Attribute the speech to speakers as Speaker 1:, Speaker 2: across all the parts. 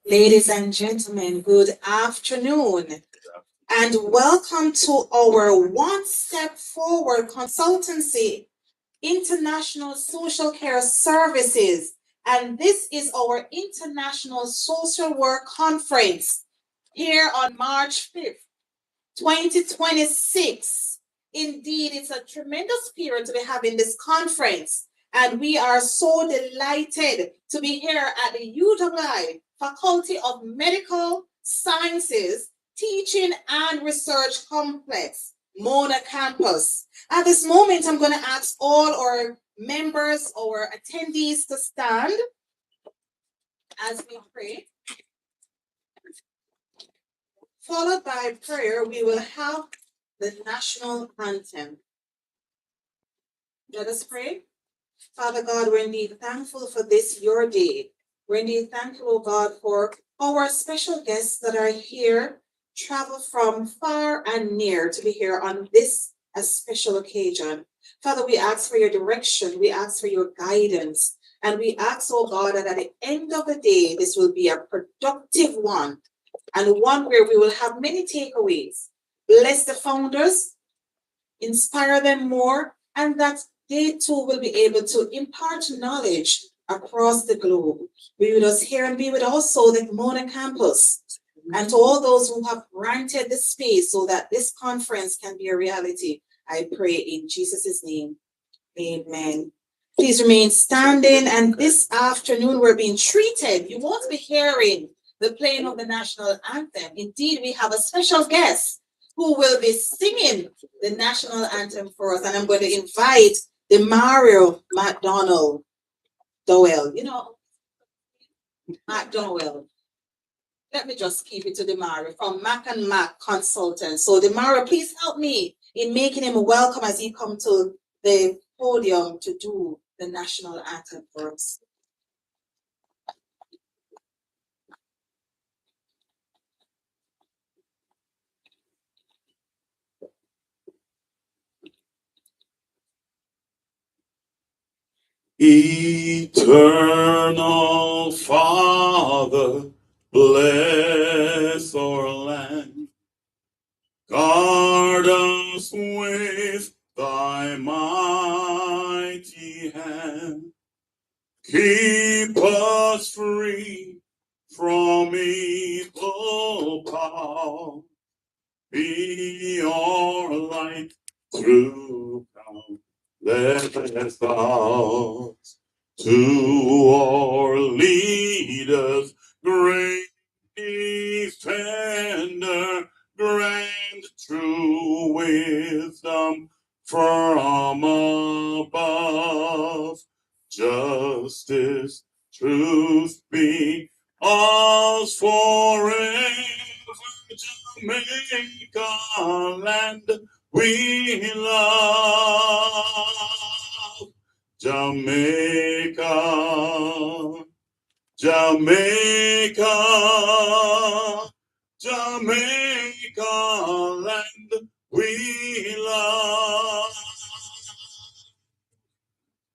Speaker 1: Ladies and gentlemen, good afternoon and welcome to our One Step Forward Consultancy International Social Care Services. And this is our International Social Work Conference here on March 5th, 2026. Indeed, it's a tremendous period to be having this conference. And we are so delighted to be here at the UWI Faculty of Medical Sciences Teaching and Research Complex, Mona Campus. At this moment, I'm going to ask all our members or attendees to stand as we pray. Followed by prayer, we will have the national anthem. Let us pray. Father God, we're indeed thankful for this, your day. We're indeed thankful, oh God, for our special guests that are here, travel from far and near to be here on this a special occasion. Father, we ask for your direction. We ask for your guidance. And we ask, oh God, that at the end of the day, this will be a productive one and one where we will have many takeaways. Bless the founders, inspire them more, and that they too will be able to impart knowledge across the globe. Be with us here and be with also the Mona Campus and to all those who have granted the space so that this conference can be a reality. I pray in Jesus' name. Amen. Please remain standing. And this afternoon we're being treated. You won't be hearing the playing of the national anthem. Indeed, we have a special guest who will be singing the national anthem for us. And I'm going to invite the Mario McDonald Dowell. You know, McDowell. Let me just keep it to the Mario from Mac and Mac Consultants. So the Mario, please help me in making him welcome as he comes to the podium to do the national anthem for us.
Speaker 2: Eternal Father, bless our land. Guard us with thy mighty hand. Keep us free from evil power. Be our light through countless thoughts. To our leaders, great peace tender, grant true wisdom from above. Justice, truth be ours forever. Jamaica land we love. Jamaica, Jamaica, Jamaica land we love.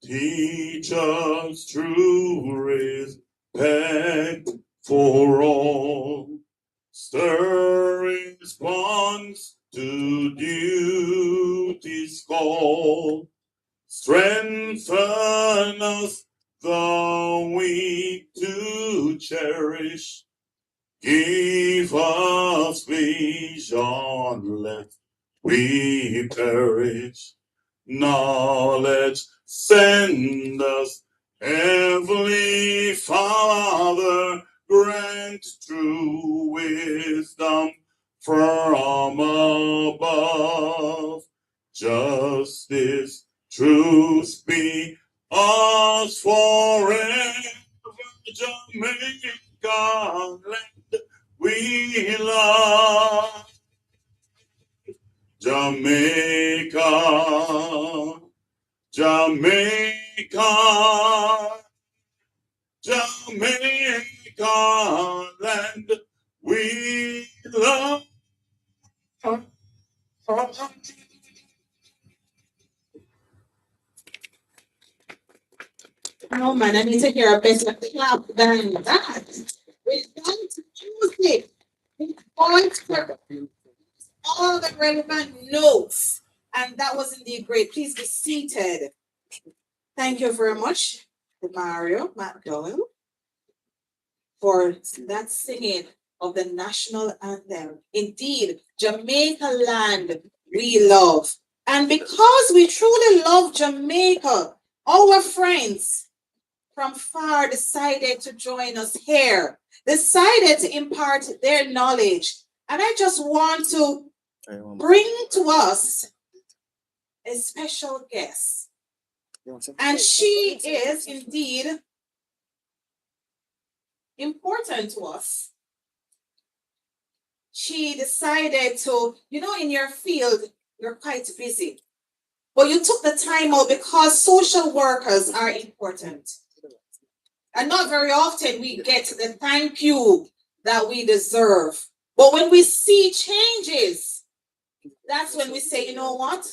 Speaker 2: Teach us true respect for all. Stir response to duty's call. Strengthen us, the weak to cherish. Give us vision, lest we perish. Knowledge send us, Heavenly Father, grant true wisdom from above. Justice, truth be us forever. Jamaica land we love. Jamaica, Jamaica, Jamaica land we love.
Speaker 1: Oh man, I need to hear a better clap than that. With that music, with points for all the relevant notes. And that was indeed great. Please be seated. Thank you very much, Mario McDowell, for that singing of the national anthem. Indeed, Jamaica land we love. And because we truly love Jamaica, our friends from far decided to join us here, decided to impart their knowledge. And I just want to bring to us a special guest. And she is indeed important to us. She decided to, in your field, you're quite busy. But you took the time out because social workers are important. And not very often we get the thank you that we deserve. But when we see changes, that's when we say, you know what?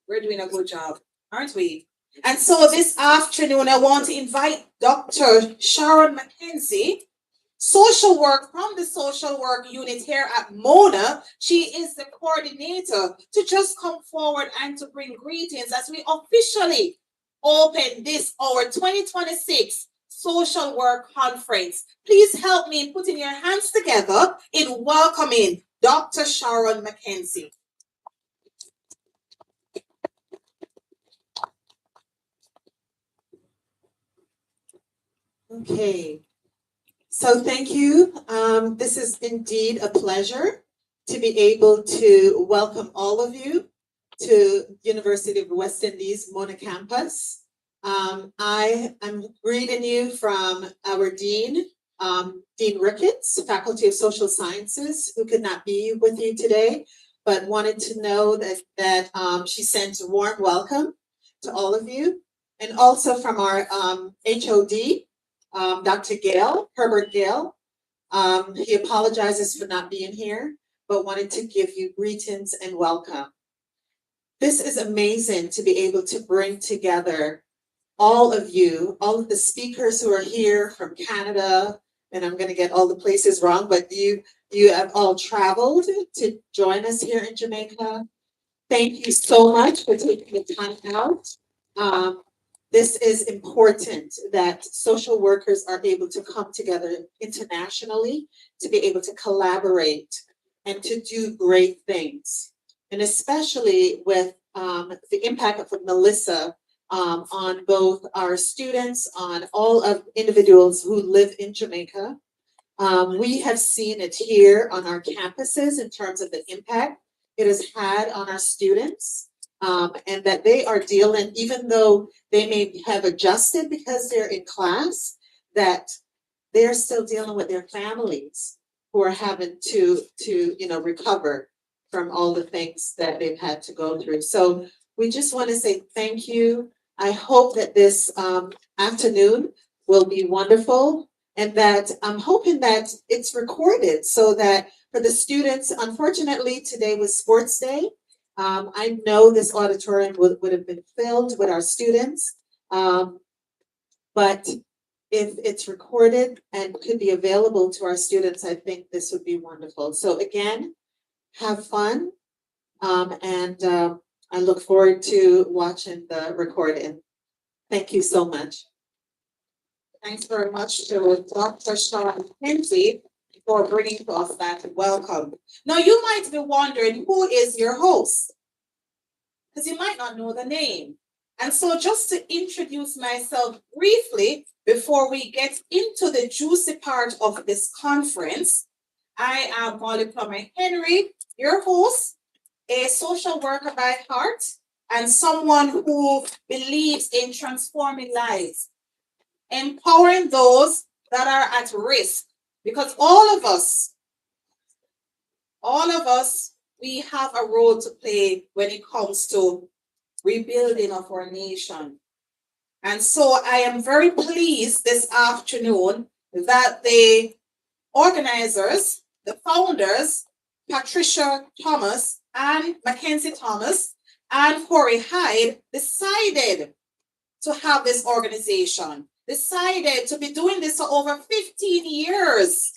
Speaker 1: We're doing a good job, aren't we? And so this afternoon, I want to invite Dr. Sharon McKenzie, social work from the social work unit here at Mona. She is the coordinator, to just come forward and to bring greetings as we officially open this, our 2026 social work conference. Please help me in putting your hands together in welcoming Dr. Sharon McKenzie.
Speaker 3: Okay, so thank you. This is indeed a pleasure to be able to welcome all of you to University of the West Indies Mona campus. I am greeting you from our Dean, Dean Ricketts, Faculty of Social Sciences, who could not be with you today, but wanted to know that she sends a warm welcome to all of you. And also from our HOD, Dr. Gale, Herbert Gale. He apologizes for not being here, but wanted to give you greetings and welcome. This is amazing to be able to bring together all of you, all of the speakers who are here from Canada, and I'm going to get all the places wrong, but you have all traveled to join us here in Jamaica. Thank you so much for taking the time out. This is important that social workers are able to come together internationally to be able to collaborate and to do great things. And especially with the impact of Melissa on both our students, on all of individuals who live in Jamaica. We have seen it here on our campuses in terms of the impact it has had on our students. And that they are dealing, even though they may have adjusted because they're in class, that they're still dealing with their families who are having to recover from all the things that they've had to go through. So we just want to say thank you. I hope that this afternoon will be wonderful, and that I'm hoping that it's recorded so that for the students, unfortunately, today was sports day. I know this auditorium would have been filled with our students, but if it's recorded and could be available to our students, I think this would be wonderful. So again, have fun, and I look forward to watching the recording. Thank you so much.
Speaker 1: Thanks very much to Dr. Sharon McKenzie for bringing to us that welcome. Now, you might be wondering, who is your host? Because you might not know the name. And so just to introduce myself briefly before we get into the juicy part of this conference, I am Molly Plummer Henry, your host, a social worker by heart, and someone who believes in transforming lives, empowering those that are at risk, because all of us, we have a role to play when it comes to rebuilding of our nation. And so I am very pleased this afternoon that the organizers, the founders, Patricia Thomas and Mackenzie Thomas and Corey Hyde, decided to have this organization, decided to be doing this for over 15 years,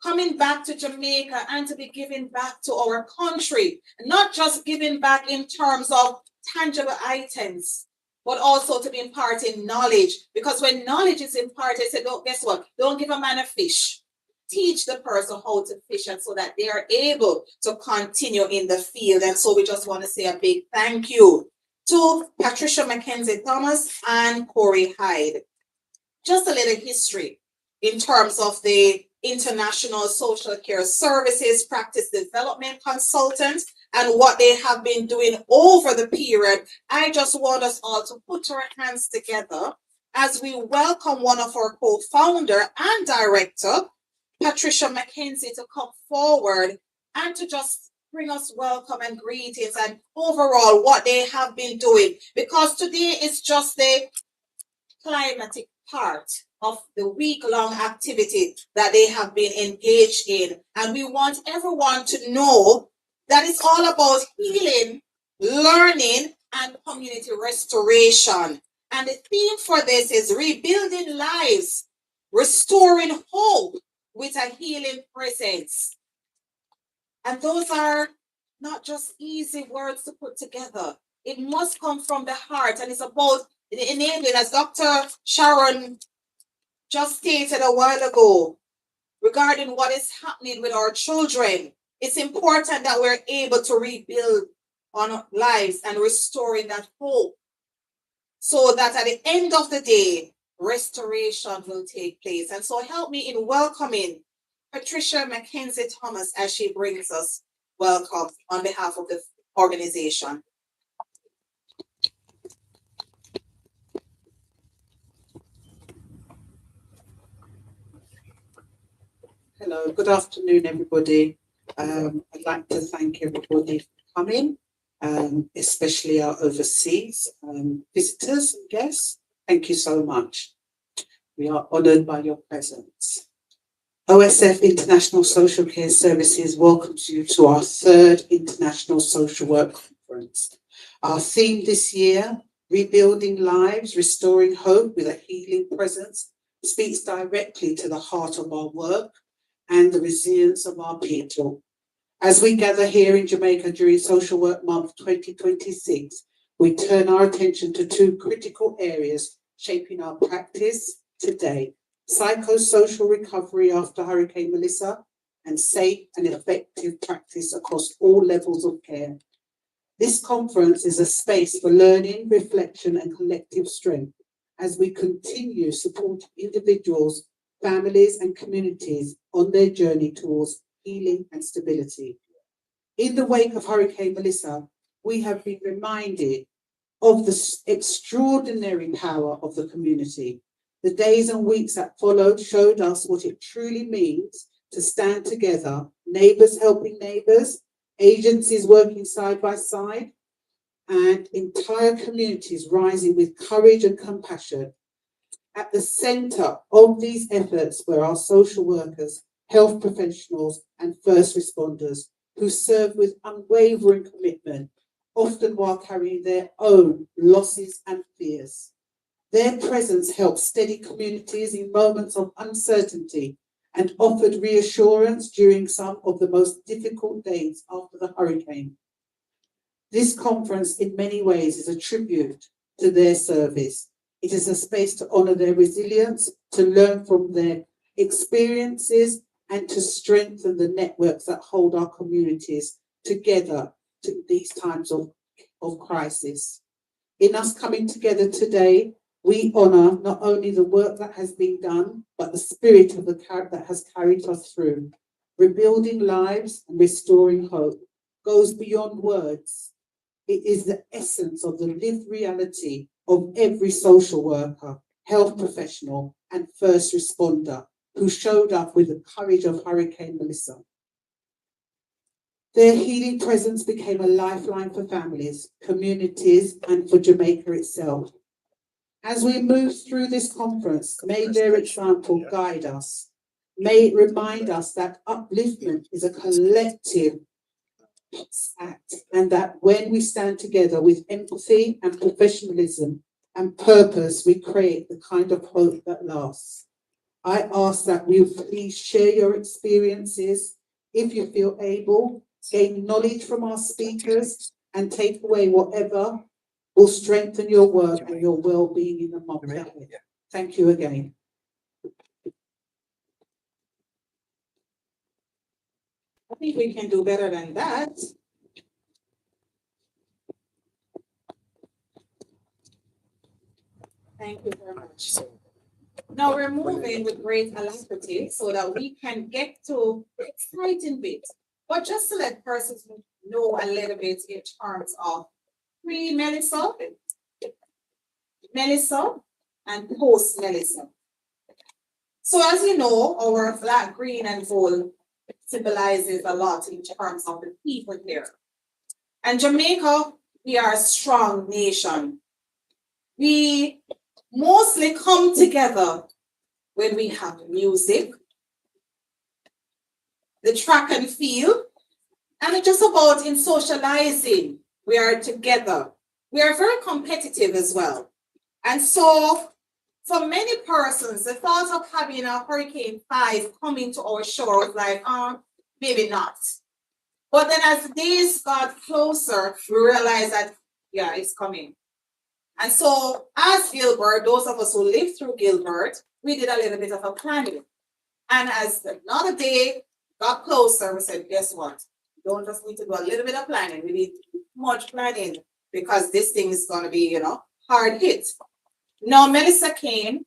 Speaker 1: coming back to Jamaica and to be giving back to our country, not just giving back in terms of tangible items, but also to be imparting knowledge. Because when knowledge is imparted, say, don't, guess what? Don't give a man a fish. Teach the person how to fish, and so that they are able to continue in the field. And so we just want to say a big thank you to Patricia Mackenzie Thomas and Corey Hyde. Just a little history in terms of the International Social Care Services Practice Development Consultant and what they have been doing over the period. I just want us all to put our hands together as we welcome one of our co-founder and director, Patricia Mackenzie, to come forward and to just bring us welcome and greetings and overall what they have been doing. Because today is just the climatic part of the week-long activity that they have been engaged in. And we want everyone to know that it's all about healing, learning, and community restoration. And the theme for this is rebuilding lives, restoring hope with a healing presence. And those are not just easy words to put together. It must come from the heart, and it's about enabling, as Dr. Sharon just stated a while ago, regarding what is happening with our children. It's important that we're able to rebuild on lives and restoring that hope, so that at the end of the day, restoration will take place. And so help me in welcoming Patricia Mackenzie Thomas as she brings us welcome on behalf of the organization.
Speaker 4: Hello, good afternoon, everybody. I'd like to thank everybody for coming, especially our overseas visitors and guests. Thank you so much. We are honoured by your presence. OSF International Social Care Services welcomes you to our third International Social Work Conference. Our theme this year, Rebuilding Lives, Restoring Hope with a Healing Presence, speaks directly to the heart of our work and the resilience of our people. As we gather here in Jamaica during Social Work Month 2026, we turn our attention to two critical areas shaping our practice today: psychosocial recovery after Hurricane Melissa and safe and effective practice across all levels of care. This conference is a space for learning, reflection, and collective strength as we continue supporting individuals, families, and communities on their journey towards healing and stability. In the wake of Hurricane Melissa, we have been reminded of the extraordinary power of the community. The days and weeks that followed showed us what it truly means to stand together, neighbours helping neighbours, agencies working side by side, and entire communities rising with courage and compassion. At the centre of these efforts were our social workers, health professionals, and first responders who serve with unwavering commitment, often while carrying their own losses and fears. Their presence helped steady communities in moments of uncertainty and offered reassurance during some of the most difficult days after the hurricane. This conference, in many ways, is a tribute to their service. It is a space to honour their resilience, to learn from their experiences, and to strengthen the networks that hold our communities together to these times of crisis. In us coming together today, we honour not only the work that has been done, but the spirit of that has carried us through. Rebuilding lives and restoring hope goes beyond words. It is the essence of the lived reality of every social worker, health professional, and first responder who showed up with the courage of Hurricane Melissa. Their healing presence became a lifeline for families, communities, and for Jamaica itself. As we move through this conference, may their example guide us. May it remind us that upliftment is a collective act, and that when we stand together with empathy and professionalism and purpose, we create the kind of hope that lasts. I ask that you please share your experiences, if you feel able, gain knowledge from our speakers, and take away whatever will strengthen your work and your well-being in the month ahead. Thank you again.
Speaker 1: I think we can do better than that. Thank you very much. Now we're moving with great alacrity so that we can get to the exciting bit. But just to let persons know a little bit in terms of pre-Melissa, Melissa, and post-Melissa. So as you know, our flag, green and gold symbolizes a lot in terms of the people here. And Jamaica, we are a strong nation. We mostly come together when we have music, the track and field, and it's just about in socializing. We are together. We are very competitive as well. And so for many persons, the thought of having a Hurricane 5 coming to our shore was like, maybe not. But then as the days got closer, we realized that, yeah, it's coming. And so as Gilbert, those of us who lived through Gilbert, we did a little bit of a planning. And as another day got closer, we said, guess what? We don't just need to do a little bit of planning. We need much planning because this thing is going to be, hard hit. Now, Melissa came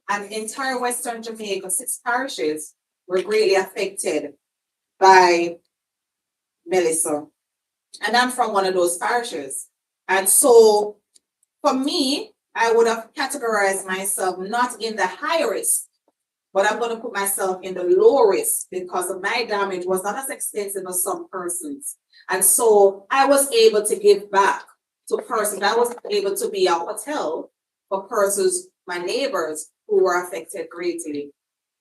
Speaker 1: and entire Western Jamaica, 6 parishes were greatly affected by Melissa. And I'm from one of those parishes. And so for me, I would have categorized myself not in the high risk, but I'm going to put myself in the low risk because of my damage was not as extensive as some persons. And so I was able to give back to persons. I was able to be a hotel for persons, my neighbors, who were affected greatly.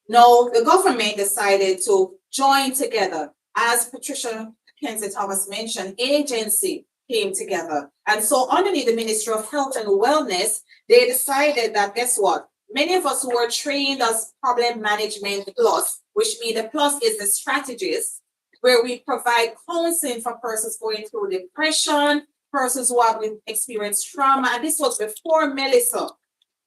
Speaker 1: Now, the government decided to join together. As Patricia Kenzie Thomas mentioned, agency came together. And so underneath the Ministry of Health and Wellness, they decided that, guess what? Many of us who were trained as problem management plus, which means the plus is the strategies, where we provide counseling for persons going through depression, persons who have experienced trauma. And this was before Melissa.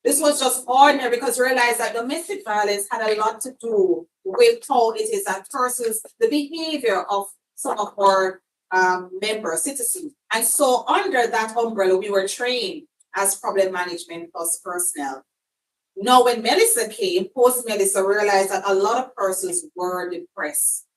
Speaker 1: This was just ordinary because we realized that domestic violence had a lot to do with how it is that persons, the behavior of some of our members, citizens. And so under that umbrella, we were trained as problem management plus personnel. Now, when Melissa came, post-Melissa, realized that a lot of persons were depressed.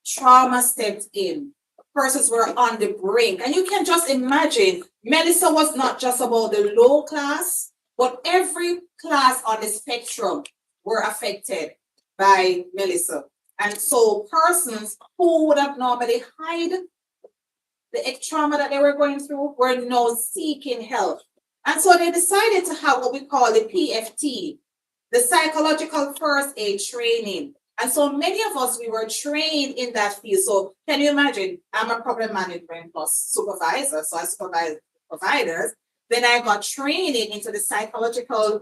Speaker 1: Trauma stepped in. Persons were on the brink. And you can just imagine, Melissa was not just about the low class, but every class on the spectrum were affected by Melissa. And so persons who would have normally hide the trauma that they were going through were now seeking help. And so they decided to have what we call the PFT, the psychological first aid training. And so many of us, we were trained in that field. So can you imagine, I'm a problem management plus supervisor, so I supervise providers. Then I got training into the psychological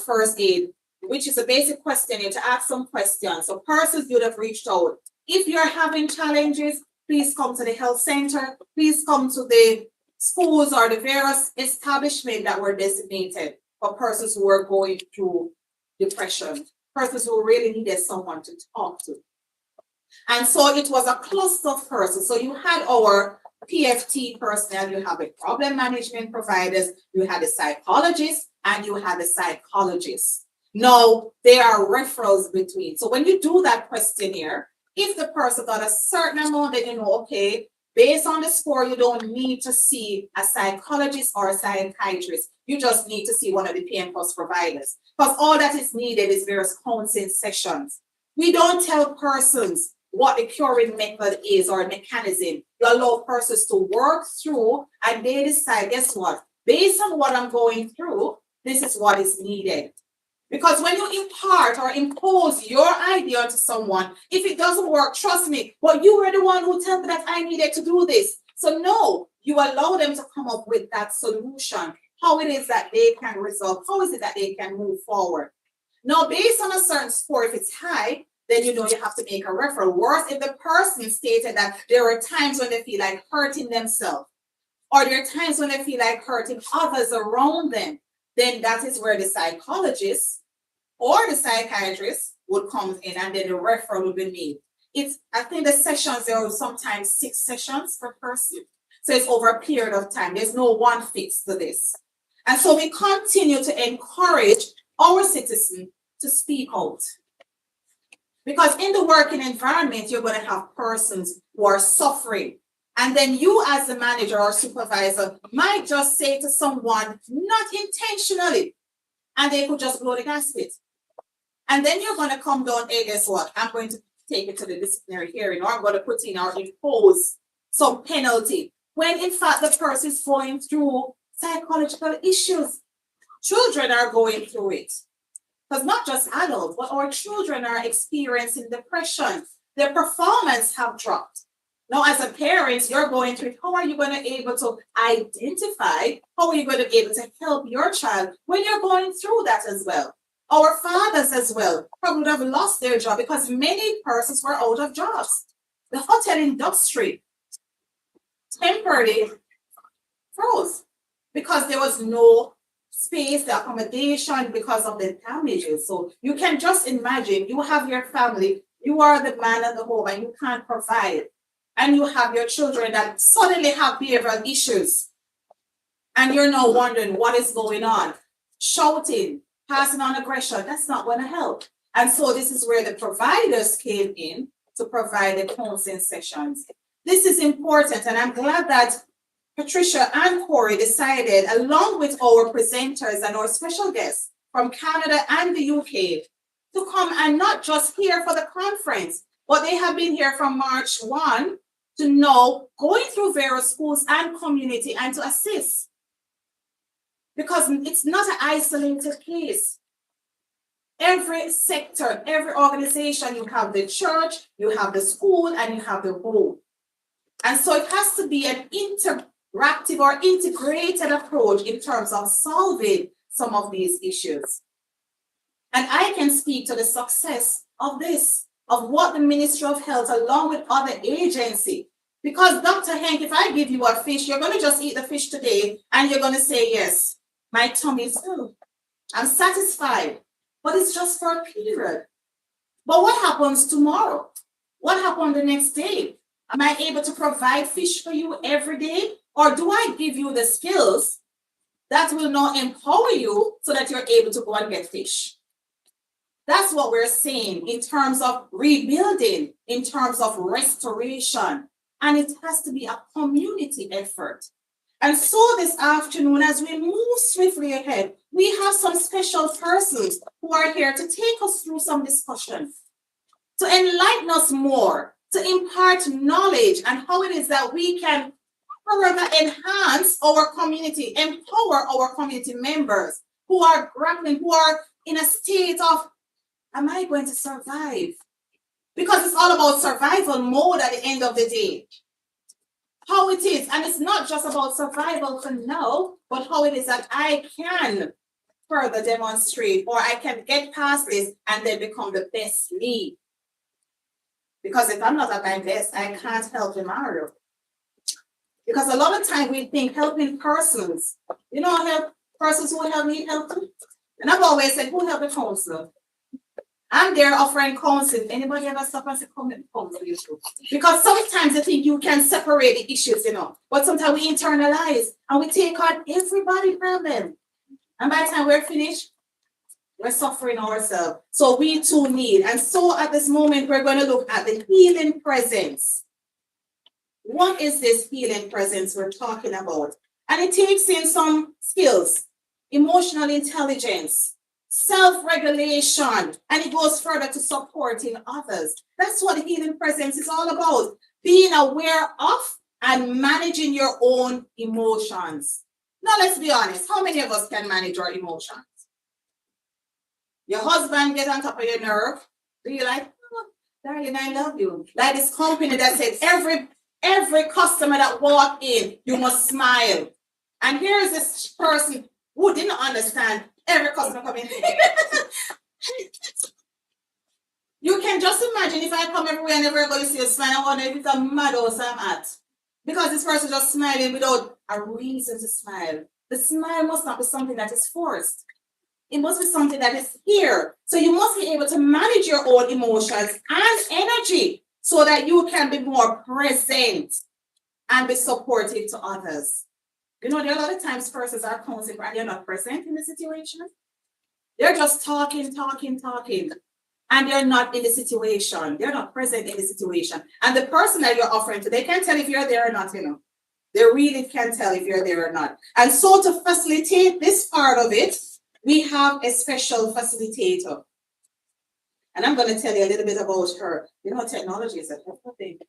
Speaker 1: first aid, which is a basic questionnaire to ask some questions. So persons would have reached out. If you're having challenges, please come to the health center. Please come to the schools or the various establishments that were designated for persons who were going through depression, persons who really needed someone to talk to. And so it was a cluster of persons. So you had our PFT personnel, you have the problem management providers, you had the psychologists, and you had the psychologists. Now, there are referrals between. So when you do that questionnaire, if the person got a certain amount, then you know, okay, based on the score, you don't need to see a psychologist or a psychiatrist. You just need to see one of the PM Plus providers. Because all that is needed is various counseling sessions. We don't tell persons what the curing method is or mechanism. You allow persons to work through and they decide, guess what? Based on what I'm going through, this is what is needed. Because when you impart or impose your idea to someone, if it doesn't work, trust me, but you were the one who told me that I needed to do this. So no, you allow them to come up with that solution. how it is that they can resolve, how is it that they can move forward. Now, based on a certain score, if it's high, then you know you have to make a referral. Worse, if the person stated that there are times when they feel like hurting themselves, or there are times when they feel like hurting others around them, then that is where the psychologist or the psychiatrist would come in, and then the referral would be made. I think the sessions, there are sometimes 6 sessions per person. So it's over a period of time. There's no one fix to this. And so we continue to encourage our citizens to speak out. Because in the working environment, you're going to have persons who are suffering. And then you as the manager or supervisor might just say to someone, not intentionally, and they could just blow the gasket. And then you're going to come down, hey, guess what? I'm going to take it to the disciplinary hearing, or I'm going to put in or impose some penalty. When in fact the person is going through psychological issues. Children are going through it. Because not just adults, but our children are experiencing depression. Their performance have dropped. Now, as a parent, you're going through it. How are you going to be able to identify? How are you going to be able to help your child when you're going through that as well? Our fathers as well probably would have lost their job because many persons were out of jobs. The hotel industry temporarily froze because there was no space, the accommodation, because of the damages. So you can just imagine, you have your family, you are the man at the home and you can't provide. And you have your children that suddenly have behavioral issues. And you're now wondering what is going on. Shouting, passing on aggression, that's not going to help. And so this is where the providers came in to provide the counseling sessions. This is important, and I'm glad that Patricia and Corey decided, along with our presenters and our special guests from Canada and the UK, to come and not just here for the conference, but they have been here from March 1 to now going through various schools and community and to assist. Because it's not an isolated case. Every sector, every organization, you have the church, you have the school, and you have the home. And so it has to be an interactive or integrated approach in terms of solving some of these issues. And I can speak to the success of this, of what the Ministry of Health, along with other agencies, because Dr. Hank, if I give you a fish, you're going to just eat the fish today, and you're going to say, yes, my tummy is full. I'm satisfied, but it's just for a period. But what happens tomorrow? What happens the next day? Am I able to provide fish for you every day? Or do I give you the skills that will now empower you so that you're able to go and get fish? That's what we're saying in terms of rebuilding, in terms of restoration. And it has to be a community effort. And so this afternoon, as we move swiftly ahead, we have some special persons who are here to take us through some discussions, to enlighten us more, to impart knowledge and how it is that we can further enhance our community, empower our community members who are grappling, who are in a state of, am I going to survive? Because it's all about survival mode at the end of the day. How it is, and it's not just about survival for now, but how it is that I can further demonstrate, or I can get past this and then become the best me. Because if I'm not at my best, I can't help tomorrow. Because a lot of time we think helping persons, help persons who need help too. And I've always said, who help the counselor? I'm there offering counseling. Anybody ever stop and say, come and counsel you too? Because sometimes they think you can separate the issues, but sometimes we internalize and we take on everybody's problem. And by the time we're finished, we're suffering ourselves. So we too need. And so at this moment, we're going to look at the healing presence. What is this healing presence we're talking about? And it takes in some skills, emotional intelligence, self-regulation, and it goes further to supporting others. That's what healing presence is all about. Being aware of and managing your own emotions. Now, let's be honest. How many of us can manage our emotions? Your husband gets on top of your nerve. Do you like, oh, darling, I love you. Like this company that said every customer that walk in, you must smile. And here is this person who didn't understand every customer coming. You can just imagine if I come everywhere and everybody see a smile, I wonder if it's a mad house I'm at. Because this person just smiling without a reason to smile. The smile must not be something that is forced. It must be something that is here. So you must be able to manage your own emotions and energy so that you can be more present and be supportive to others. You know, there are a lot of times persons are counseling and they're not present in the situation. They're just talking. And they're not in the situation. They're not present in the situation. And the person that you're offering to, they can't tell if you're there or not, you know. They really can't tell if you're there or not. And so to facilitate this part of it, we have a special facilitator. And I'm going to tell you a little bit about her. You know, technology is a different thing.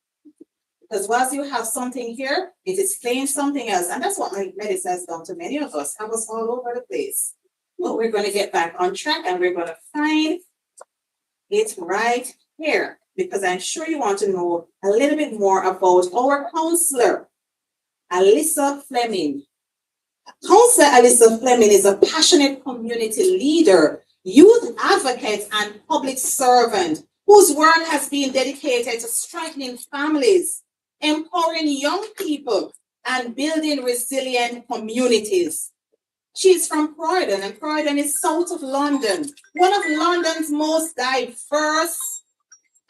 Speaker 1: Because whilst you have something here, it explains something else. And that's what medicine has done to many of us. Have us all over the place. But we're going to get back on track and we're going to find it right here. Because I'm sure you want to know a little bit more about our counselor, Alyssa Fleming. Counselor Alyssa Fleming is a passionate community leader, youth advocate, and public servant whose work has been dedicated to strengthening families, empowering young people, and building resilient communities. She's from Croydon, and Croydon is south of London, one of London's most diverse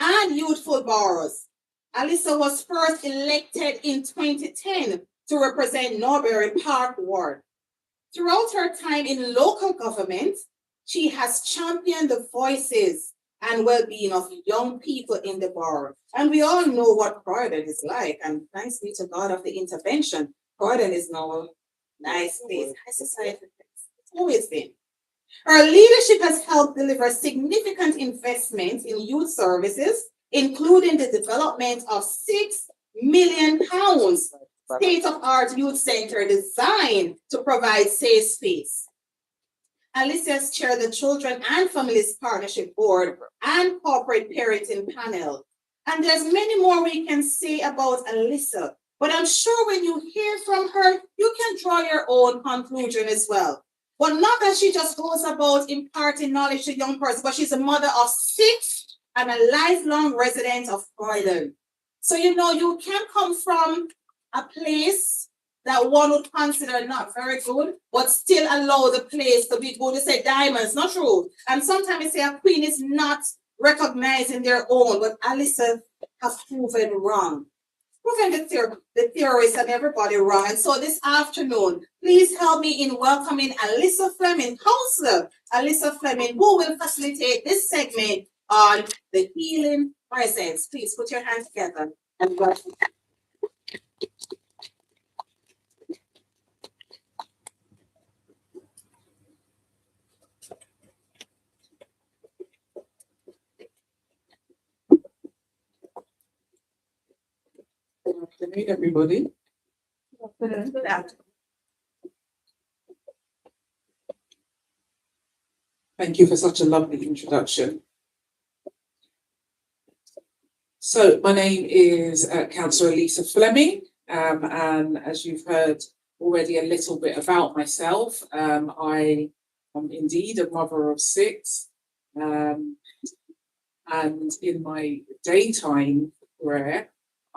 Speaker 1: and youthful boroughs. Alyssa was first elected in 2010 to represent Norbury Park Ward. Throughout her time in local government, she has championed the voices and well-being of young people in the borough. And we all know what Croydon is like, and thanks be to God of the intervention, Croydon is now a nice place, high society place. It's always been. Her leadership has helped deliver significant investments in youth services, including the development of £6 million state-of-art youth center designed to provide safe space. Alyssa has chaired the Children and Families Partnership Board and Corporate Parenting Panel. And there's many more we can say about Alyssa, but I'm sure when you hear from her, you can draw your own conclusion as well. But not that she just goes about imparting knowledge to young persons, but she's a mother of 6 and a lifelong resident of Croydon. So, you know, you can come from a place that one would consider not very good, but still allow the place to be good. You say diamonds, not true. And sometimes you say a queen is not recognized in their own, but Alyssa has proven wrong. Proven the theorists and everybody wrong. And so this afternoon, please help me in welcoming Alyssa Fleming, Counselor Alyssa Fleming, who will facilitate this segment on the healing presence. Please put your hands together and welcome.
Speaker 4: Good afternoon, everybody.
Speaker 1: Good afternoon.
Speaker 4: Thank you for such a lovely introduction. So my name is Councillor Alyssa Fleming, and as you've heard already a little bit about myself, I am indeed a mother of 6, and in my daytime career,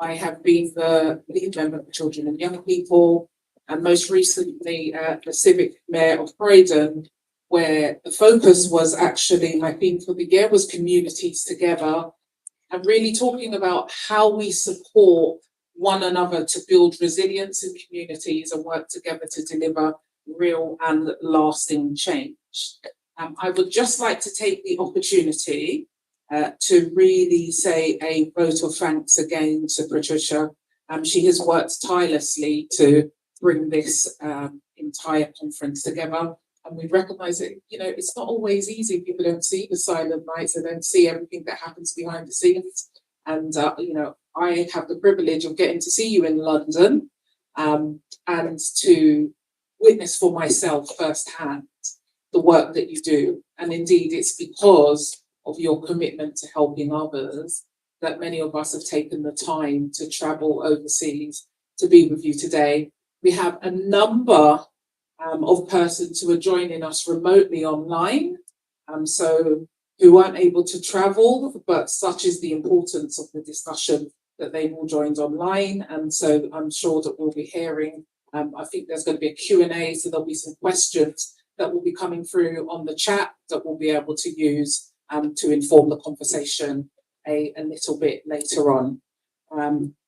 Speaker 4: I have been the lead member for children and young people, and most recently the civic mayor of Croydon, where the focus was actually, my theme for the year was communities together, and really talking about how we support one another to build resilience in communities and work together to deliver real and lasting change. I would just like to take the opportunity to really say a vote of thanks again to Patricia. She has worked tirelessly to bring this entire conference together. And we recognise that, you know, it's not always easy. People don't see the silent nights, they don't see everything that happens behind the scenes. And, you know, I have the privilege of getting to see you in London and to witness for myself firsthand the work that you do. And indeed, it's because of your commitment to helping others that many of us have taken the time to travel overseas to be with you today. We have a number
Speaker 5: of persons who are joining us remotely online. So who weren't able to travel, but such is the importance of the discussion that they've all joined online. And so I'm sure that we'll be hearing, I think there's going to be a Q&A, so there'll be some questions that will be coming through on the chat that we'll be able to use to inform the conversation a little bit later on.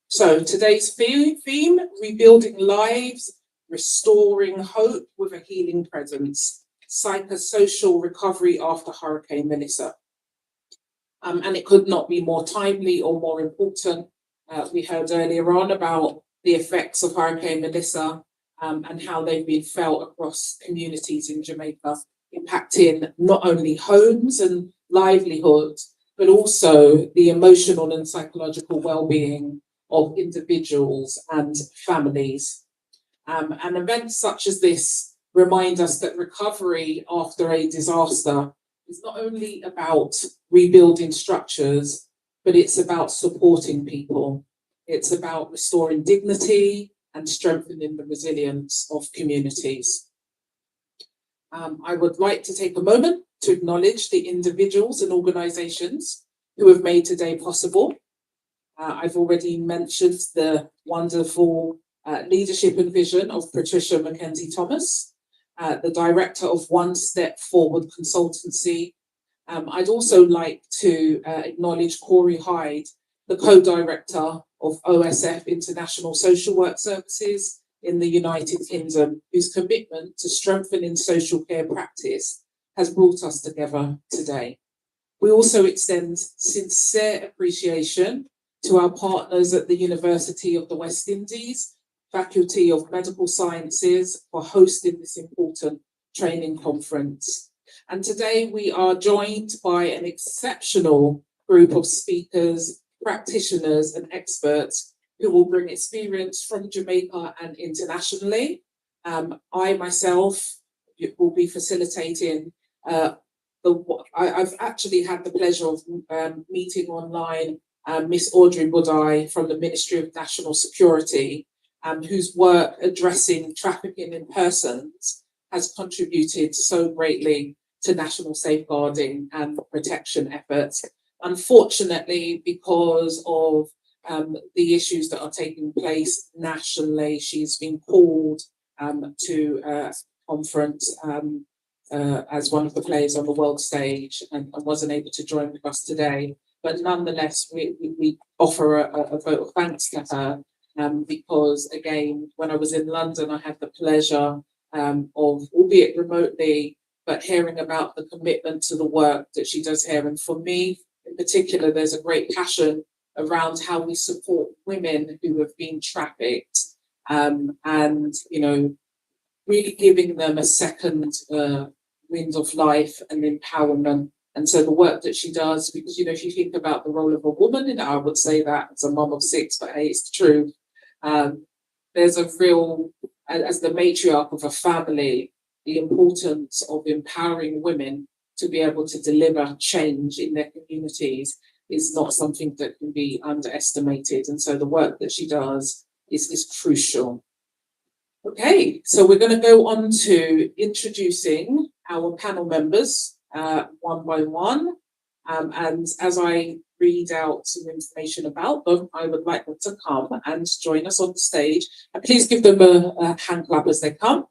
Speaker 5: So today's theme, rebuilding lives, restoring hope with a healing presence, psychosocial recovery after Hurricane Melissa. And it could not be more timely or more important. We heard earlier on about the effects of Hurricane Melissa and how they've been felt across communities in Jamaica, impacting not only homes and livelihoods, but also the emotional and psychological well-being of individuals and families. And events such as this remind us that recovery after a disaster is not only about rebuilding structures, but it's about supporting people. It's about restoring dignity and strengthening the resilience of communities. I would like to take a moment to acknowledge the individuals and organisations who have made today possible. I've already mentioned the wonderful leadership and vision of Patricia Mackenzie Thomas, the director of One Step Forward Consultancy. I'd also like to acknowledge Corey Hyde, the co-director of OSF International Social Work Services in the United Kingdom, whose commitment to strengthening social care practice has brought us together today. We also extend sincere appreciation to our partners at the University of the West Indies, Faculty of Medical Sciences, for hosting this important training conference. And today we are joined by an exceptional group of speakers, practitioners and experts who will bring experience from Jamaica and internationally. I myself will be facilitating I've actually had the pleasure of meeting online Miss Audrey Budai from the Ministry of National Security, whose work addressing trafficking in persons has contributed so greatly to national safeguarding and protection efforts. Unfortunately, because of the issues that are taking place nationally, she's been called to a conference as one of the players on the world stage and wasn't able to join with us today. But nonetheless, we offer a vote of thanks to her because, again, when I was in London, I had the pleasure of, albeit remotely, but hearing about the commitment to the work that she does here. And for me, in particular, there's a great passion around how we support women who have been trafficked and, you know, really giving them a second wind of life and empowerment. And so the work that she does, because, you know, if you think about the role of a woman, and I would say that as a mum of 6, but hey, it's the truth. There's a real, as the matriarch of a family, the importance of empowering women to be able to deliver change in their communities is not something that can be underestimated. And so the work that she does is crucial. Okay, so we're going to go on to introducing our panel members one by one. And as I read out some information about them, I would like them to come and join us on stage. And please give them a hand clap as they come.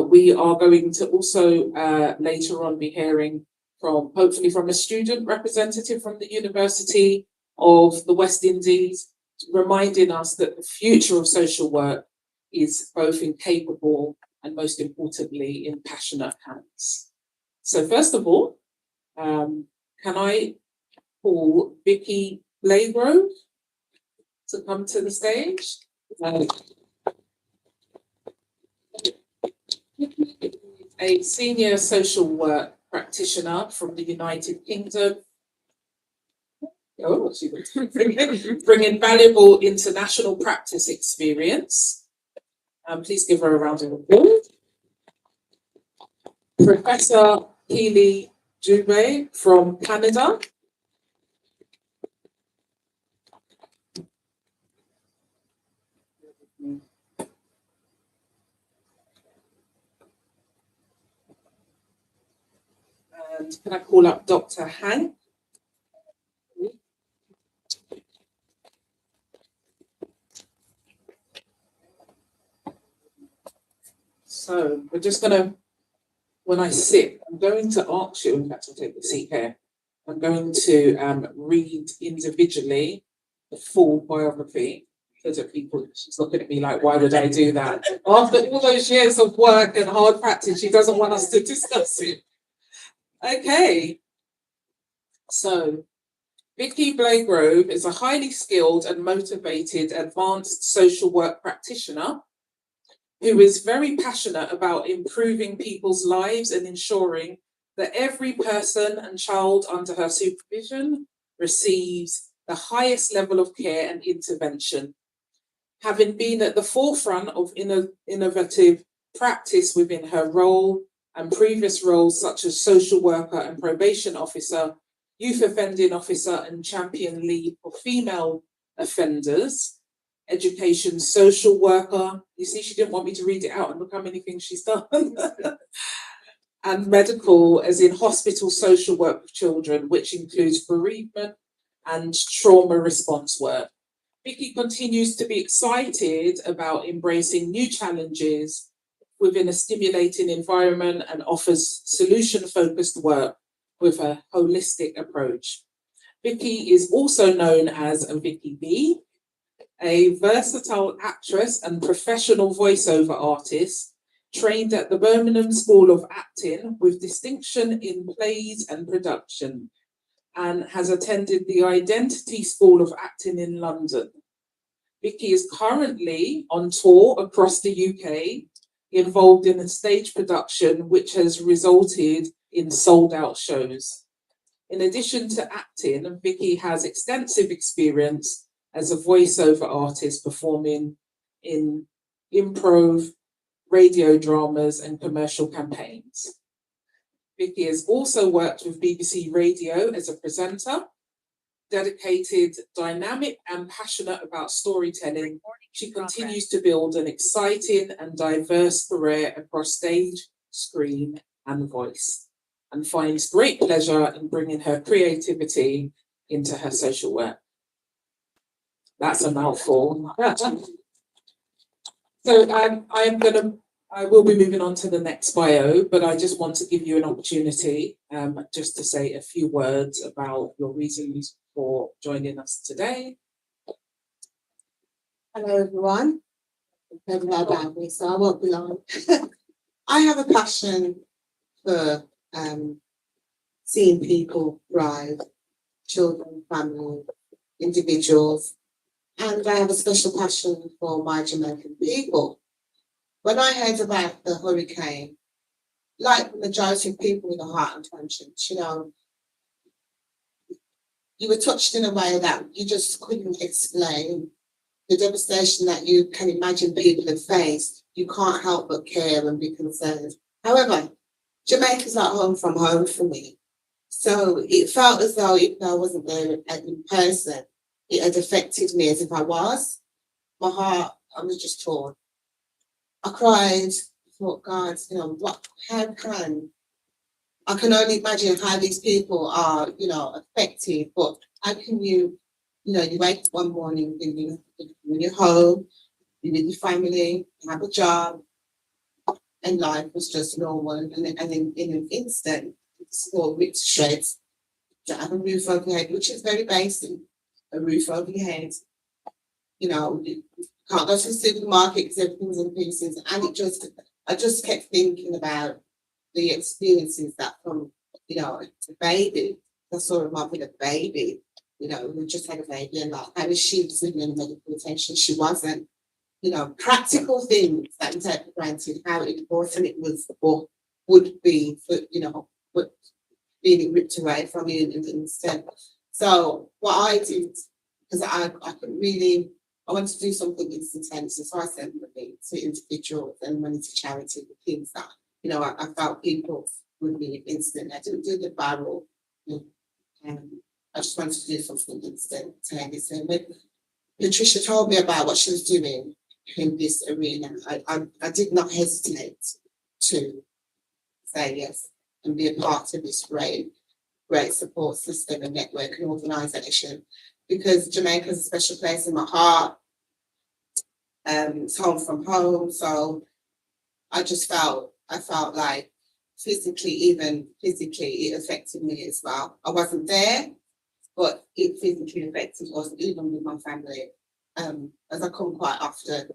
Speaker 5: We are going to also later on be hearing from, hopefully from a student representative from the University of the West Indies, reminding us that the future of social work is both in capable and most importantly in passionate hands. So first of all, can I call Vicky Blagrove to come to the stage? A senior social work practitioner from the United Kingdom. Oh, she was bringing valuable international practice experience. Please give her a round of applause. Professor Keely Dubé from Canada. And can I call up Dr. Hank? So we're just gonna, when I sit, I'm going to ask you, in fact, I'll take the seat here. I'm going to read individually the full biography so that people, she's looking at me like, why would I do that? After all those years of work and hard practice, she doesn't want us to discuss it. Okay. So, Vicky Blagrove is a highly skilled and motivated advanced social work practitioner who is very passionate about improving people's lives and ensuring that every person and child under her supervision receives the highest level of care and intervention. Having been at the forefront of innovative practice within her role and previous roles such as social worker and probation officer, youth offending officer and champion lead for female offenders, education social worker. You see, she didn't want me to read it out and look how many things she's done. And medical, as in hospital social work with children, which includes bereavement and trauma response work. Vicky continues to be excited about embracing new challenges within a stimulating environment and offers solution-focused work with a holistic approach. Vicky is also known as a Vicky B, a versatile actress and professional voiceover artist trained at the Birmingham School of Acting with distinction in plays and production, and has attended the Identity School of Acting in London. Vicky is currently on tour across the UK, involved in a stage production which has resulted in sold-out shows. In addition to acting, Vicky has extensive experience as a voiceover artist performing in improv, radio dramas and commercial campaigns. Vicky has also worked with BBC Radio as a presenter, dedicated, dynamic and passionate about storytelling. She continues to build an exciting and diverse career across stage, screen and voice, and finds great pleasure in bringing her creativity into her social work. That's a mouthful. So I will be moving on to the next bio, but I just want to give you an opportunity just to say a few words about your reasons for joining us today.
Speaker 6: Hello everyone. Never know about me, so I won't be long. I have a passion for seeing people thrive, children, family, individuals, and I have a special passion for my Jamaican people. When I heard about the hurricane, like the majority of people with a heart and conscience, you were touched in a way that you just couldn't explain. The devastation that you can imagine people have faced, you can't help but care and be concerned. However, Jamaica's like home from home for me. So it felt as though even though I wasn't there in person, it had affected me as if I was. My heart, I was just torn. I cried, I thought, God, I can only imagine how these people are, affected, but how can you wake up one morning, when you're home, you're with your family, you have a job, and life was just normal, and in an instant, it's all ripped to shreds, to have a roof over your head, which is very basic, a roof over your head, you can't go to the supermarket because everything's in pieces. And I just kept thinking about the experiences that from, a baby. I saw a mum with a baby, who just had a baby, and like, how was she receiving medical attention? She wasn't. Practical things that we take for granted, how important it was or would be for, but being ripped away from you in an instant. So what I did, because I couldn't really, I wanted to do something instantaneous, so I sent money to individuals and money to charity, the things that, I felt people would be instant. I didn't do the barrel. I just wanted to do something instantaneous. And when Patricia told me about what she was doing in this arena, I did not hesitate to say yes. and be a part of this great support system and network and organisation, because Jamaica is a special place in my heart. It's home from home, so I felt like even physically, it affected me as well. I wasn't there, but it physically affected us, even with my family, as I come quite often.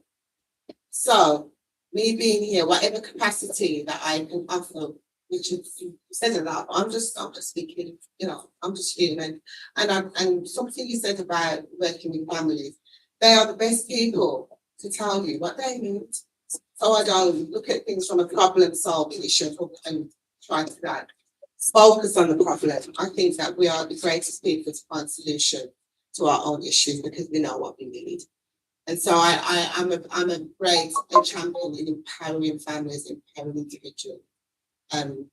Speaker 6: So, me being here, whatever capacity that I can offer, which is, you said a lot, I'm just speaking, I'm just human. And something you said about working with families, they are the best people to tell you what they need. So I don't look at things from a problem solving issue and try to focus on the problem. I think that we are the greatest people to find solution to our own issues because we know what we need. And so I'm a great champion in empowering families, empowering individuals, and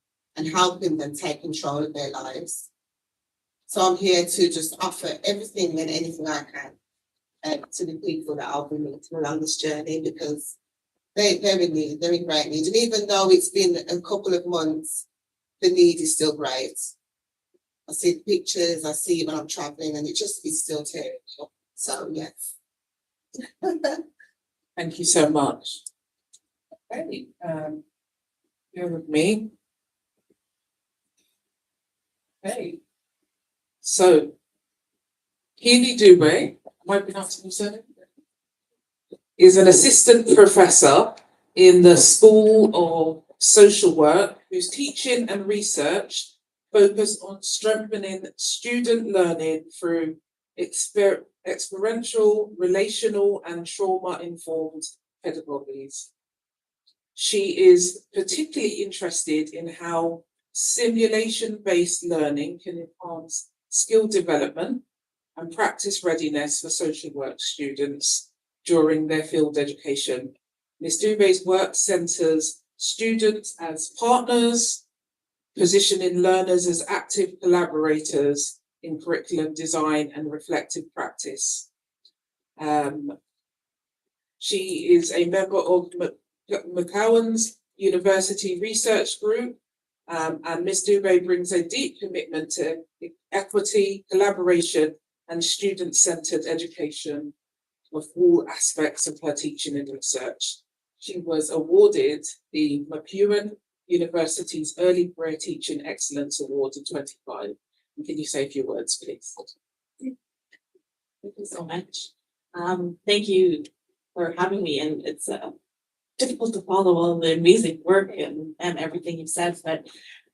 Speaker 6: helping them take control of their lives. So I'm here to just offer everything and anything I can to the people that I'll be meeting along this journey, because they're in need, they're in great need. And even though it's been a couple of months, the need is still great. I see the pictures, I see when I'm traveling, and it's still tearing me up. So yes.
Speaker 5: Thank you so much. Okay, bear with me. Okay, so Keely Dubé, am I pronouncing your surname? Is an assistant professor in the School of Social Work, whose teaching and research focus on strengthening student learning through experiential, relational, and trauma-informed pedagogies. She is particularly interested in how simulation-based learning can enhance skill development and practice readiness for social work students during their field education. Ms. Dubé's work centres students as partners, positioning learners as active collaborators in curriculum design and reflective practice. She is a member of McCowan's University Research Group, and Ms. Dubé brings a deep commitment to equity, collaboration, and student-centred education of all aspects of her teaching and research. She was awarded the McEwan University's Early Career Teaching Excellence Award in 2025. Can you say a few words, please?
Speaker 7: Thank you so much. Thank you for having me, and it's difficult to follow all the amazing work and everything you've said, but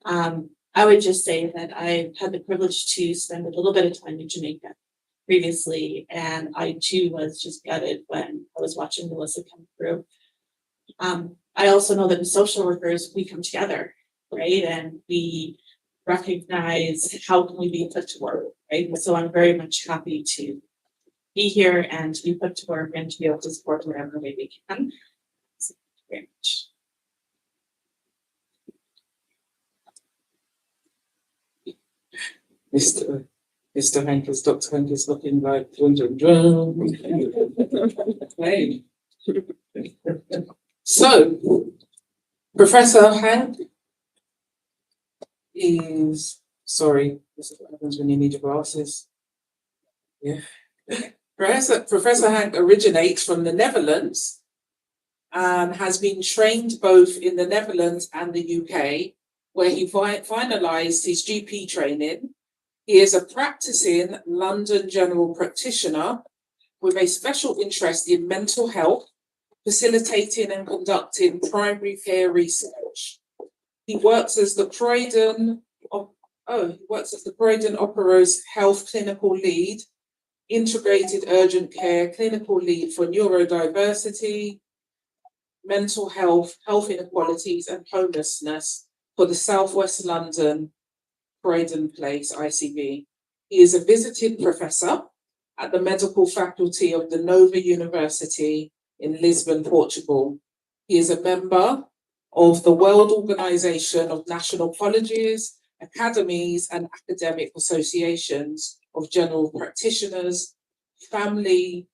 Speaker 7: I would just say that I've had the privilege to spend a little bit of time in Jamaica previously, and I too was just gutted when I was watching Melissa come through. I also know that as social workers, we come together, right? And we recognize how can we be put to work, right? And so I'm very much happy to be here and to be put to work and to be able to support wherever way we can. So thank you very much.
Speaker 5: Mr. Hankins, Dr. Hankins looking like okay. So, Professor Hank is, sorry, this is what happens when you need your glasses. Yeah. Professor Hank originates from the Netherlands and has been trained both in the Netherlands and the UK, where he finalised his GP training. He is a practicing London general practitioner with a special interest in mental health, facilitating and conducting primary care research. He works as the Croydon Operos Health Clinical Lead, Integrated Urgent Care Clinical Lead for Neurodiversity, Mental Health, Health Inequalities and Homelessness for the South West London Croydon Place ICB. He is a visiting professor at the Medical Faculty of the Nova University in Lisbon, Portugal. He is a member of the World Organization of National Colleges, Academies and Academic Associations of General Practitioners, Family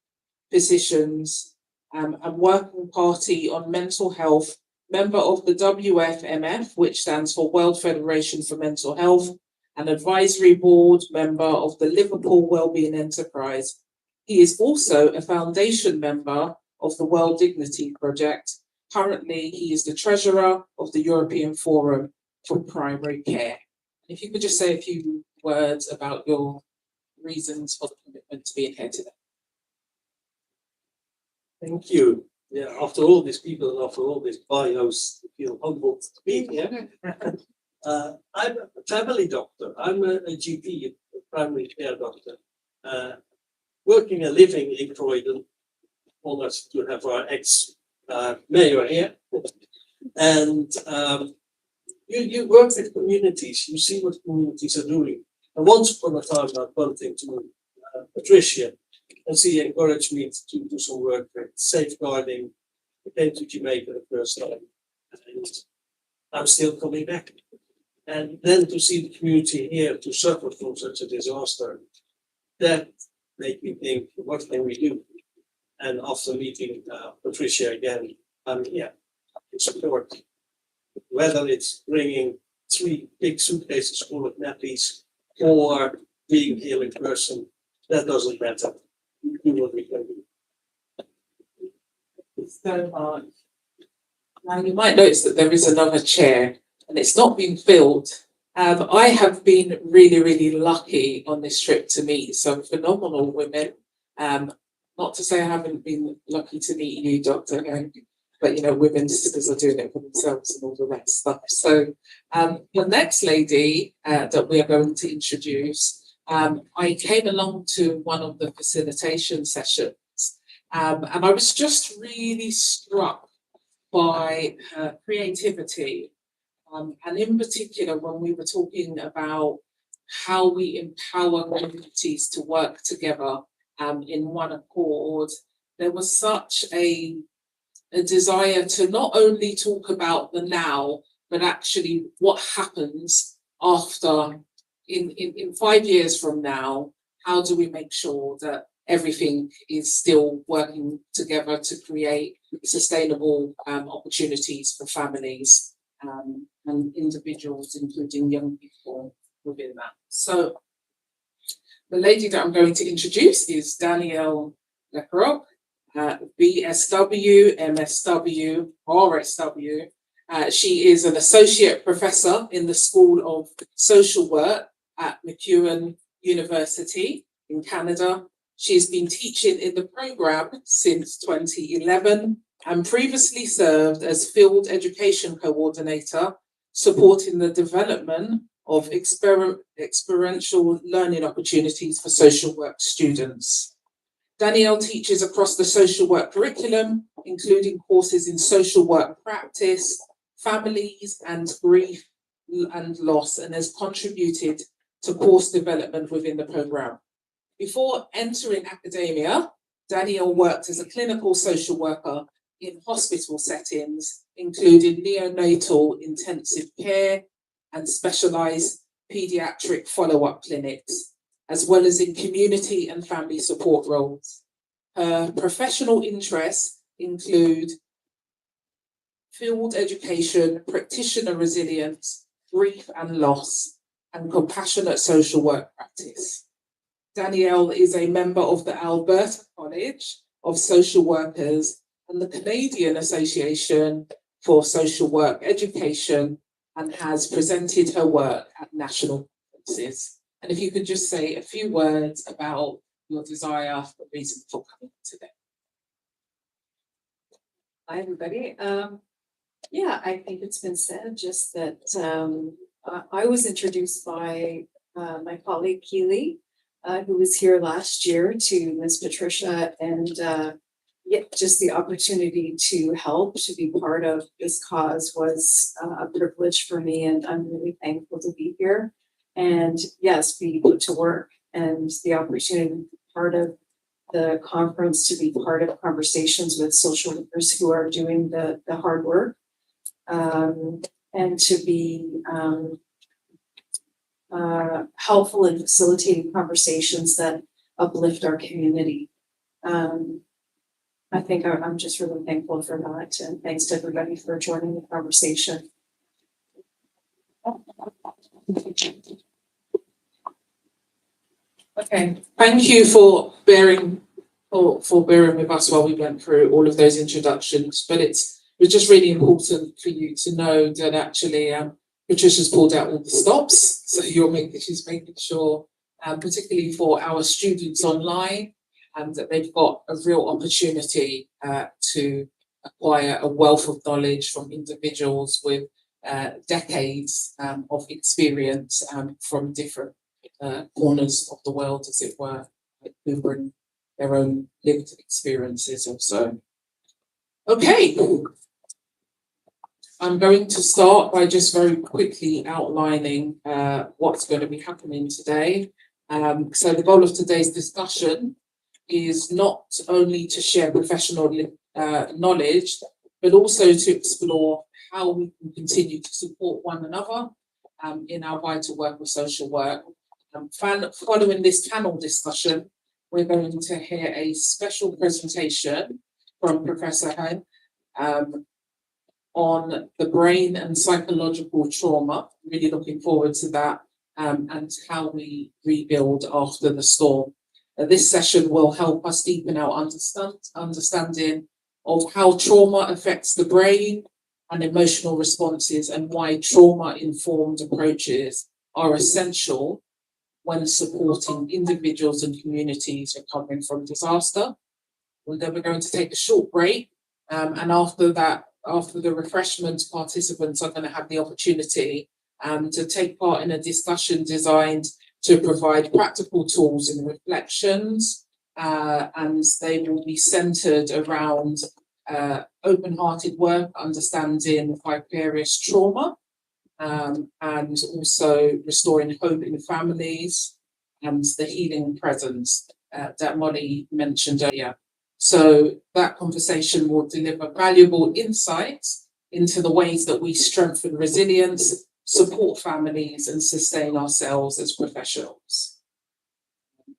Speaker 5: Physicians, and Working Party on Mental Health, member of the WFMF, which stands for World Federation for Mental Health, and advisory board member of the Liverpool Wellbeing Enterprise. He is also a foundation member of the World Dignity Project. Currently, he is the treasurer of the European Forum for Primary Care. If you could just say a few words about your reasons for the commitment to being here today.
Speaker 8: Thank you. Yeah, after all these people and after all these bios, I feel humbled to be here. I'm a family doctor. I'm a GP, a primary care doctor, working and living in Croydon. Honored to have our ex-mayor here. And you work with communities, you see what communities are doing. And once upon a time, I bumped into Patricia, and she encouraged me to do some work with safeguarding. I came to Jamaica the first time, and I'm still coming back. And then to see the community here to suffer from such a disaster, that made me think, what can we do? And after meeting Patricia again, I'm here to support. Whether it's bringing 3 big suitcases full of nappies or being here in person, that doesn't matter. We do what we can do.
Speaker 5: So now you might notice that there is another chair and it's not been filled. I have been really, really lucky on this trip to meet some phenomenal women. Not to say I haven't been lucky to meet you, Dr. Hank, but you know, women sisters are doing it for themselves and all the rest stuff. So the next lady that we are going to introduce, I came along to one of the facilitation sessions, and I was just really struck by her creativity. And in particular, when we were talking about how we empower communities to work together in one accord, there was such a desire to not only talk about the now, but actually what happens after, in 5 years from now, how do we make sure that everything is still working together to create sustainable opportunities for families and individuals, including young people within that. So the lady that I'm going to introduce is Danielle Lecroc, BSW, MSW, RSW. She is an associate professor in the School of Social Work at MacEwan University in Canada. She's been teaching in the program since 2011 and previously served as field education coordinator, supporting the development of experiential learning opportunities for social work students. Danielle teaches across the social work curriculum, including courses in social work practice, families and grief and loss, and has contributed to course development within the program. Before entering academia, Danielle worked as a clinical social worker in hospital settings, including neonatal intensive care and specialised paediatric follow-up clinics, as well as in community and family support roles. Her professional interests include field education, practitioner resilience, grief and loss, and compassionate social work practice. Danielle is a member of the Alberta College of Social Workers and the Canadian Association for Social Work Education, and has presented her work at national conferences. And if you could just say a few words about your desire, the reason for coming today.
Speaker 9: Hi, everybody. Yeah, I think it's been said just that I was introduced by my colleague Keely, who was here last year, to Ms. Patricia, and just the opportunity to help, to be part of this cause was a privilege for me, and I'm really thankful to be here. And yes, be put to work, and the opportunity to be part of the conference, to be part of conversations with social workers who are doing the hard work, and to be helpful in facilitating conversations that uplift our community. I think I'm just really thankful for that, and thanks to everybody for joining the conversation.
Speaker 5: Okay, thank you for bearing with us while we went through all of those introductions. But it was just really important for you to know that actually Patricia's pulled out all the stops, so she's making sure, particularly for our students online, that they've got a real opportunity to acquire a wealth of knowledge from individuals with decades of experience from different corners of the world, as it were, who bring their own lived experiences also. Okay, I'm going to start by just very quickly outlining what's going to be happening today. So the goal of today's discussion is not only to share professional knowledge, but also to explore how we can continue to support one another in our vital work of social work. Following this panel discussion, we're going to hear a special presentation from Professor Hein on the brain and psychological trauma. Really looking forward to that, and how we rebuild after the storm. This session will help us deepen our understanding of how trauma affects the brain and emotional responses, and why trauma-informed approaches are essential when supporting individuals and communities recovering from disaster. Well, then we're going to take a short break, and after that, after the refreshments, participants are going to have the opportunity to take part in a discussion designed to provide practical tools and reflections, and they will be centered around open-hearted work, understanding vicarious trauma, and also restoring hope in families and the healing presence that Molly mentioned earlier. So that conversation will deliver valuable insights into the ways that we strengthen resilience, support families, and sustain ourselves as professionals.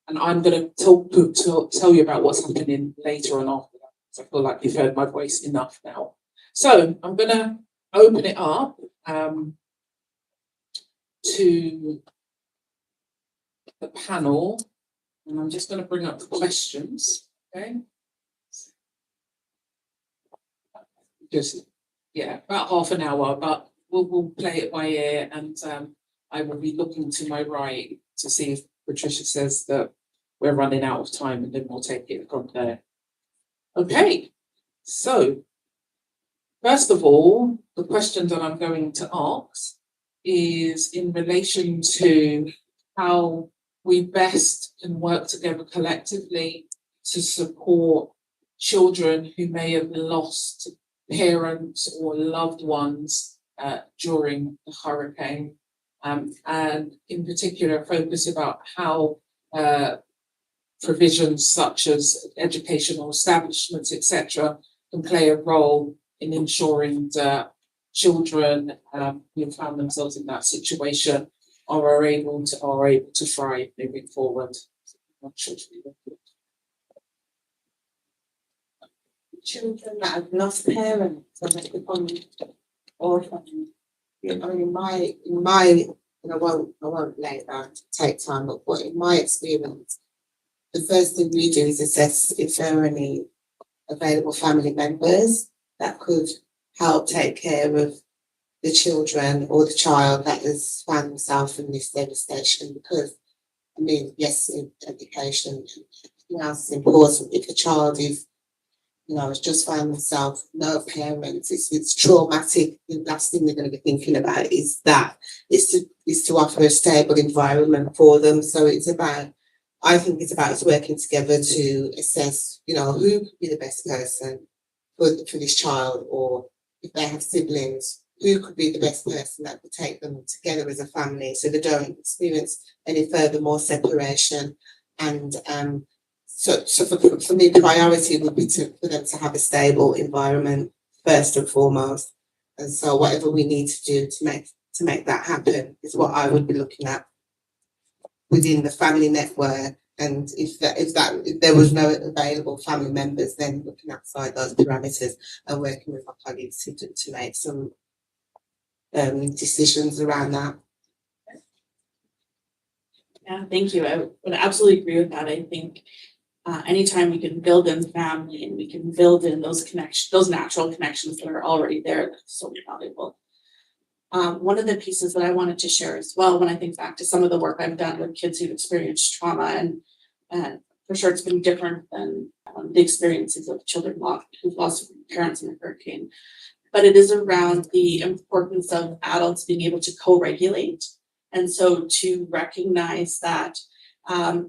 Speaker 5: And I'm going to tell you about what's happening later on after that, because I feel like you've heard my voice enough now. So I'm going to open it up to the panel, and I'm just going to bring up the questions. Okay. Just, yeah, about half an hour, but we'll play it by ear, and I will be looking to my right to see if Patricia says that we're running out of time, and then we'll take it from there. Okay, so first of all, the question that I'm going to ask is in relation to how we best can work together collectively to support children who may have lost parents or loved ones during the hurricane, and in particular focus about how provisions such as educational establishments, etc., can play a role in ensuring that children who found themselves in that situation are able to thrive moving forward.
Speaker 6: Children that have lost parents and have become orphans. I mean, in my, and I won't lay that to take time, but in my experience, the first thing we do is assess if there are any available family members that could help take care of the children or the child that has found themselves in this devastation. Because, I mean, yes, education and everything else is important. If a child is, has just found themselves no parents, it's traumatic. The last thing they're going to be thinking about is to offer a stable environment for them. So I think it's about us working together to assess, who could be the best person for this child, or if they have siblings, who could be the best person that could take them together as a family so they don't experience any further more separation. And so for me, priority would be for them to have a stable environment first and foremost. And so whatever we need to do to make that happen is what I would be looking at within the family network And if there was no available family members, then looking outside those parameters and working with our colleagues to make some decisions around that.
Speaker 7: Yeah, thank you. I would absolutely agree with that. I think anytime we can build in family and we can build in those connections, those natural connections that are already there, that's so valuable. One of the pieces that I wanted to share as well, when I think back to some of the work I've done with kids who've experienced trauma, and for sure it's been different than the experiences of children who've lost parents in a hurricane, but it is around the importance of adults being able to co-regulate. And so to recognize that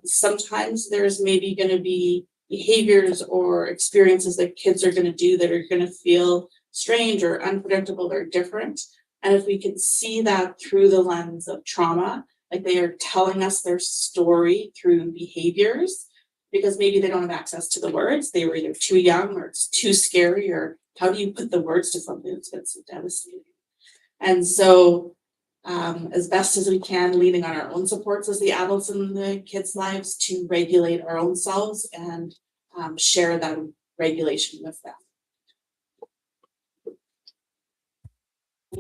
Speaker 7: sometimes there's maybe going to be behaviors or experiences that kids are going to do that are going to feel strange or unpredictable or different. And if we can see that through the lens of trauma, like they are telling us their story through behaviors, because maybe they don't have access to the words, they were either too young or it's too scary, or how do you put the words to something that's been so devastating? And so as best as we can, leaning on our own supports as the adults in the kids' lives to regulate our own selves and share that regulation with them.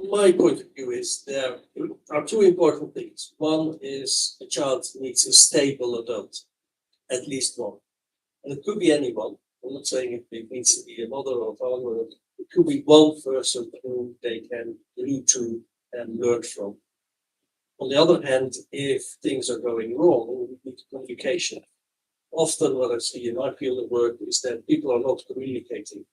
Speaker 8: My point of view is there are two important things. One is a child needs a stable adult, at least one. And it could be anyone. I'm not saying it needs to be a mother or father. It could be one person whom they can lead to and learn from. On the other hand, if things are going wrong, we need communication. Often what I see in my field of work is that people are not communicating.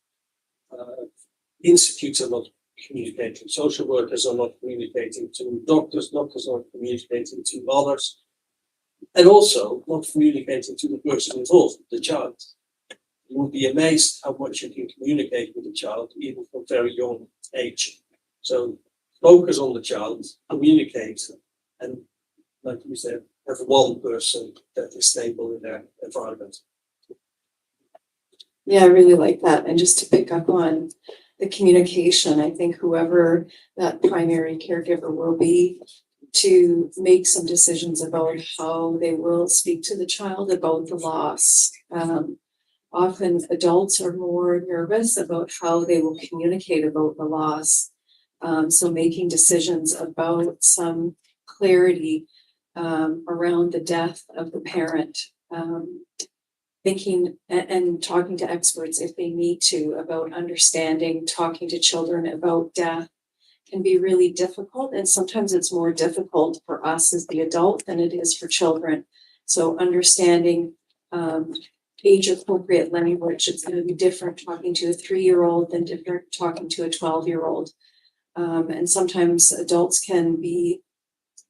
Speaker 8: Institutes are not communicating. Social workers are not communicating to doctors. Doctors are not communicating to others. And also not communicating to the person involved, the child. You will be amazed how much you can communicate with the child, even from very young age. So focus on the child, communicate, and like you said, have one person that is stable in their environment.
Speaker 9: Yeah, I really like that. And just to pick up on the communication, I think whoever that primary caregiver will be, to make some decisions about how they will speak to the child about the loss. Often adults are more nervous about how they will communicate about the loss. So making decisions about some clarity around the death of the parent, thinking and talking to experts if they need to about understanding, talking to children about death can be really difficult. And sometimes it's more difficult for us as the adult than it is for children. So understanding age appropriate language, it's going to be different talking to a 3-year-old than different talking to a 12-year-old. And sometimes adults can be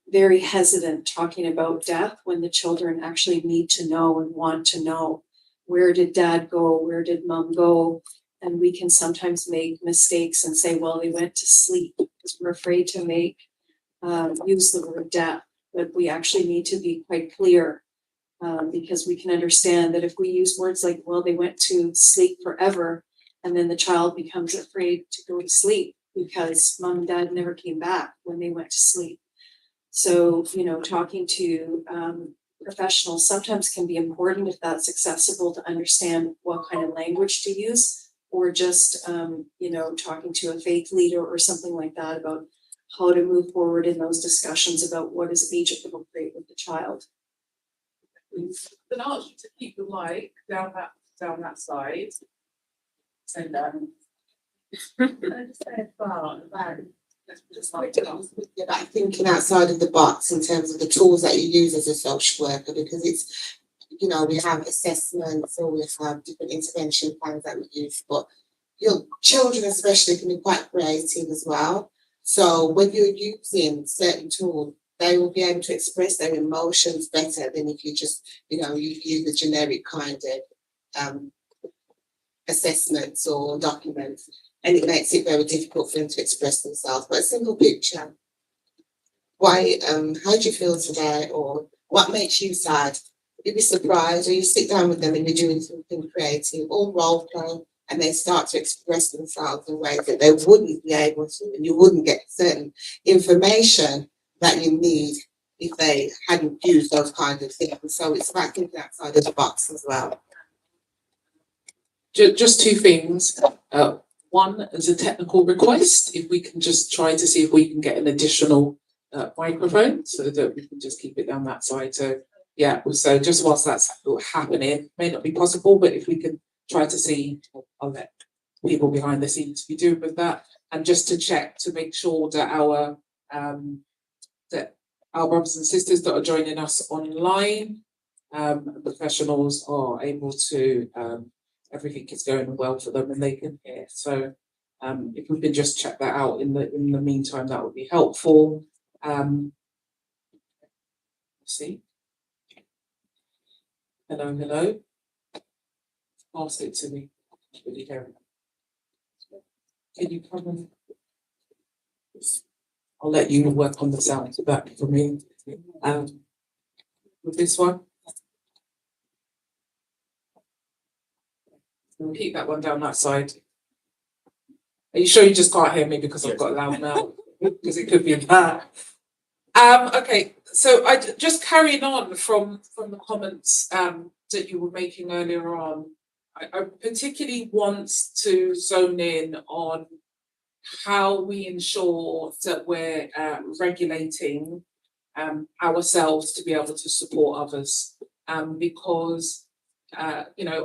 Speaker 9: very hesitant talking about death when the children actually need to know and want to know, where did dad go? Where did mom go? And we can sometimes make mistakes and say, well, they went to sleep, because we're afraid to use the word death. But we actually need to be quite clear, because we can understand that if we use words like, well, they went to sleep forever, and then the child becomes afraid to go to sleep because mom and dad never came back when they went to sleep. So, talking to professionals sometimes can be important if that's accessible, to understand what kind of language to use, or just, talking to a faith leader or something like that about how to move forward in those discussions about what is age appropriate with the child.
Speaker 5: Then I'll ask you to keep the mic down that side. And
Speaker 6: Like thinking outside of the box in terms of the tools that you use as a social worker, because it's, we have assessments or we have different intervention plans that we use, but your children especially can be quite creative as well. So when you're using certain tools, they will be able to express their emotions better than if you just, you use the generic kind of assessments or documents, and it makes it very difficult for them to express themselves. But a simple picture, why, how do you feel today, or what makes you sad? You'd be surprised, or you sit down with them and you're doing something creative or role play, and they start to express themselves in ways that they wouldn't be able to, and you wouldn't get certain information that you need if they hadn't used those kinds of things. So it's about thinking outside of the box as well.
Speaker 5: Just two things. One is a technical request. If we can just try to see if we can get an additional microphone so that we can just keep it down that side. So yeah, so just whilst that's happening, may not be possible, but if we can try to see, I'll let people behind the scenes be doing with that. And just to check to make sure that our brothers and sisters that are joining us online, professionals are able to, everything is going well for them and they can hear. So if we can just check that out in the meantime, that would be helpful. Let's see. Hello, hello. Pass it to me. Really hear it. Can you come and I'll let you work on the sound back for me. With this one. We'll keep that one down that side. Are you sure you just can't hear me because I've got loud now? Because it could be that. Okay, so just carrying on from the comments that you were making earlier on, I particularly want to zone in on how we ensure that we're regulating ourselves to be able to support others, because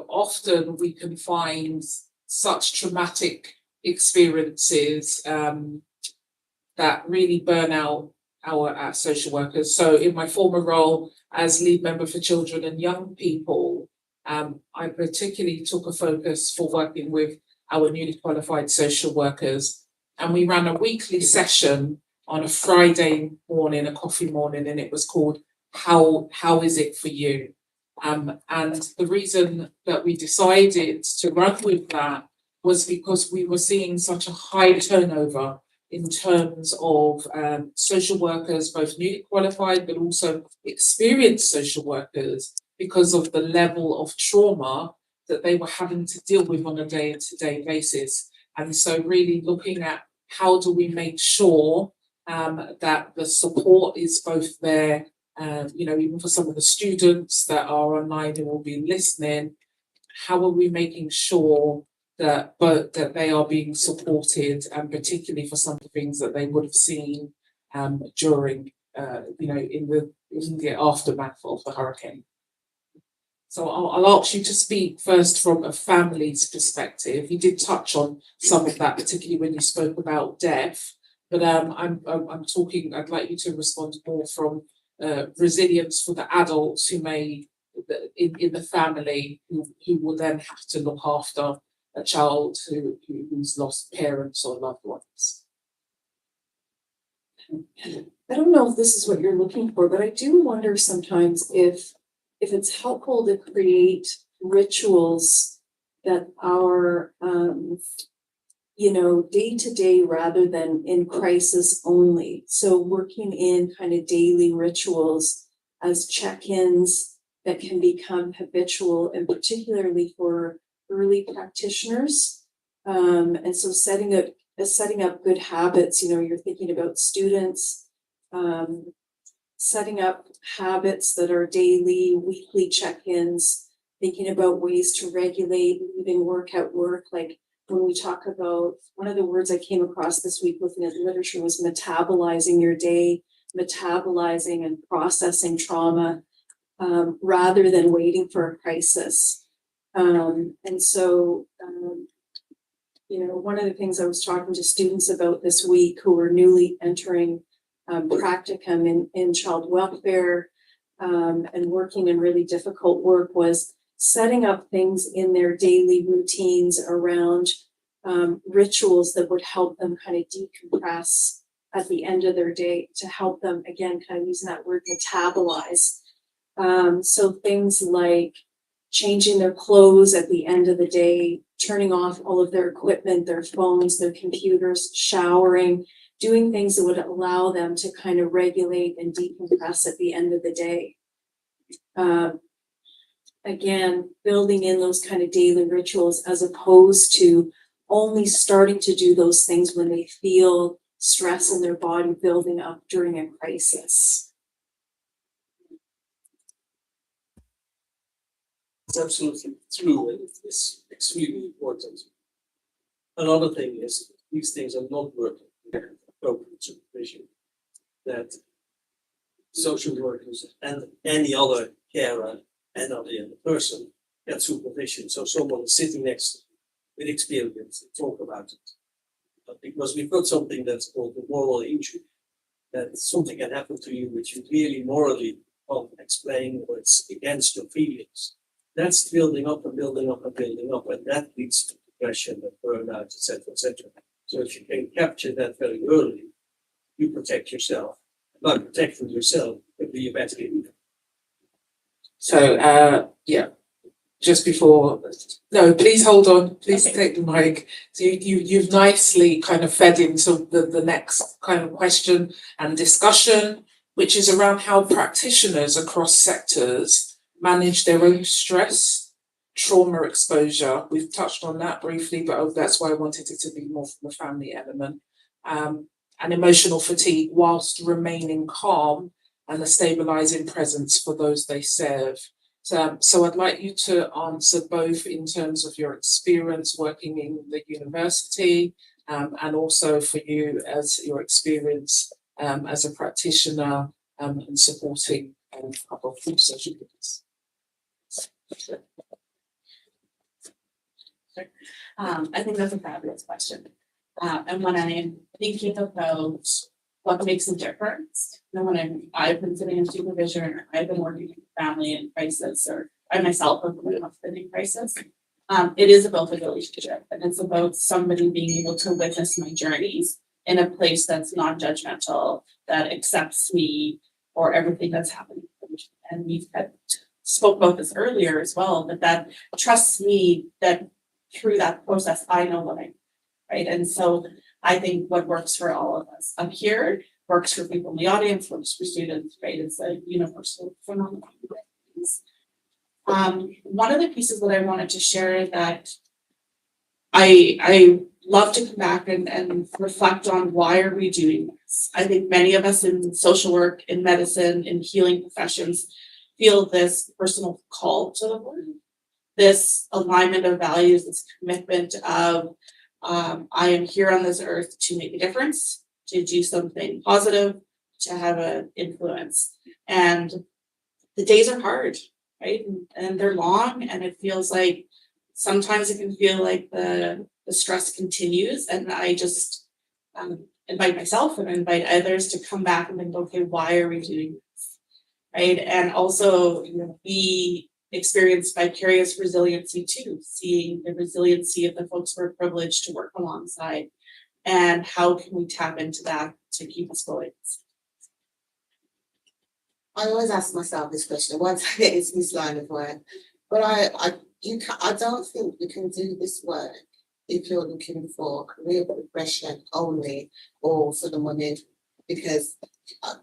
Speaker 5: often we can find such traumatic experiences that really burn out our social workers. So in my former role as lead member for children and young people, I particularly took a focus for working with our newly qualified social workers, and we ran a weekly session on a Friday morning, a coffee morning, and it was called How Is It For You? And the reason that we decided to run with that was because we were seeing such a high turnover in terms of social workers, both newly qualified but also experienced social workers, because of the level of trauma that they were having to deal with on a day-to-day basis. And so really looking at how do we make sure that the support is both there, even for some of the students that are online who will be listening, how are we making sure that they are being supported, and particularly for some of the things that they would have seen during, in the aftermath of the hurricane. So I'll ask you to speak first from a family's perspective. You did touch on some of that, particularly when you spoke about death, but I'm talking. I'd like you to respond more from resilience for the adults who may in the family who will then have to look after a child who's lost parents or loved ones.
Speaker 9: I don't know if this is what you're looking for, but I do wonder sometimes if it's helpful to create rituals that are, day to day rather than in crisis only. So working in kind of daily rituals as check-ins that can become habitual, and particularly for early practitioners. And so setting up good habits, you're thinking about students, setting up habits that are daily, weekly check-ins, thinking about ways to regulate leaving work at work. Like when we talk about, one of the words I came across this week looking at literature was metabolizing your day, metabolizing and processing trauma, rather than waiting for a crisis. And so, one of the things I was talking to students about this week who were newly entering practicum in child welfare and working in really difficult work was setting up things in their daily routines around rituals that would help them kind of decompress at the end of their day, to help them, again, kind of using that word, metabolize. So things like changing their clothes at the end of the day, turning off all of their equipment, their phones, their computers, showering, doing things that would allow them to kind of regulate and decompress at the end of the day. Again, building in those kind of daily rituals as opposed to only starting to do those things when they feel stress in their body building up during a crisis.
Speaker 8: It's absolutely true, and it's extremely important. Another thing is, these things are not working with appropriate supervision. That social workers and any other carer and other person get supervision. So someone is sitting next to you with experience and talk about it. But because we've got something that's called the moral injury, that something can happen to you which you really morally can't explain, or it's against your feelings. That's building up and building up and building up, and that leads to depression and burnout, etc., etc. So if you can capture that very early, you protect yourself. By protecting yourself, you'll be a better leader.
Speaker 5: So, yeah, just before, no, please hold on, please
Speaker 7: Okay.
Speaker 5: take the mic. So you've nicely kind of fed into the next kind of question and discussion, which is around how practitioners across sectors manage their own stress, trauma exposure. We've touched on that briefly, but that's why I wanted it to be more from the family element. And emotional fatigue whilst remaining calm and a stabilizing presence for those they serve. So I'd like you to answer both in terms of your experience working in the university, and also for you as your experience as a practitioner and supporting other social workers.
Speaker 7: I think that's a fabulous question. And when I'm thinking about what makes a difference, and when I've been sitting in supervision, or I've been working with family in crisis, or I myself have been in crisis, it is about the relationship, and it's about somebody being able to witness my journeys in a place that's non-judgmental, that accepts me for everything that's happening. And we've spoke about this earlier as well, but that trusts me that through that process, I know what I need, right? And so I think what works for all of us up here works for people in the audience, works for students, right? It's a universal phenomenon. One of the pieces that I wanted to share that I love to come back and reflect on, why are we doing this? I think many of us in social work, in medicine, in healing professions feel this personal call to the work, this alignment of values, this commitment of I am here on this earth to make a difference, to do something positive, to have an influence. And the days are hard, right? And they're long, and it feels like sometimes it can feel like the stress continues. And I just invite myself and invite others to come back and think, okay, why are we doing this? Right? And also, we experience vicarious resiliency too, seeing the resiliency of the folks we're privileged to work alongside, and how can we tap into that to keep us going.
Speaker 6: I always ask myself this question once I get into this line of work, but I don't think you can do this work if you're looking for career progression only, or for the money, because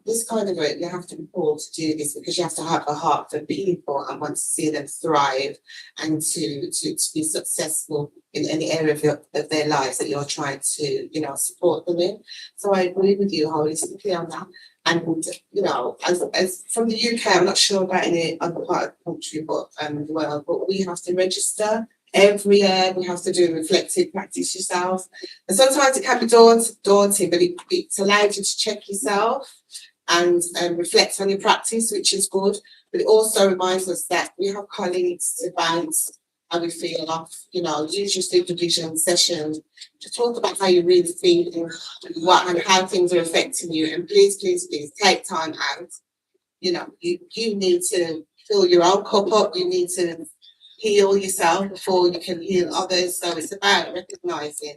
Speaker 6: this kind of work, you have to be called to do this because you have to have a heart for people and want to see them thrive and to be successful in any area of their lives that you're trying to, support them in. So I agree with you holistically on that. And, as from the UK, I'm not sure about any other part of the country, but but we have to register every year. We have to do reflective practice yourself. And sometimes it can be daunting, but it allows you to check yourself and reflect on your practice, which is good. But it also reminds us that we have colleagues to bounce how we feel off, use your supervision session to talk about how you're really feeling, and how things are affecting you. And please, please, please take time out. You need to fill your own cup up. You need to heal yourself before you can heal others. So it's about recognizing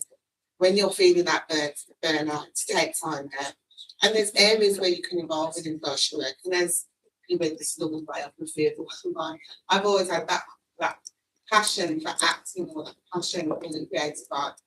Speaker 6: when you're feeling that burnout, to take time there. And there's areas where you can involve within social work. And as you read the story biography of I've always had that passion for acting, or that passion for the creative art.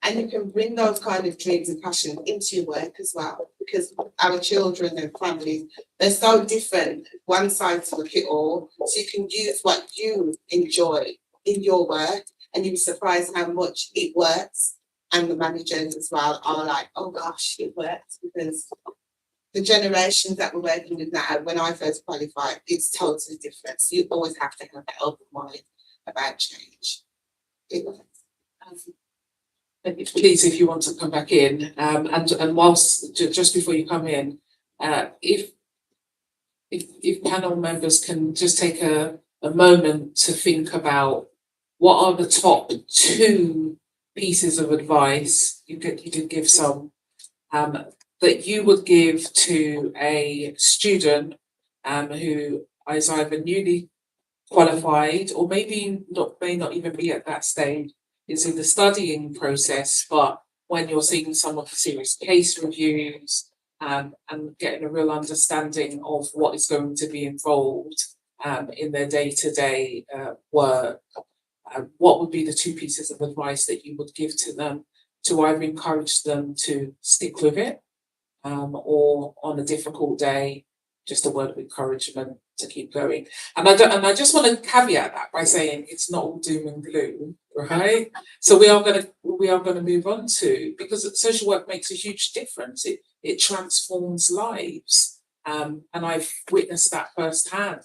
Speaker 6: And you can bring those kind of dreams and passion into your work as well, because our children and families, they're so different, one side to look at all. So you can use what you enjoy in your work, and you'll be surprised how much it works. And the managers as well are like, oh gosh, it works, because the generations that we're working with now, when I first qualified, it's totally different. So you always have to have that open mind about change. It-
Speaker 5: Please, if you want to come back in, and whilst, just before you come in, if panel members can just take a moment to think about what are the top 2 pieces of advice, you did give some, that you would give to a student who is either newly qualified or may not even be at that stage, is in the studying process, but when you're seeing some of the serious case reviews and getting a real understanding of what is going to be involved in their day-to-day work, what would be the 2 pieces of advice that you would give to them to either encourage them to stick with it, or on a difficult day, just a word of encouragement to keep going. And I just want to caveat that by saying it's not all doom and gloom, right? So we are going to move on to, because social work makes a huge difference. It transforms lives, and I've witnessed that firsthand.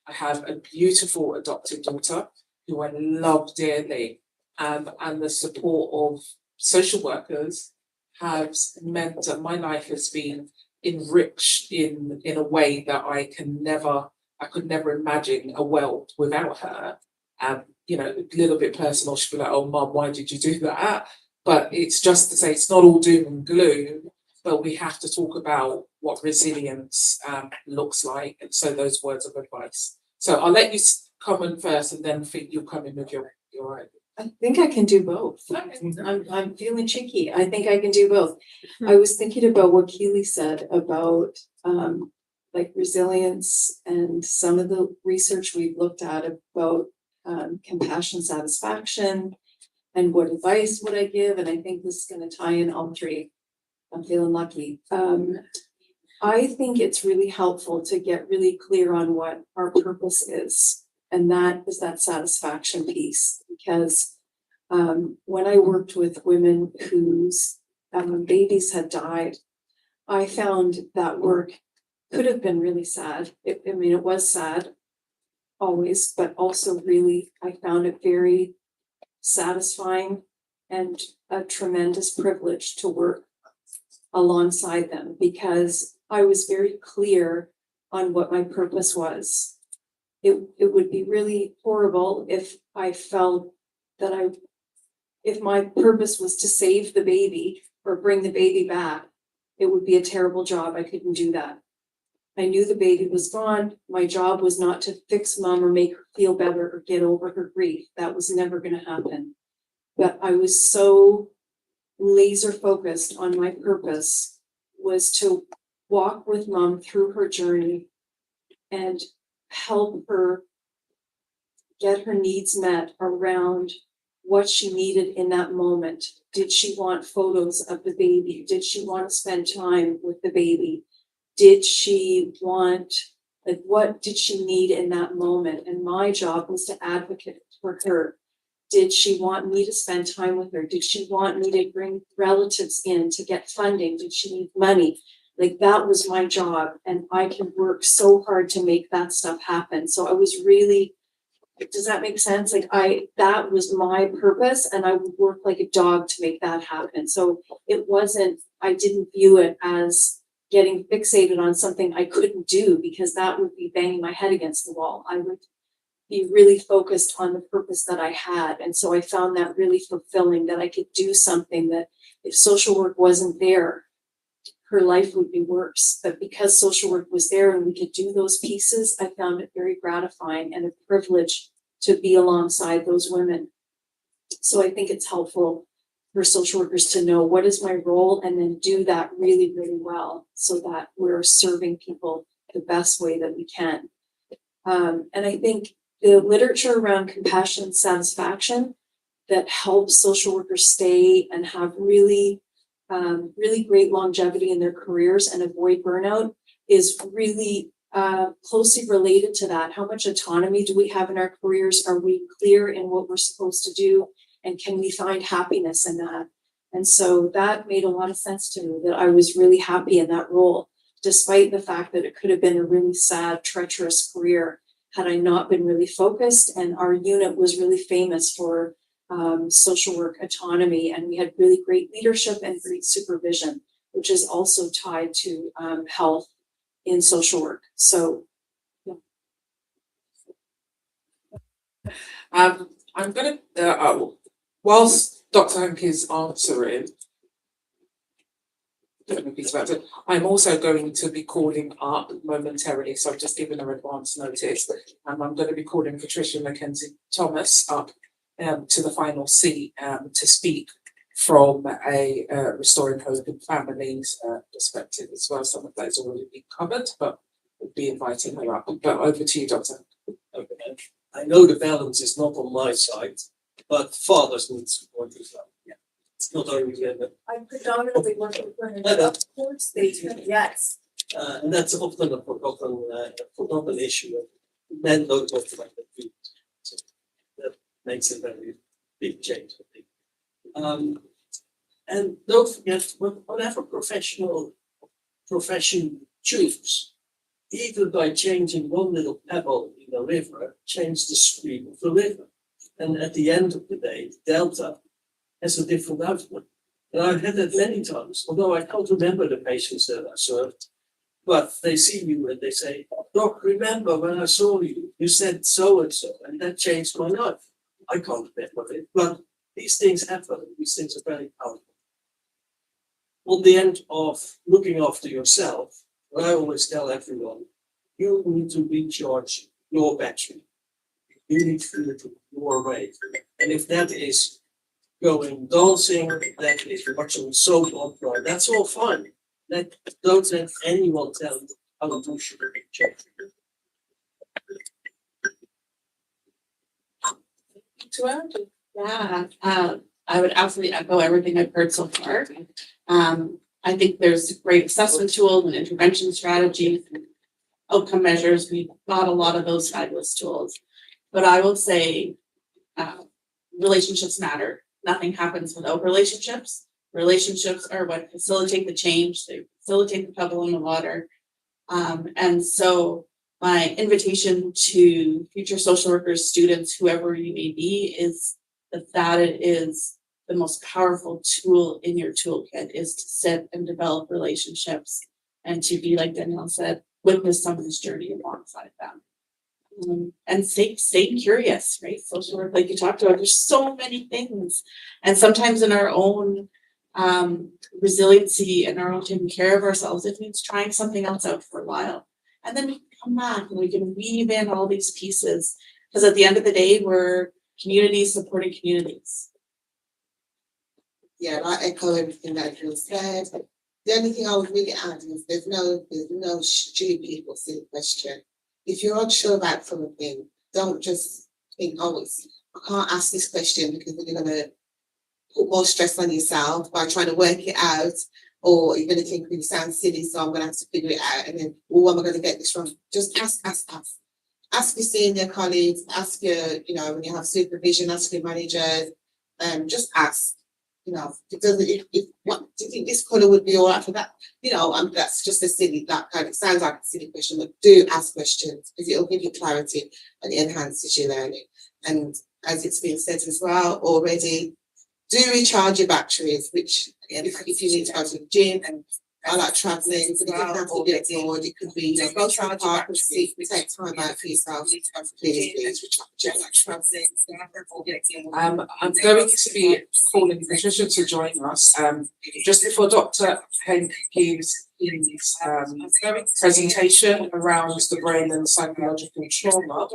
Speaker 5: I have a beautiful adopted daughter who I love dearly, and the support of social workers has meant that my life has been enriched in a way that I could never imagine a world without her. You know, a little bit personal, she'd be like, "Oh mum, why did you do that?" But it's just to say it's not all doom and gloom, but we have to talk about what resilience looks like, and so those words of advice. So I'll let you come in first, and then think you'll come in with your idea.
Speaker 9: I think I can do both. I'm feeling cheeky. I think I can do both. I was thinking about what Keely said about like resilience and some of the research we've looked at about compassion satisfaction and what advice would I give, and I think this is going to tie in all 3. I'm feeling lucky. I think it's really helpful to get really clear on what our purpose is, and that is that satisfaction piece. Because when I worked with women whose babies had died, I found that work could have been really sad. It was sad always, but also really, I found it very satisfying and a tremendous privilege to work alongside them, because I was very clear on what my purpose was. It would be really horrible if I felt that if my purpose was to save the baby or bring the baby back, it would be a terrible job. I couldn't do that. I knew the baby was gone. My job was not to fix mom or make her feel better or get over her grief. That was never going to happen. But I was so laser focused on my purpose was to walk with mom through her journey and help her get her needs met around what she needed in that moment. Did she want photos of the baby? Did she want to spend time with the baby? Did she want, like, what did she need in that moment? And my job was to advocate for her. Did she want me to spend time with her? Did she want me to bring relatives in to get funding? Did she need money? Like, that was my job, and I can work so hard to make that stuff happen. So I was really, does that make sense? Like, that was my purpose, and I would work like a dog to make that happen. So it wasn't, I didn't view it as getting fixated on something I couldn't do, because that would be banging my head against the wall. I would be really focused on the purpose that I had. And so I found that really fulfilling, that I could do something that if social work wasn't there, her life would be worse. But because social work was there and we could do those pieces, I found it very gratifying and a privilege to be alongside those women. So I think it's helpful for social workers to know what is my role and then do that really, really well so that we're serving people the best way that we can. And I think the literature around compassion and satisfaction that helps social workers stay and have really great longevity in their careers and avoid burnout is really closely related to that. How much autonomy do we have in our careers? Are we clear in what we're supposed to do? And can we find happiness in that? And so that made a lot of sense to me, that I was really happy in that role, despite the fact that it could have been a really sad, treacherous career. had I not been really focused. And our unit was really famous for social work autonomy, and we had really great leadership and great supervision, which is also tied to health in social work. So
Speaker 5: I'm going to, whilst Dr. Hanke is answering, I'm also going to be calling up momentarily, so I've just given her advance notice. And I'm going to be calling Patricia Mackenzie Thomas up to the final seat to speak from a Restoring Hope in Families perspective as well. Some of that has already been covered, but we'll be inviting her up. But over to you, Dr.
Speaker 8: Okay. I know the balance is not on my side, but fathers need support as well. Yeah. It's not only
Speaker 9: I predominantly want to put in
Speaker 8: a
Speaker 9: court statement, yes.
Speaker 8: and that's often a forgotten issue. Men don't talk about the food. So that makes a very big change, I think. And don't forget, whatever profession choose, even by changing one little pebble in the river, change the stream of the river. And at the end of the day, the delta has a different outcome. And I've had that many times, although I can't remember the patients that I served, but they see you and they say, Doc, remember when I saw you, you said so and so, and that changed my life. I can't remember it, but these things happen. These things are very powerful. On the end of looking after yourself, what I always tell everyone, you need to recharge your battery. You need to do it your way. And if that is going dancing, that is watching soap opera, that's all fine. Don't let anyone tell you how to should change.
Speaker 7: To add? Yeah, I would absolutely echo everything I've heard so far. I think there's great assessment tools and intervention strategies and outcome measures. We've got a lot of those fabulous tools. But I will say relationships matter. Nothing happens without relationships. Relationships are what facilitate the change. They facilitate the pebble in the water. And so my invitation to future social workers, students, whoever you may be, is that it is the most powerful tool in your toolkit is to sit and develop relationships and to be, like Danielle said, witness someone's journey alongside them. And stay curious, right? Social work, like you talked about, there's so many things. And sometimes in our own resiliency and our own taking care of ourselves, it means trying something else out for a while. And then we can come back and we can weave in all these pieces. Because at the end of the day, we're communities supporting communities.
Speaker 6: Yeah, and I echo everything that Jill said. The only thing I would really add is there's no stupid or silly question. If you're unsure about something, don't just think, oh, I can't ask this question because then you're gonna put more stress on yourself by trying to work it out, or you're gonna think it sounds silly, so I'm gonna have to figure it out, and then, oh, am I gonna get this wrong? Just ask. Ask your senior colleagues, ask your, when you have supervision, ask your managers, just ask. What do you think this colour would be all right for that? That's just it sounds like a silly question, but do ask questions because it'll give you clarity and it enhances your learning. And as it's been said as well already, do recharge your batteries, which again, if you need to go to the gym, and I like travelling, so you don't have to get bored. It could be, go to the park and take time out for yourself. Please recharge.
Speaker 5: I'm going to be calling Patricia to join us. Just before Dr. Hank gives his presentation around the brain and psychological trauma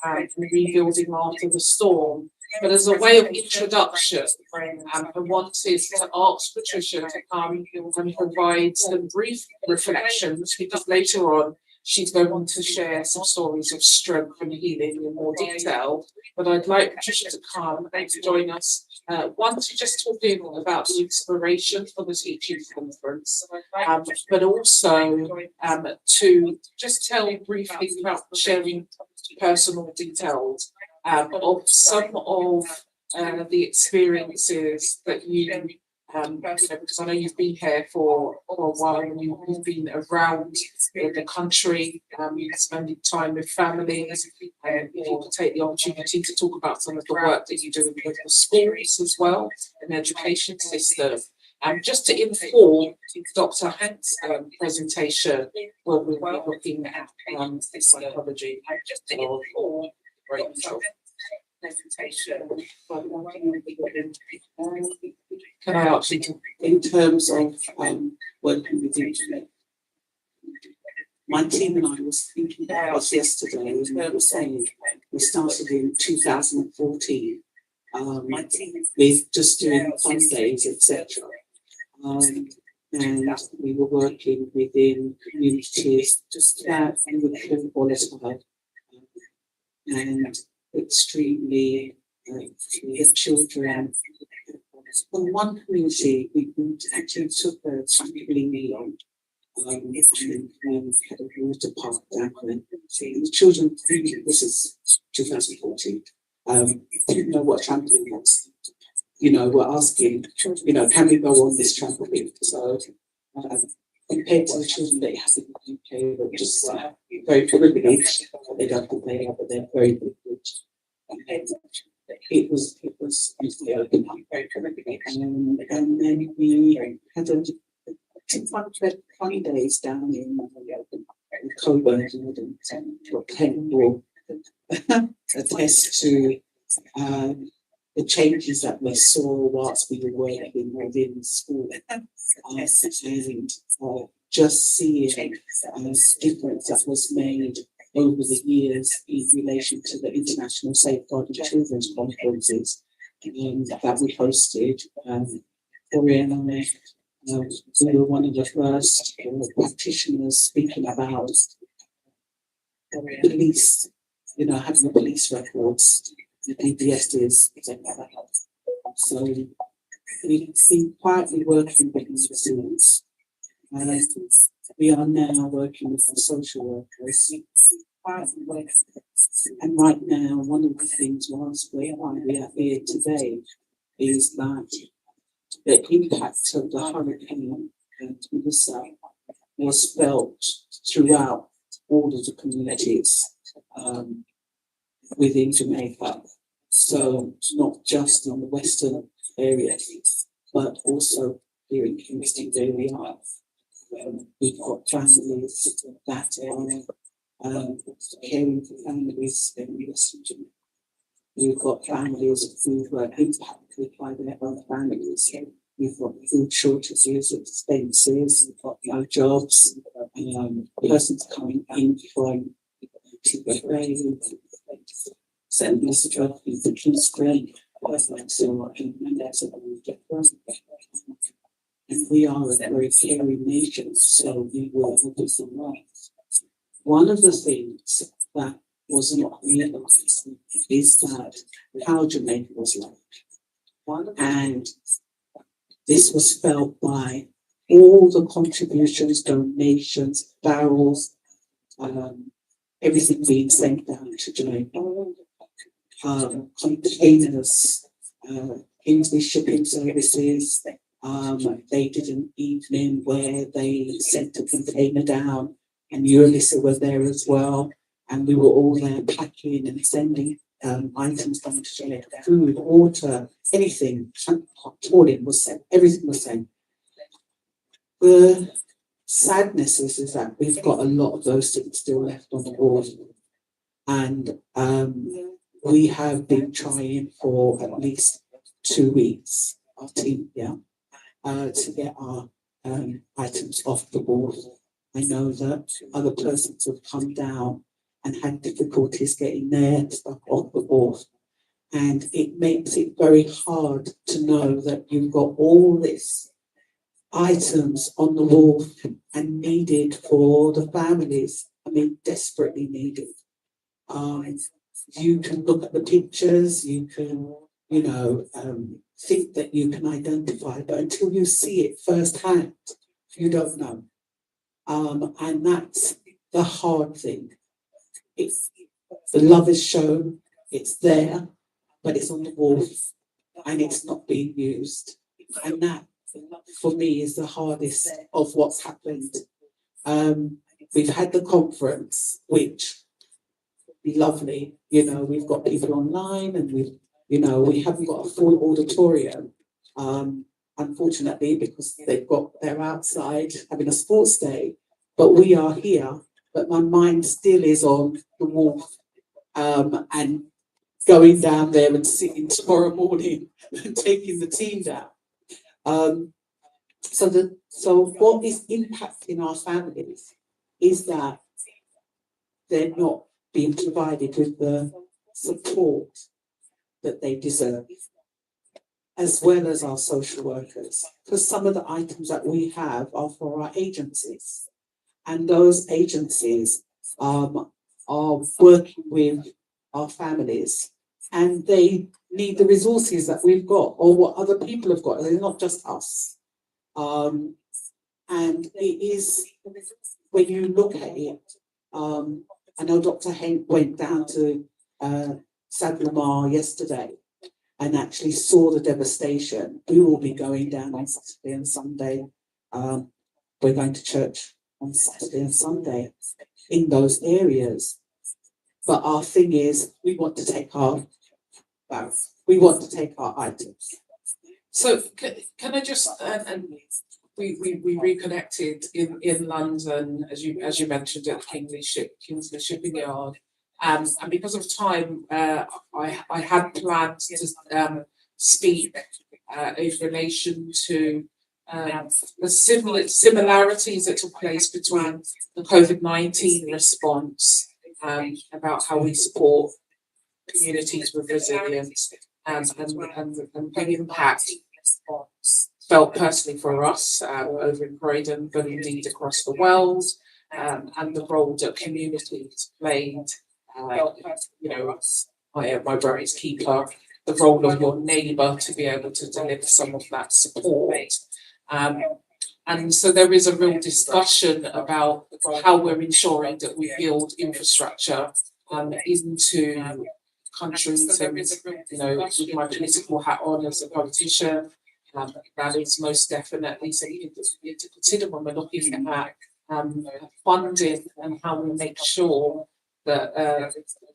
Speaker 5: and rebuilding after the storm. But as a way of introduction, I wanted to ask Patricia to come and provide some brief reflections, because later on she's going to share some stories of strength and healing in more detail. But I'd like Patricia to come and to join us. One, to just talk in about the inspiration for the teaching conference, but also to just tell briefly about sharing personal details of some of the experiences that you Because I know you've been here for a while and you've been around the country, spending time with families. If you could take the opportunity to talk about some of the work that you do in the schools as well, and the education system. Just to inform Dr. Hank's presentation, where we'll be looking at psychology. Just to inform Dr. presentation. Can I ask you to,
Speaker 4: In terms of working with internet, my team and I was thinking about this yesterday, and we were saying we started in 2014 with just doing fun days, etc. And we were working within communities just that we were feeling volatile and extremely with children. From one community, we actually took a trampoline meal and had a water park down there. The children, this is 2014, didn't know what a trampoline was. You know, we're asking, you know, can we go on this trampoline? So, compared to the children that you have in the UK, they're just very privileged. They don't think they are, but they're very privileged. It was open up very privileged. And then we had a fun days down in Coburn and Kent will attest to the changes that we saw whilst we were working within school, and just seeing the difference that was made over the years in relation to the International Safeguarding Children's conferences that we hosted. Corey and I, we were one of the first practitioners speaking about police, you know, having the police records. The DBS is so we've been quietly working with the students. We are now working with the social workers. And right now, one of the things whilst we are here today is that the impact of the hurricane Melissa was felt throughout all of the communities within Jamaica. So not just in the western area, but also here in Kingston where we are. We've got families that are caring for families in Western Jamaica. We've got families who were impacted by their own families. We've got food shortages, expenses, we've got no jobs, persons coming in from send message of the Kingston, and we are a very caring nation, so we will do some right. One of the things that was not realised is that how Jamaica was like. And this was felt by all the contributions, donations, barrels, everything being sent down to Jamaica. Containers, Kingsley Shipping Services, they did an evening where they sent a container down, and you, Alyssa, were there as well. And we were all there packing and sending items down to Jamaica, food, water, anything, toilet was sent, everything was sent. The sadness is that we've got a lot of those things still left on the board. And we have been trying for at least 2 weeks, our team, to get our items off the board. I know that other persons have come down and had difficulties getting their stuff off the board. And it makes it very hard to know that you've got all this items on the wall and needed for the families. I mean, desperately needed. You can look at the pictures, you can, think that you can identify, but until you see it firsthand, you don't know. And that's the hard thing. It's the love is shown, it's there, but it's on the wall and it's not being used. And that for me is the hardest of what's happened. We've had the conference, which would be lovely. You know, we've got people online and we haven't got a full auditorium. Unfortunately, because they're outside having a sports day, but we are here. But my mind still is on the wharf, and going down there and sitting tomorrow morning and taking the team down. So what is impacting our families is that they're not being provided with the support that they deserve, as well as our social workers, because some of the items that we have are for our agencies, and those agencies are working with our families, and they need the resources that we've got or what other people have got. They're not just us. And it is, when you look at it, I know Dr. Henk went down to Sadlermar yesterday and actually saw the devastation. We will be going down on Saturday and Sunday. We're going to church on Saturday and Sunday in those areas. But our thing is, we want to take our items.
Speaker 5: So can I just and we reconnected in London, as you mentioned, at Kingsley Shipping Yard. And because of time, I had planned to speak in relation to the similarities that took place between the COVID-19 response, about how we support communities with resilience, and the impact felt personally for us over in Croydon, but indeed across the world, and the role that communities played. My brother's keeper, the role of your neighbour to be able to deliver some of that support. And so there is a real discussion about how we're ensuring that we build infrastructure into countries. And, with my political hat on as a politician, that is most definitely something that we need to consider when we're looking at funding and how we make sure that,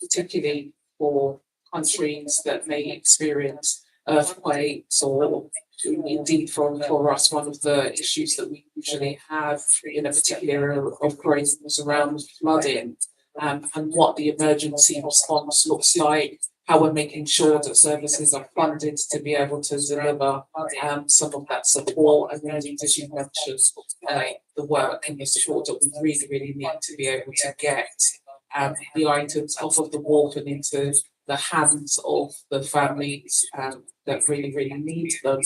Speaker 5: particularly for countries that may experience earthquakes, or indeed for us, one of the issues that we usually have in a particular area of Croydon is around flooding, and what the emergency response looks like, how we're making sure that services are funded to be able to deliver some of that support, and indeed, as you mentioned, the work and the support that we really, really need to be able to get the items off of the wharf and into the hands of the families that really, really need them.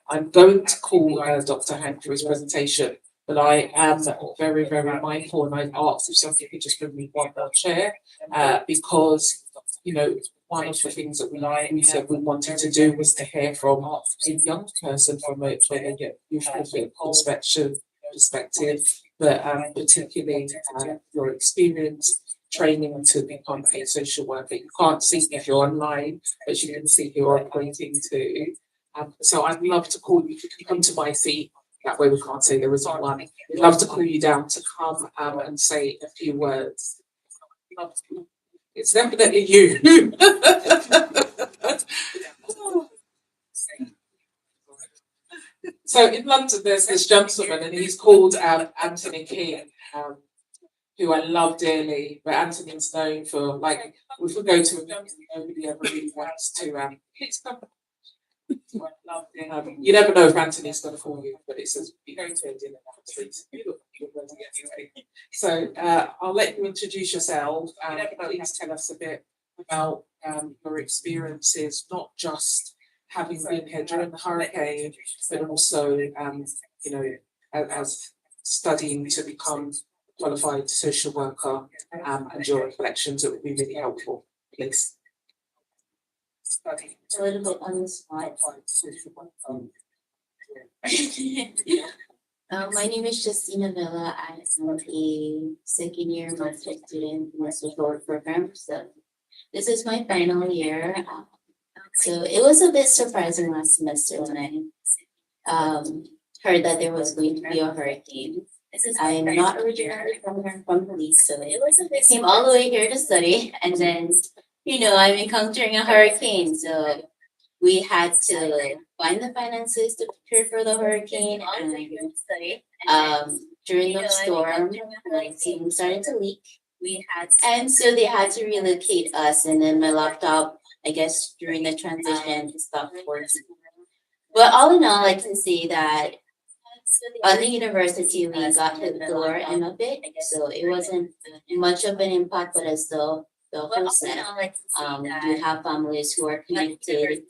Speaker 5: I'm going to call Dr. Henk for his presentation, but I am very, very mindful, and I asked if somebody could just bring me one more chair, because, one of the things that we said we wanted to do was to hear from a young person from a youthful perspective, but particularly your experience training to become a social worker. You can't see if you're online, but you can see who you're pointing to. So I'd love to call you, if you can come to my seat, that way we can't say there isn't one. I'd love to call you down to come and say a few words. It's definitely you. So in London, there's this gentleman, and he's called Anthony King, who I love dearly. But Anthony's known for, like, if we go to a meeting, nobody ever really wants to. Please come. You never know if Anthony's going to call you, but it says you're going to a dinner now, please. So I'll let you introduce yourself, and please tell us a bit about your experiences, not just having been here during the hurricane, but also as studying to become a qualified social worker, and your reflections. It would be really helpful, please.
Speaker 10: A little bit on the spot. My name is Justina Villa. I am a second year master's student in the social work program. So this is my final year. So it was a bit surprising last semester when heard that there was going to be a hurricane. I'm not originally from here, from Belize, so I came all the way here to study, and then, I'm encountering a hurricane, so we had to find the finances to prepare for the hurricane, and during the storm, my team started to leak. And so they had to relocate us, and then my laptop, I guess during the transition, stopped working. But all in all, I can say that on the university, we got to the lower end of it, so it wasn't much of an impact, but as the host said, we have families who are connected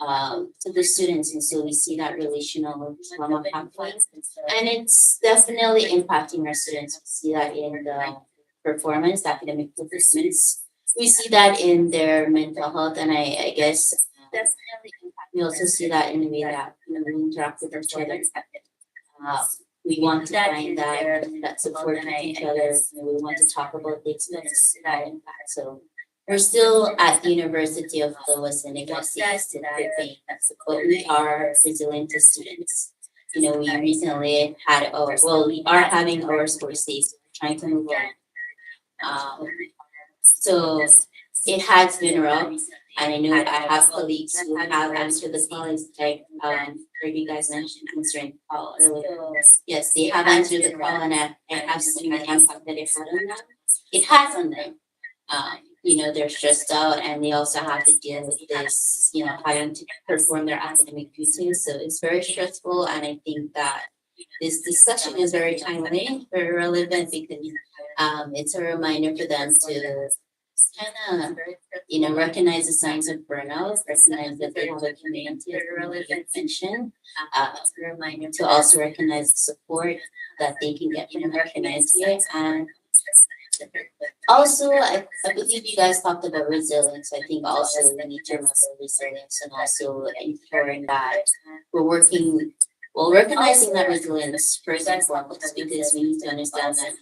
Speaker 10: to the students, and so we see that relational trauma pathway, and it's definitely impacting our students. We see that in the performance, academic performance. We see that in their mental health, and I guess we also see that in the way that we interact with each other. We want to find that support with each other. We want to talk about the experiences that impact. So we're still at the University of the West Indies, still preparing, but we are resilient students. We recently had we are having our sports days, trying to move on. So it has been rough, and I know I have colleagues who have answered the calls, like heard you guys mention answering the call earlier. Yes, they have answered the call, and I have seen the impact that it had on them. It has on them. They're stressed out, and they also have to deal with this, having to perform their academic duties. So it's very stressful, and I think that this discussion is very timely, very relevant, because it's a reminder for them to kind of, recognize the signs of burnout, recognize that they have a community intervention, to also recognize the support that they can get from recognized here. And also, I believe you guys talked about resilience. I think also we need to remember resilience, and also ensuring that we're working, recognizing that resilience first and foremost, because we need to understand that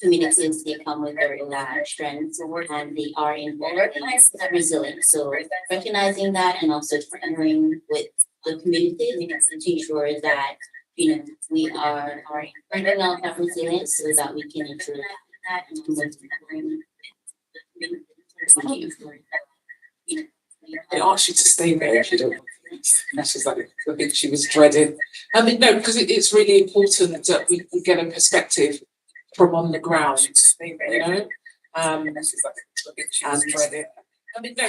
Speaker 10: communities, they come with their own strengths, and they are involved in resilience. So recognizing that, and also partnering with the community to ensure that we are bringing out that resilience so that we can ensure that
Speaker 5: They asked you to stay there if you don't. She's like, I think she was dreading. No, because it's really important that we get a perspective from on the ground, and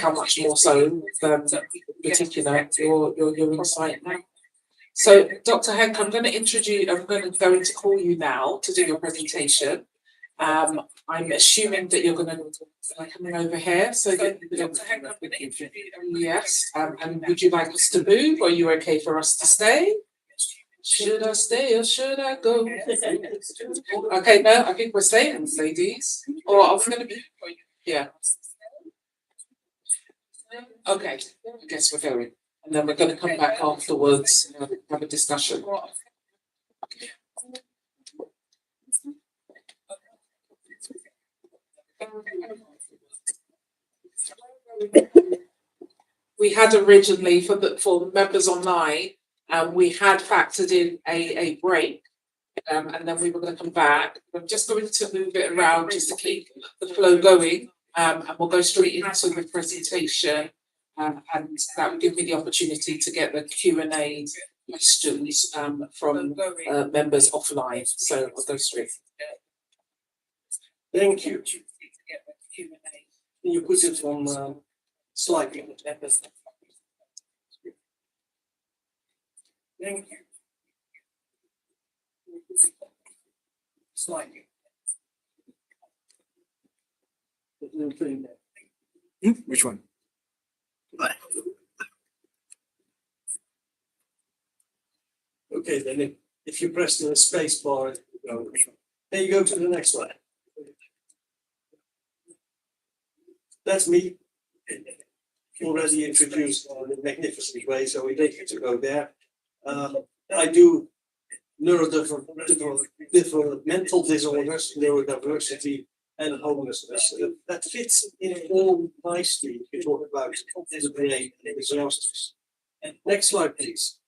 Speaker 5: how much more so than particular your insight now. So, Dr. Henk, I'm going to go into call you now to do your presentation. I'm assuming that you're going to be coming over here. So, Dr. Henk, I'm going to introduce you. Yes. And would you like us to move, or are you okay for us to stay? Should I stay or should I go? Okay, no, I think we're staying, ladies. Or are we going to be? Yeah. Okay, I guess we're going. And then we're going to come back afterwards and have a discussion. We had originally, for members online, we had factored in a break, and then we were going to come back. I'm just going to move it around just to keep the flow going, and we'll go straight into the presentation, and that will give me the opportunity to get the Q&A questions from members offline. So I'll go straight.
Speaker 8: Thank you. Can you put it on slide? Thank you. Slide.
Speaker 11: Which one?
Speaker 8: Okay, then if you press the space bar, then you go to the next slide. That's me. Already introduced in a magnificent way, so we don't need to go there. I do different mental disorders, neurodiversity, and homelessness. That fits in all nicely if you talk about the brain and disasters. Next slide, please.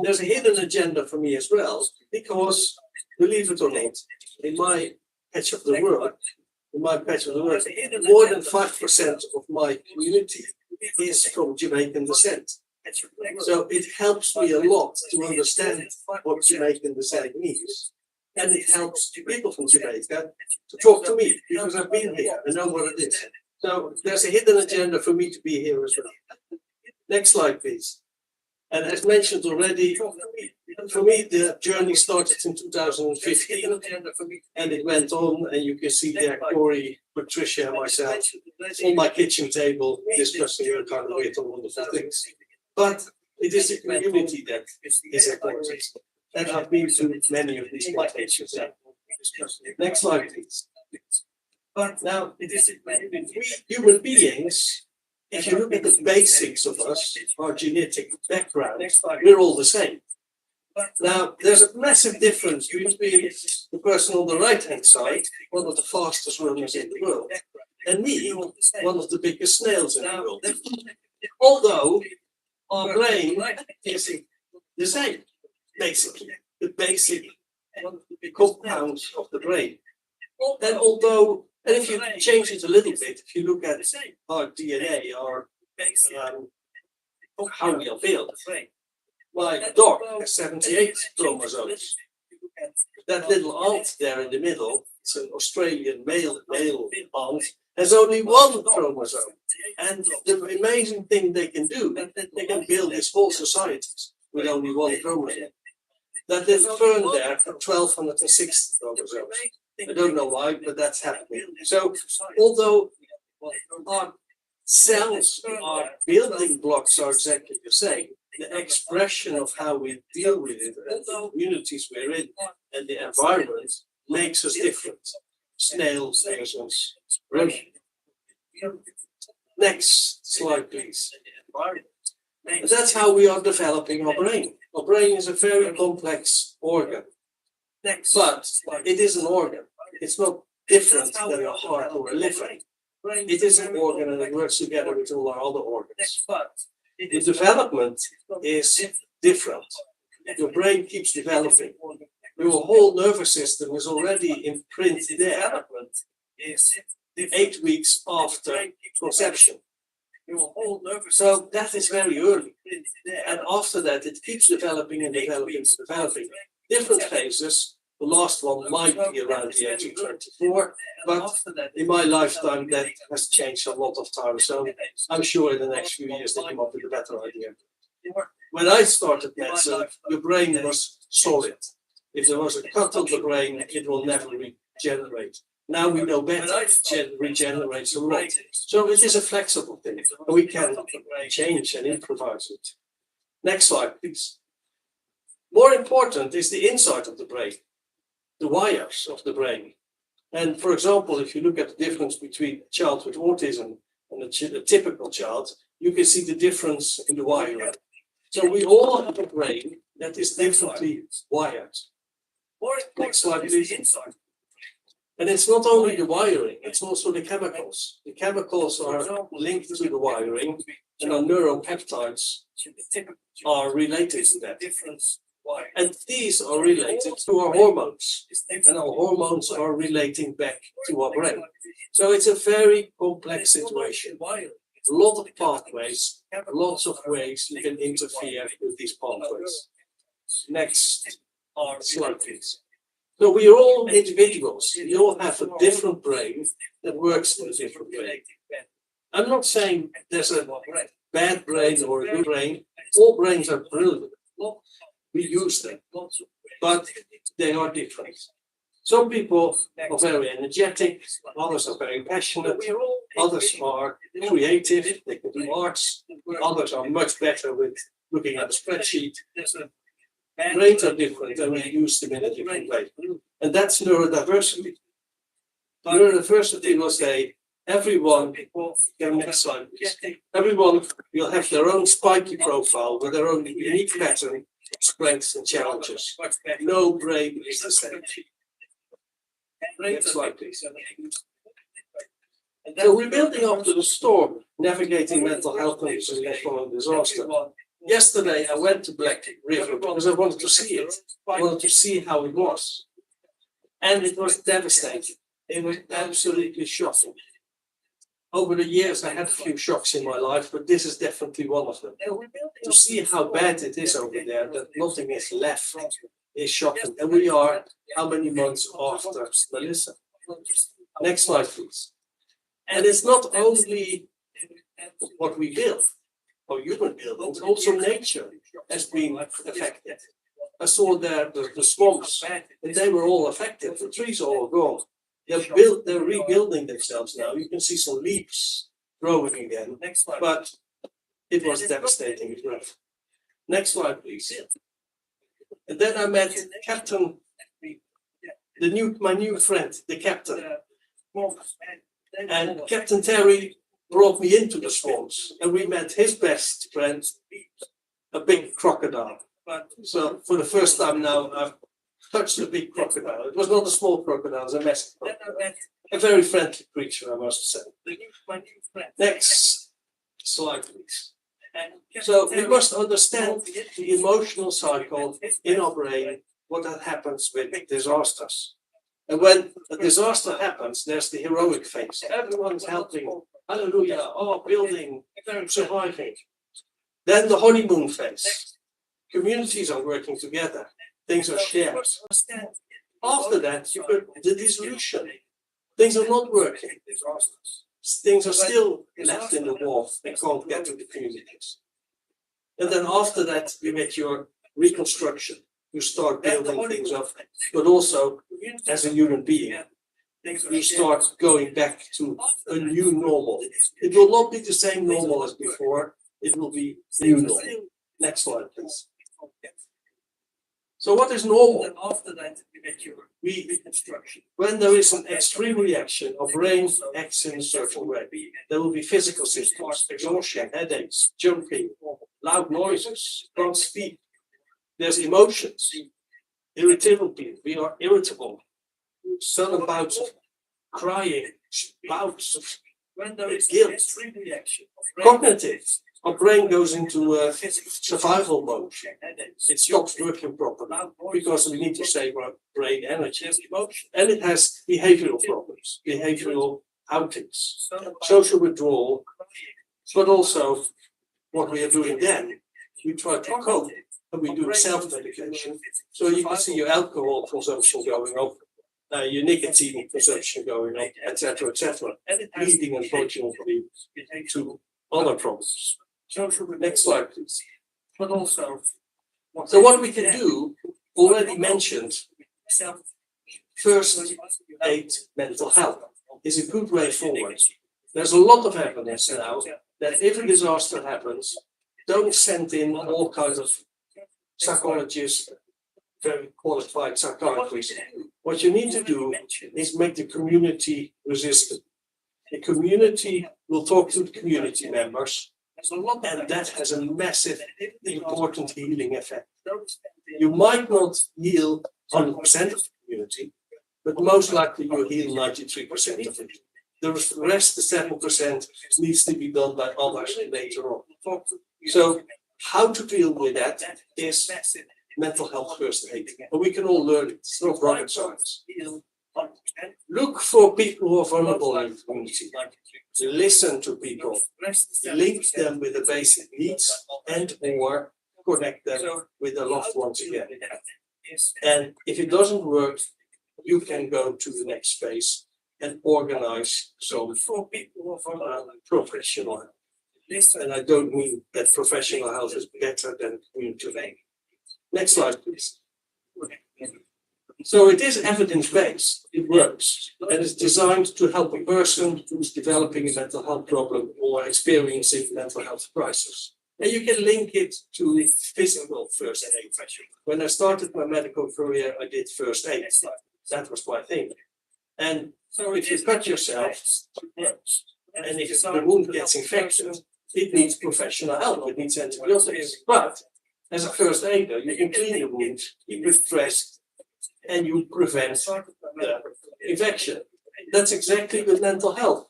Speaker 8: there's a hidden agenda for me as well, because believe it or not, in my patch of the world, more than 5% of my community is from Jamaican descent. So it helps me a lot to understand what Jamaican descent means. And it helps people from Jamaica to talk to me, because I've been here, I know what it is. So there's a hidden agenda for me to be here as well. Next slide, please. And as mentioned already, for me, the journey started in 2015, and it went on, and you can see there Corey, Patricia, and myself on my kitchen table discussing all kind of weird and wonderful things. But it is the community that is important. And I've been to many of these plantations. Next slide, please. But now, we human beings, if you look at the basics of us, our genetic background, we're all the same. Now, there's a massive difference between the person on the right-hand side, one of the fastest runners in the world, and me, one of the biggest snails in the world. Although our brain is the same, basically, the basic compounds of the brain. And although, and if you change it a little bit, if you look at our DNA, our how we are built, my dog has 78 chromosomes. That little aunt there in the middle, it's an Australian male aunt, has only one chromosome. And the amazing thing they can do, they can build these whole societies with only one chromosome. That little fern there for 1260 chromosomes. I don't know why, but that's happening. So, although our cells, our building blocks are exactly the same, the expression of how we deal with it and the communities we're in and the environment makes us different. Snails, lizards, rodents. Next slide, please. And that's how we are developing our brain. Our brain is a very complex organ, but it is an organ. It's not different than a heart or a liver. It is an organ and it works together with all our other organs. The development is different. Your brain keeps developing. Your whole nervous system is already imprinted there 8 weeks after conception. So that is very early. And after that, it keeps developing and developing and developing. Different phases. The last one might be around the age of 24, but in my lifetime, that has changed a lot of times. So I'm sure in the next few years they come up with a better idea. When I started medicine, the brain was solid. If there was a cut on the brain, it will never regenerate. Now we know better, it regenerates a lot. So it is a flexible thing. We can change and improvise it. Next slide, please. More important is the inside of the brain, the wires of the brain. And for example, if you look at the difference between a child with autism and a typical child, you can see the difference in the wiring. So we all have a brain that is differently wired. Next slide, please. And it's not only the wiring, it's also the chemicals. The chemicals are linked to the wiring, and our neuropeptides are related to that. And these are related to our hormones, and our hormones are relating back to our brain. So it's a very complex situation. A lot of pathways, lots of ways you can interfere with these pathways. Next slide, please. So we are all individuals. We all have a different brain that works in a different way. I'm not saying there's a bad brain or a good brain. All brains are brilliant. We use them, but they are different. Some people are very energetic, others are very passionate, others are creative, they can do arts, others are much better with looking at a spreadsheet. Brains are different and we use them in a different way. And that's neurodiversity. Neurodiversity will say everyone, next slide, please. Everyone will have their own spiky profile with their own unique pattern, strengths and challenges. No brain is the same. Next slide, please. So rebuilding after the storm, navigating mental health conditions following disaster. Yesterday, I went to Black River because I wanted to see it. I wanted to see how it was. And it was devastating. It was absolutely shocking. Over the years, I had a few shocks in my life, but this is definitely one of them. To see how bad it is over there, that nothing is left, is shocking. And we are how many months after Melissa? Next slide, please. And it's not only what we build, or human buildings, also nature has been affected. I saw there the swamps, and they were all affected. The trees are all gone. They're rebuilding themselves now. You can see some leaves growing again, but it was devastating as well. Next slide, please. And then I met Captain, my new friend, the captain. And Captain Terry brought me into the swamps, and we met his best friend, a big crocodile. So for the first time now, I've touched a big crocodile. It was not a small crocodile, it was a massive crocodile. A very friendly creature, I must say. Next slide, please. So we must understand the emotional cycle in our brain, what that happens with disasters. And when a disaster happens, there's the heroic phase. Everyone's helping. Hallelujah. Oh, building, surviving. Then the honeymoon phase. Communities are working together. Things are shared. After that, you get the dissolution. Things are not working. Things are still left in the war. They can't get to the communities. And then after that, you get your reconstruction. You start building things up, but also as a human being, you start going back to a new normal. It will not be the same normal as before. It will be new normal. Next slide, please. So what is normal? After that, you get your reconstruction. When there is an extreme reaction, our brain acts in a certain way. There will be physical symptoms, exhaustion, headaches, jumping, loud noises, can't speak. There's emotions, irritability. We are irritable. Sudden bouts of crying, bouts of guilt, cognitive. Our brain goes into survival mode. It stops working properly because we need to save our brain energy. And it has behavioral problems, behavioral outings, social withdrawal, but also what we are doing then. We try to cope and we do self-medication. So you can see your alcohol consumption going up, your nicotine consumption going up, etc., leading unfortunately to other problems. Next slide, please. But also, so what we can do, already mentioned, first aid mental health is a good way forward. There's a lot of evidence now that if a disaster happens, don't send in all kinds of psychologists, very qualified psychiatrists. What you need to do is make the community resistant. The community will talk to the community members, and that has a massive, important healing effect. You might not heal 100% of the community, but most likely you'll heal 93% of it. The rest, the 7%, needs to be done by others later on. So how to deal with that is mental health first aid. And we can all learn it. It's not rocket science. Look for people who are vulnerable in the community. Listen to people. Link them with the basic needs and or connect them with their loved ones again. And if it doesn't work, you can go to the next phase and organize some professional. And I don't mean that professional health is better than community health. Next slide, please. So it is evidence-based, it works, and it's designed to help a person who's developing a mental health problem or experiencing mental health crisis. And you can link it to physical first aid. When I started my medical career, I did first aid. That was my thing. And so if you cut yourself, and if the wound gets infected, it needs professional help, it needs antibiotics. But as a first aider, you can clean the wound, keep it fresh, and you prevent the infection. That's exactly with mental health.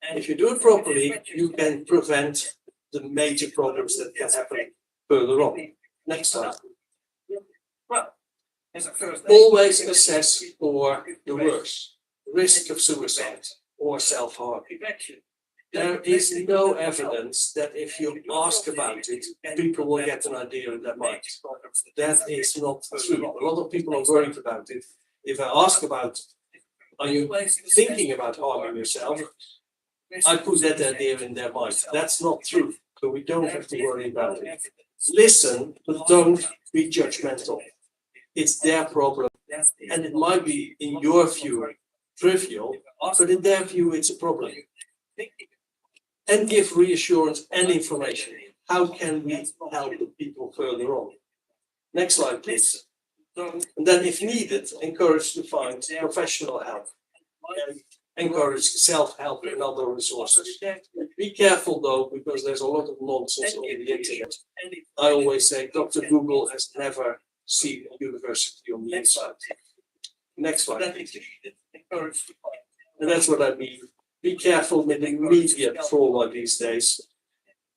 Speaker 8: And if you do it properly, you can prevent the major problems that can happen further on. Next slide. Always assess for the worst, risk of suicide or self-harm. There is no evidence that if you ask about it, people will get an idea in their mind. That is not true. A lot of people are worried about it. If I ask about, are you thinking about harming yourself? I put that idea in their mind. That's not true. So we don't have to worry about it. Listen, but don't be judgmental. It's their problem. And it might be, in your view, trivial, but in their view, it's a problem. And give reassurance and information. How can we help the people further on? Next slide, please. And then, if needed, encourage to find professional help. And encourage self-help and other resources. Be careful though, because there's a lot of nonsense on the internet. I always say Dr. Google has never seen a university on the inside. Next slide. And that's what I mean. Be careful with immediate trauma these days.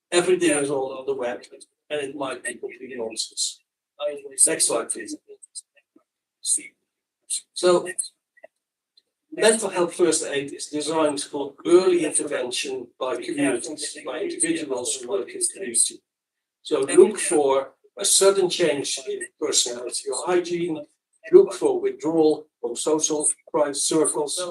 Speaker 8: Everything is all on the web, and it might be complete nonsense. Next slide, please. So, mental health first aid is designed for early intervention by communities, by individuals who work in the community. So, look for a sudden change in personality or hygiene. Look for withdrawal from social circles.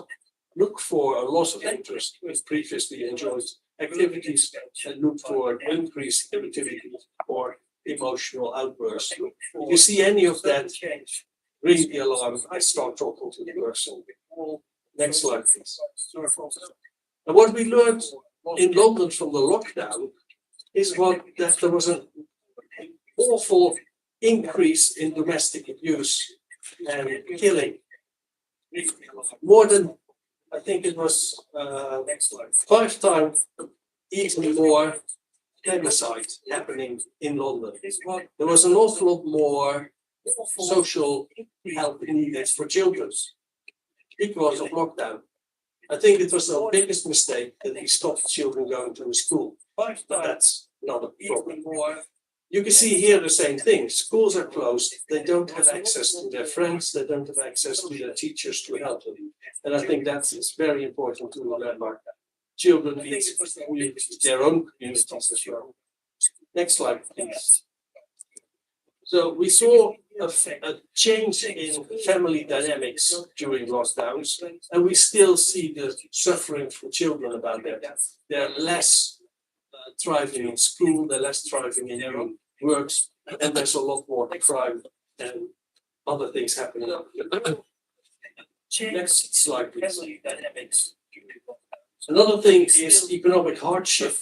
Speaker 8: Look for a loss of interest in previously enjoyed activities, and look for increased activity or emotional outbursts. If you see any of that, ring the alarm. I start talking to the person. Next slide, please. And what we learned in London from the lockdown is that there was an awful increase in domestic abuse and killing. More than, I think it was 5 times even more femicide happening in London. There was an awful lot more social help needed for children because of lockdown. I think it was the biggest mistake that we stopped children going to school. But that's not a problem. You can see here the same thing. Schools are closed. They don't have access to their friends. They don't have access to their teachers to help them. And I think that is very important to remember. Children need their own communities as well. Next slide, please. So we saw a change in family dynamics during lockdowns, and we still see the suffering for children about that. They're less thriving in school, they're less thriving in their own works, and there's a lot more crime and other things happening. Next slide, please. Another thing is economic hardship.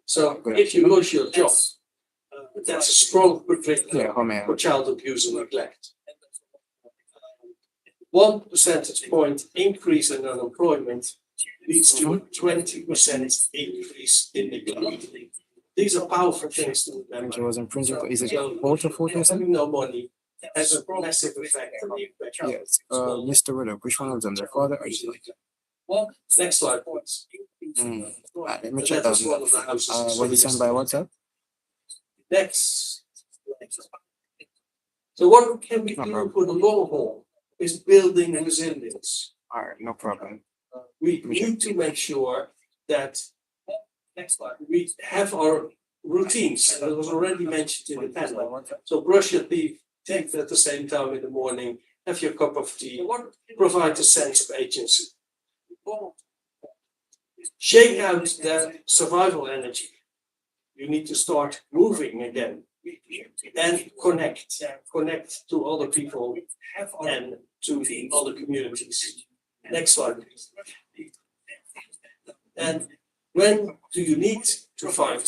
Speaker 8: So if you lose your job, that's a strong predictor for child abuse and neglect. 1 percentage point increase in unemployment leads to a 20% increase in neglect. These are powerful things to remember.
Speaker 11: It was in principle, is it
Speaker 8: So,
Speaker 11: 4 to 4%?
Speaker 8: having no money has a massive effect on the
Speaker 11: Yes. Mr. Willow, which one of them, the father or the mother?
Speaker 8: Next slide, please.
Speaker 11: Let me check
Speaker 8: That is
Speaker 11: that.
Speaker 8: one of the houses.
Speaker 11: Was it sent by WhatsApp?
Speaker 8: Next. So what can we do for the long haul is building resilience.
Speaker 11: All right, no problem.
Speaker 8: We need to make sure that we have our routines. That was already mentioned in the panel. So brush your teeth, take at the same time in the morning, have your cup of tea, provide a sense of agency. Shake out the survival energy. You need to start moving again and connect to other people and to the other communities. Next slide, please. And when do you need to find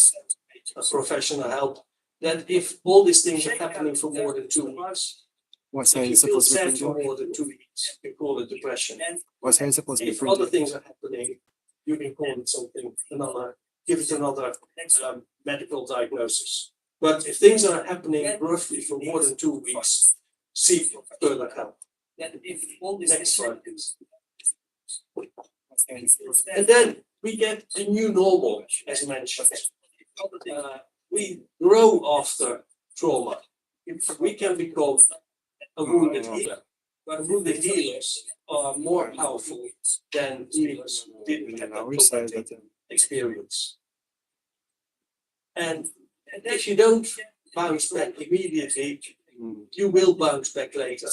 Speaker 8: a professional help? That if all these things are happening for more than 2 weeks,
Speaker 11: What's hair
Speaker 8: if you
Speaker 11: is
Speaker 8: feel
Speaker 11: supposed to be
Speaker 8: sad for
Speaker 11: printed?
Speaker 8: more than 2 weeks, you call it depression.
Speaker 11: What's hair supposed to be
Speaker 8: If other
Speaker 11: printed?
Speaker 8: things are happening, you can call it something, give it another medical diagnosis. But if things are happening roughly for more than 2 weeks, seek further help. Next slide, please. And then we get a new normal, as mentioned. we grow after trauma. We can become a wounded healer, but wounded healers are more powerful than healers who didn't have that traumatic experience. And if you don't bounce back immediately, you will bounce back later.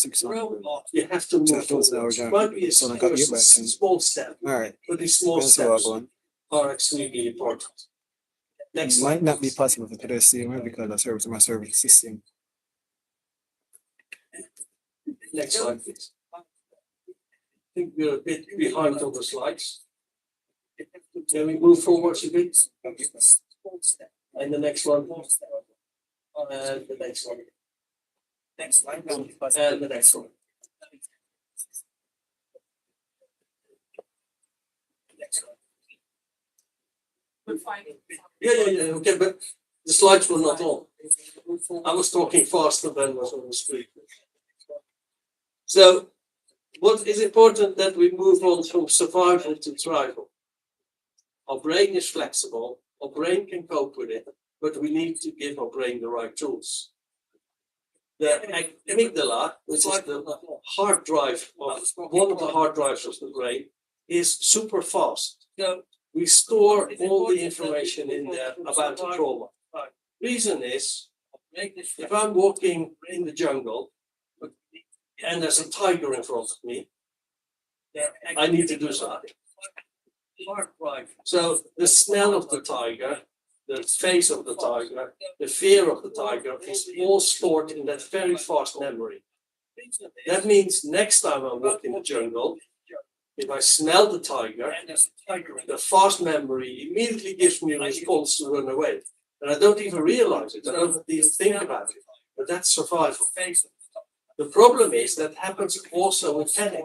Speaker 8: You have to move forward. It might be a small step,
Speaker 11: Alright,
Speaker 8: but these small
Speaker 11: that's what I
Speaker 8: steps
Speaker 11: want.
Speaker 8: are extremely important. Next
Speaker 11: It
Speaker 8: slide.
Speaker 11: might not be possible to do the same way because of service, my service system.
Speaker 8: Next slide, please. I think we're a bit behind on the slides. Can we move forward a bit? And the next one. And the next one. Next slide. And the next one. Next one. Yeah, okay, but the slides were not on. I was talking faster than was on the screen. So, what is important that we move on from survival to thrival. Our brain is flexible, our brain can cope with it, but we need to give our brain the right tools. The amygdala, which is the hard drive, one of the hard drives of the brain, is super fast. We store all the information in there about the trauma. Reason is, if I'm walking in the jungle and there's a tiger in front of me, I need to do something. So the smell of the tiger, the face of the tiger, the fear of the tiger is all stored in that very fast memory. That means next time I walk in the jungle, if I smell the tiger, the fast memory immediately gives me a response to run away. And I don't even realize it, I don't even think about it. But that's survival. The problem is that happens also with panic.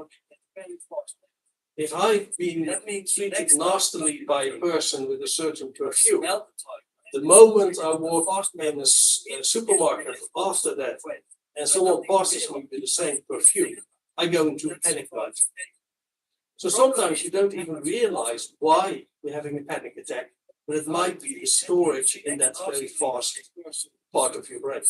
Speaker 8: If I've been treated nastily by a person with a certain perfume, the moment I walk in a supermarket after that, and someone passes me with the same perfume, I go into a panic mode. So sometimes you don't even realize why you're having a panic attack, but it might be the storage in that very fast part of your brain.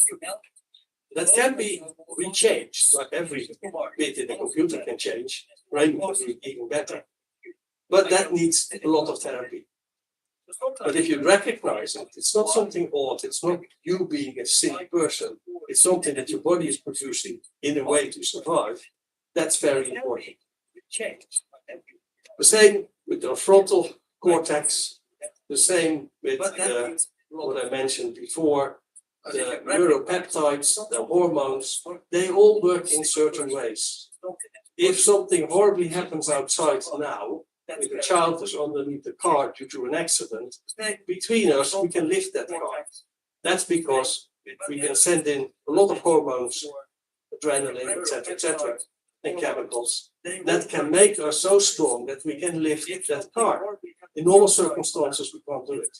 Speaker 8: That can be rechanged, like every bit in the computer can change, brain will be even better. But that needs a lot of therapy. But if you recognize it, it's not something odd, it's not you being a sick person, it's something that your body is producing in a way to survive, that's very important. The same with the frontal cortex, the same with what I mentioned before, the neuropeptides, the hormones, they all work in certain ways. If something horribly happens outside now, if a child is underneath the car due to an accident, between us we can lift that car. That's because we can send in a lot of hormones, adrenaline, etc., and chemicals that can make us so strong that we can lift that car. In normal circumstances, we can't do it.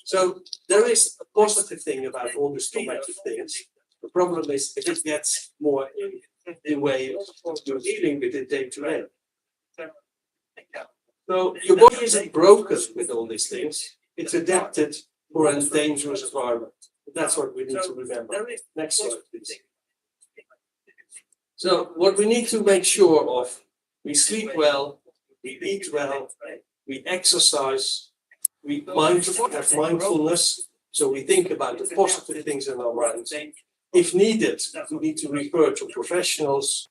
Speaker 8: So there is a positive thing about all these traumatic things. The problem is if it gets more in the way of your dealing with it day to day. So your body isn't broken with all these things. It's adapted for a dangerous environment. That's what we need to remember. Next slide, please. So what we need to make sure of, we sleep well, we eat well, we exercise, we have mindfulness, so we think about the positive things in our minds. If needed, we need to refer to professionals,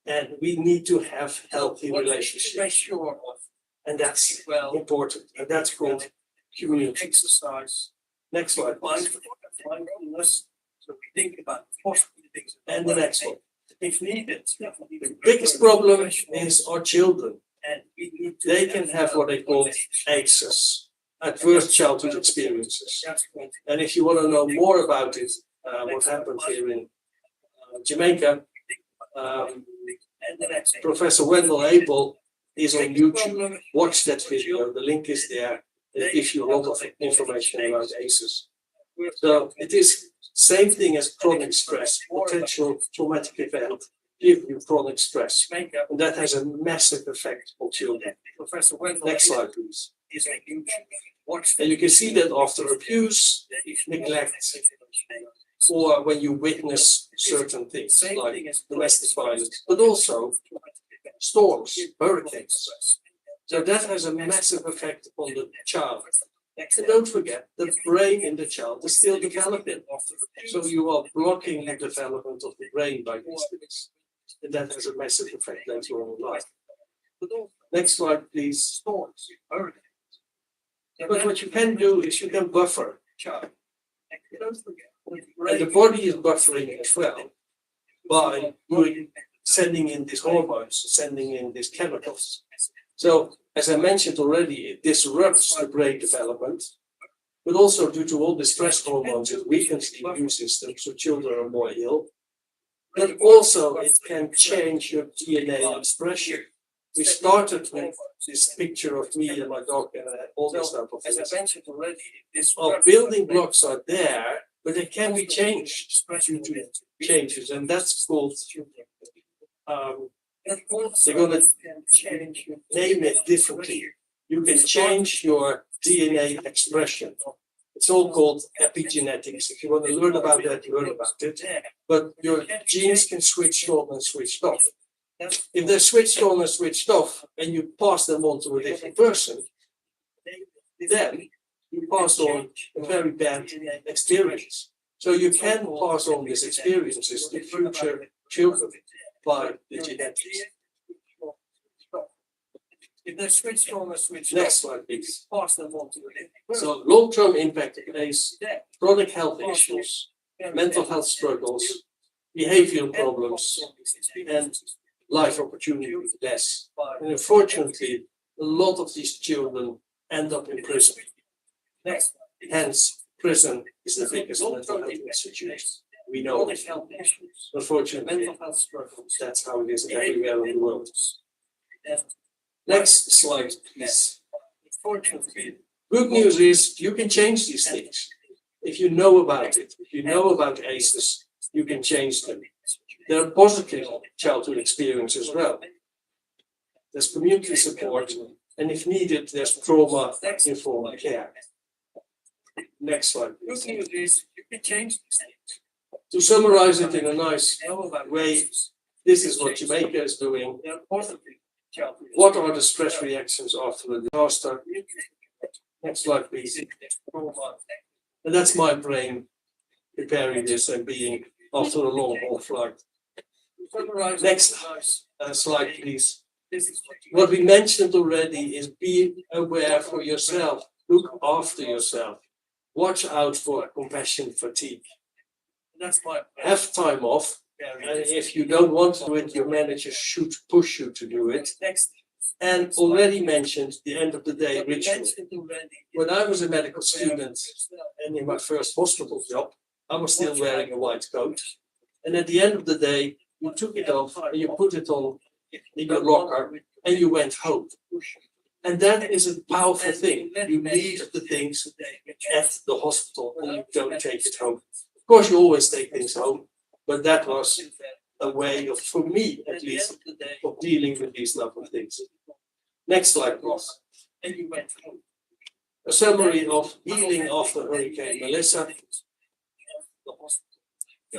Speaker 8: and we need to have healthy relationships. And that's important, and that's called community. Exercise. Next slide. Mindfulness, so we think about positive things. And the next one. If needed, the biggest problem is our children. They can have what they call ACEs, adverse childhood experiences. And if you want to know more about it, what happened here in Jamaica, Professor Wendell Abel is on YouTube. Watch that video. The link is there. It gives you a lot of information about ACEs. So it is same thing as chronic stress, potential traumatic event give you chronic stress, and that has a massive effect on children. Next slide, please. And you can see that after abuse, neglect, or when you witness certain things like domestic violence, but also storms, hurricanes. So that has a massive effect on the child. And don't forget, the brain in the child is still developing. So you are blocking the development of the brain by these things. And that has a massive effect later on in life. Next slide, please. But what you can do is you can buffer child. And the body is buffering as well by sending in these hormones, sending in these chemicals. So, as I mentioned already, it disrupts the brain development, but also due to all the stress hormones, it weakens the immune system, so children are more ill. But also, it can change your DNA expression. We started with this picture of me and my dog and all this stuff. As I mentioned already, our building blocks are there, but they can be changed due to changes, and that's called. They're going to name it differently. You can change your DNA expression. It's all called epigenetics. If you want to learn about that, learn about it. But your genes can switch on and switch off. If they're switched on and switched off, and you pass them on to a different person, then you pass on a very bad experience. So you can pass on these experiences to future children by the genetics. If they're switched on or switched off, next slide, please. Pass them on to a different person. So long-term impact is chronic health issues, mental health struggles, behavioral problems, and life opportunity less. And unfortunately, a lot of these children end up in prison. Hence, prison is the biggest mental health institution. We know it. Unfortunately, that's how it is everywhere in the world. Next slide, please. Good news is you can change these things. If you know about it, if you know about ACEs, you can change them. There are positive childhood experiences as well. There's community support, and if needed, there's trauma-informed care. Next slide. Good news is you can change these things. To summarize it in a nice way, this is what Jamaica is doing. What are the stress reactions after a disaster? Next slide, please. And that's my brain preparing this and being after a long haul flight. Next slide, please. What we mentioned already is be aware for yourself. Look after yourself. Watch out for compassion fatigue. Have time off. And if you don't want to do it, your manager should push you to do it. And already mentioned the end of the day ritual. When I was a medical student and in my first hospital job, I was still wearing a white coat. And at the end of the day, you took it off and you put it on in your locker and you went home. And that is a powerful thing. You leave the things at the hospital and you don't take it home. Of course, you always take things home, but that was a way of, for me at least, of dealing with these type of things. Next slide, please. And you went home. A summary of healing after Hurricane Melissa.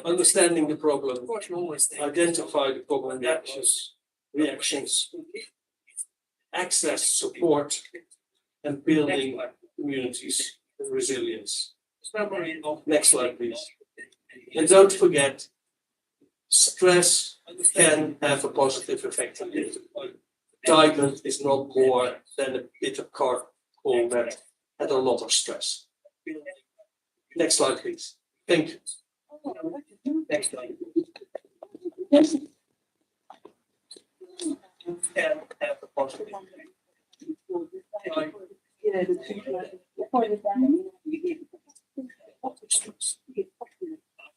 Speaker 8: Understanding the problem, identify the problem reactions, access support, and building communities and resilience. Next slide, please. And don't forget, stress can have a positive effect on you. Diamond is not more than a bit of charcoal that had a lot of stress. Next slide, please. Thank you. Next slide. Can have a positive effect.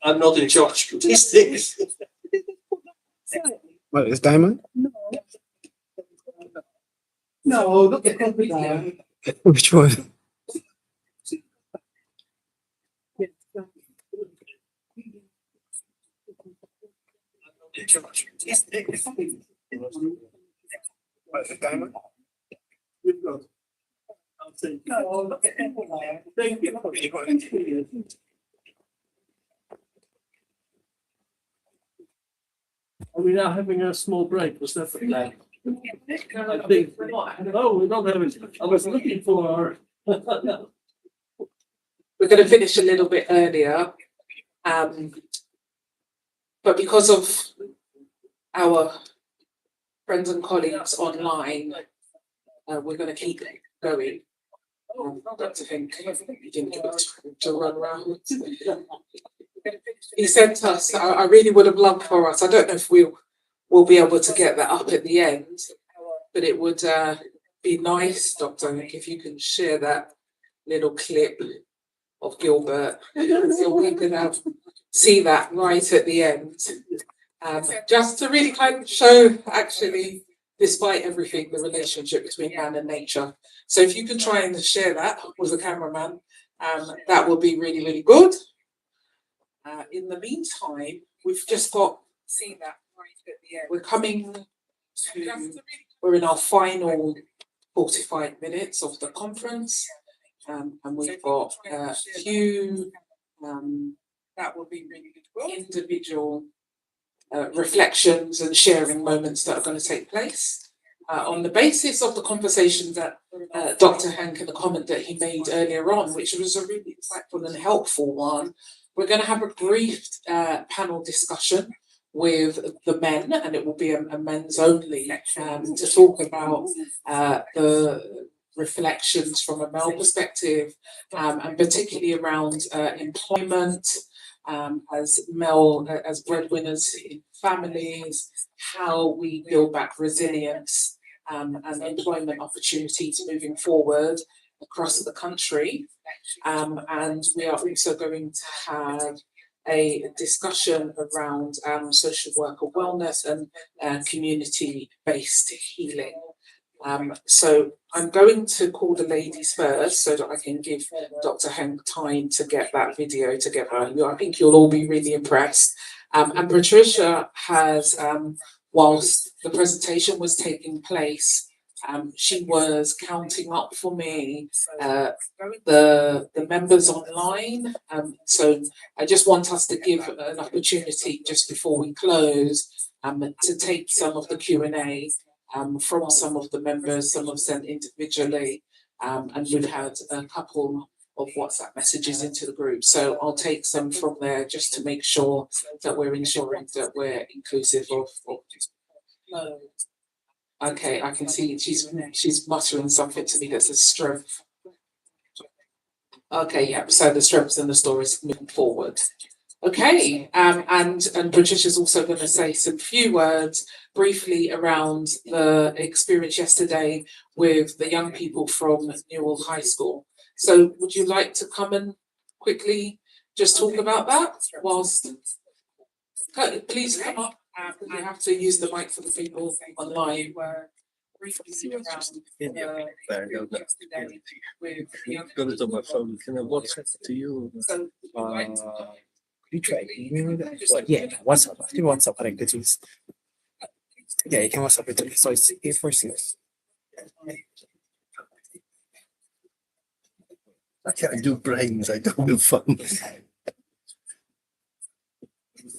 Speaker 8: I'm not in charge of these things.
Speaker 11: What is Diamond?
Speaker 4: No, look at everything.
Speaker 11: Which one? What is Diamond?
Speaker 8: Thank you. Are we now having a small break? Was that the plan? I think. Oh, we're not having. I was looking for our.
Speaker 5: We're going to finish a little bit earlier, but because of our friends and colleagues online, we're going to keep going. Dr. Fink, you didn't give us time to run around. He sent us, I really would have loved for us, I don't know if we'll be able to get that up at the end, but it would be nice, Dr. Fink, if you can share that little clip of Gilbert, so we can see that right at the end. Just to really kind of show, actually, despite everything, the relationship between man and nature. So if you can try and share that with the cameraman, that would be really, really good. In the meantime, we've just got, seen that right at the end. We're coming to, we're in our final 45 minutes of the conference, and we've got a few, that will be really good, individual reflections and sharing moments that are going to take place. On the basis of the conversation that Dr. Hank and the comment that he made earlier on, which was a really insightful and helpful one, we're going to have a brief panel discussion with the men, and it will be a men's only, to talk about the reflections from a male perspective, and particularly around employment, as breadwinners in families, how we build back resilience and employment opportunities moving forward across the country. And we are also going to have a discussion around social worker wellness and community-based healing. So I'm going to call the ladies first so that I can give Dr. Hank time to get that video together. I think you'll all be really impressed. And Patricia has, whilst the presentation was taking place, she was counting up for me the members online. So I just want us to give an opportunity just before we close to take some of the Q&A from some of the members. Some have sent individually, and we've had a couple of WhatsApp messages into the group. So I'll take some from there just to make sure that we're ensuring that we're inclusive of. Okay, I can see she's muttering something to me that says strength. Okay, yeah, so the strengths and the stories moving forward. Okay, and Patricia's also going to say some few words briefly around the experience yesterday with the young people from Newell High School. So would you like to come and quickly just talk about that whilst, please come up. I have to use the mic for the people online. Briefly around yesterday with young
Speaker 11: Got it on my phone. Can I WhatsApp it to you?
Speaker 5: So
Speaker 11: You try emailing that? Yeah, WhatsApp. I think WhatsApp connected. Yeah, you can WhatsApp it to me. So it's A46. I can't do brains. I don't do phones.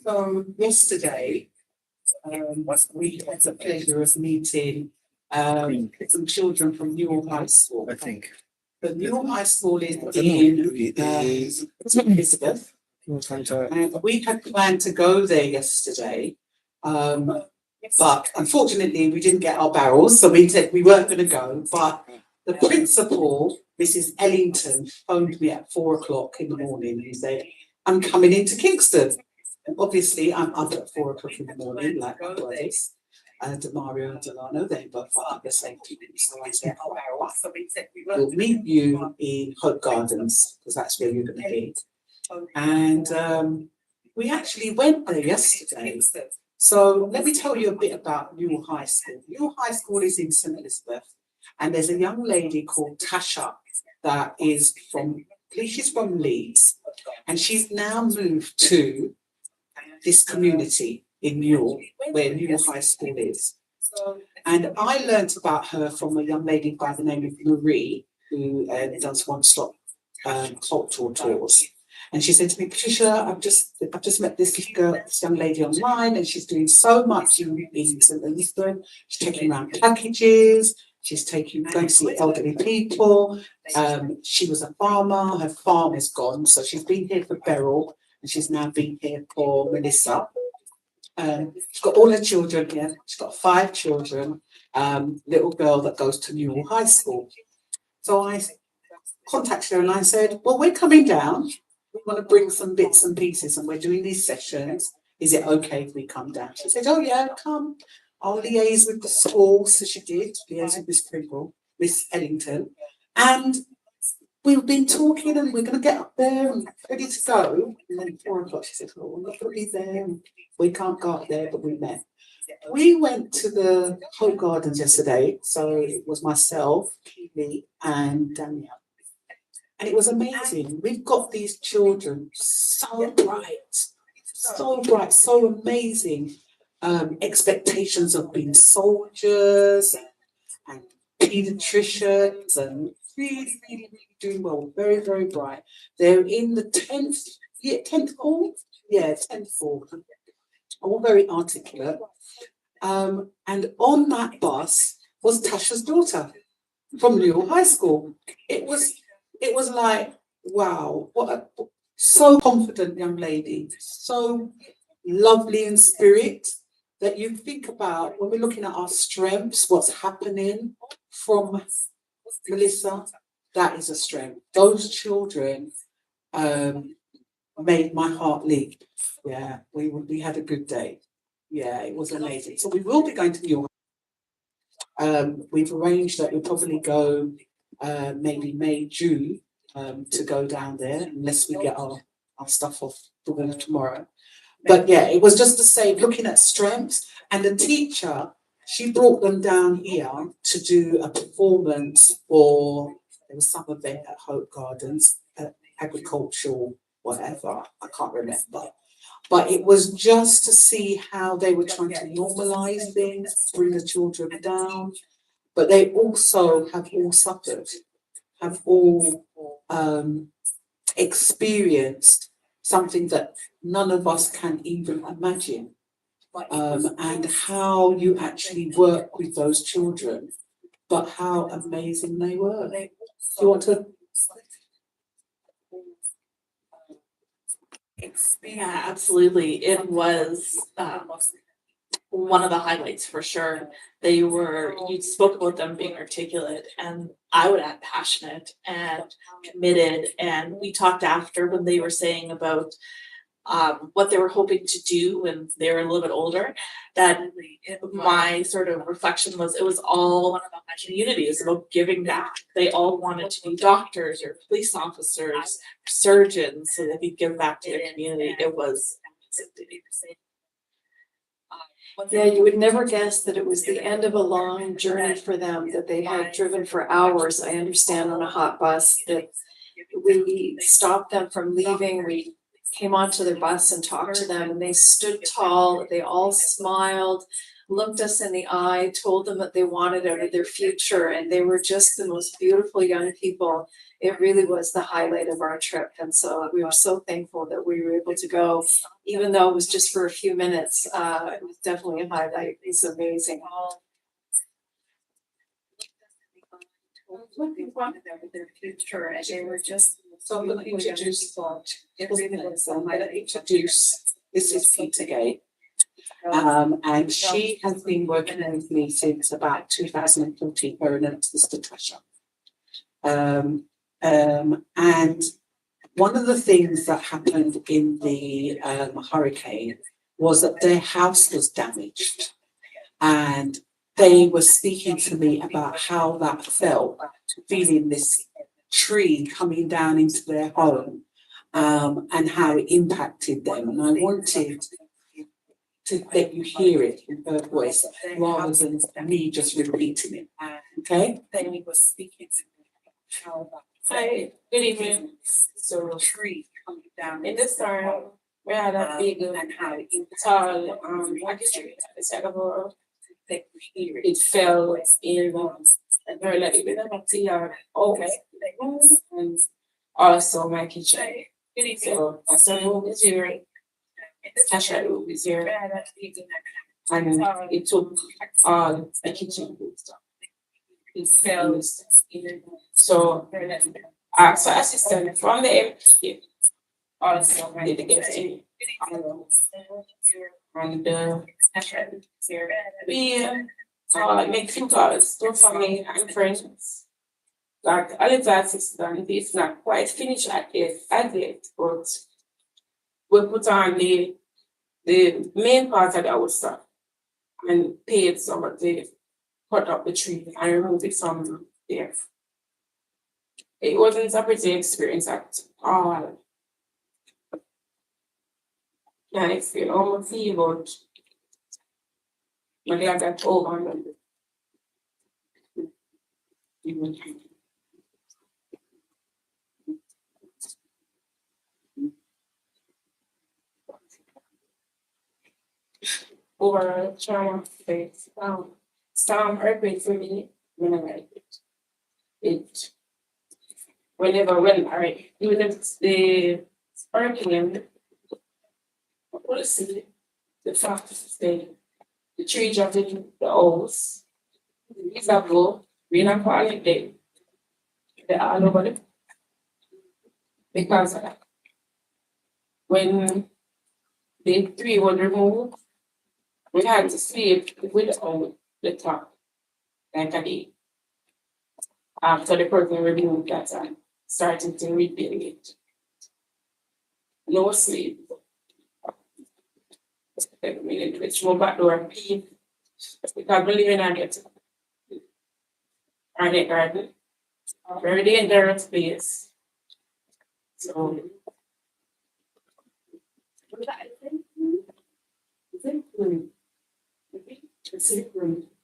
Speaker 4: So yesterday, we had the pleasure of meeting some children from Newell High School.
Speaker 11: I think.
Speaker 4: The Newell High School is in Elizabeth. And we had planned to go there yesterday, but unfortunately we didn't get our barrels, so we said we weren't going to go. But the principal, Mrs. Ellington, phoned me at 4 o'clock in the morning and said, "I'm coming into Kingston." And obviously, I'm up at 4 o'clock in the morning, like my brothers, Demario and Delano. They both are up the same time. So I said, "We'll meet you in Hope Gardens because that's where you're going to be." And we actually went there yesterday. So let me tell you a bit about Newell High School. Newell High School is in St. Elizabeth, and there's a young lady called Tasha that is she's from Leeds, and she's now moved to this community in Newell, where Newell High School is. And I learnt about her from a young lady by the name of Marie, who does one-stop cultural tours. And she said to me, Patricia, I've just met this girl, this young lady online, and she's doing so much in St. Elizabeth. She's taking around packages, going to see elderly people. She was a farmer, her farm is gone, so she's been here for Beryl, and she's now been here for Melissa. She's got all her children here. She's got 5 children, little girl that goes to Newell High School. So I contacted her and I said, well, we're coming down. We want to bring some bits and pieces and we're doing these sessions. Is it okay if we come down? She said, oh yeah, come. I'll liaise with the school. So she did, liaise with Miss Pringle, Miss Ellington. And we've been talking and we're going to get up there and ready to go. And then 4 o'clock, she said, oh, we're not going to be there. And we can't go up there, but we met. We went to the Hope Gardens yesterday. So it was myself, Keely, and Danielle. And it was amazing. We've got these children so bright, so amazing. Expectations of being soldiers and pediatricians and really doing well. Very, very bright. They're in the 10th form? Yeah, 10th form. All very articulate. And on that bus was Tasha's daughter from Newell High School. It was like, wow, so confident young lady, so lovely in spirit that you think about when we're looking at our strengths, what's happening from Melissa, that is a strength. Those children made my heart leap. Yeah, we had a good day. Yeah, it was amazing. So we will be going to New York. We've arranged that we'll probably go maybe May, June, to go down there, unless we get our stuff off the wall tomorrow. But yeah, it was just to say, looking at strengths, and the teacher, she brought them down here to do a performance for, there was some event at Hope Gardens, agricultural, whatever, I can't remember. But it was just to see how they were trying to normalise things, bring the children down. But they also have all suffered, have all experienced something that none of us can even imagine. And how you actually work with those children, but how amazing they were. Do you want to?
Speaker 7: Yeah, absolutely. It was one of the highlights for sure. You spoke about them being articulate, and I would add passionate and committed. And we talked after when they were saying about what they were hoping to do when they were a little bit older, that my sort of reflection was, it was all community, it's about giving back. They all wanted to be doctors or police officers, surgeons, so they could give back to their community. It was
Speaker 9: Yeah, you would never guess that it was the end of a long journey for them, that they had driven for hours. I understand on a hot bus that we stopped them from leaving. We came onto their bus and talked to them, and they stood tall. They all smiled, looked us in the eye, told them that they wanted out of their future, and they were just the most beautiful young people. It really was the highlight of our trip, and so we were so thankful that we were able to go, even though it was just for a few minutes. It was definitely a highlight. It's amazing. What they wanted out of their future, and they were just
Speaker 4: So I'm going to introduce, this is Peter Gay. And she has been working with me since about 2014, her and Sister Tasha. And one of the things that happened in the hurricane was that their house was damaged. And they were speaking to me about how that felt, feeling this tree coming down into their home, and how it impacted them. And I wanted to let you hear it in her voice rather than me just repeating it. Okay? Then we were speaking to how that.
Speaker 7: Hi, good evening.
Speaker 4: So a tree coming down
Speaker 7: In this time, we had a big
Speaker 4: and how it
Speaker 7: tall package. It fell in
Speaker 12: and very like with a material outlet and also my kitchen. So I started room is here, Tasha room is here, and it took all the kitchen stuff. It fell, so I asked for assistance from the MPC. Also, I did get in. And we make few calls to family and friends. Like a little assistant, it's not quite finished at yet, but we put on the main part of our stuff and paid some of the cut up the tree and remove it from there. It wasn't a pretty experience at all. Can't explain how I feel about when I got home on over trauma phase. Some earthquake for me when I read it. Alright, even the hurricane, what is it? The fastest thing. The tree jumped in the house. These are go, we're not calling them. They're all over them. Because of that. When the tree was removed, we had to sleep without the top, like a day. After the person removed that and started to rebuild it. No sleep. Like we switch my back door and pee. Because we live in our garden. Very dangerous place. So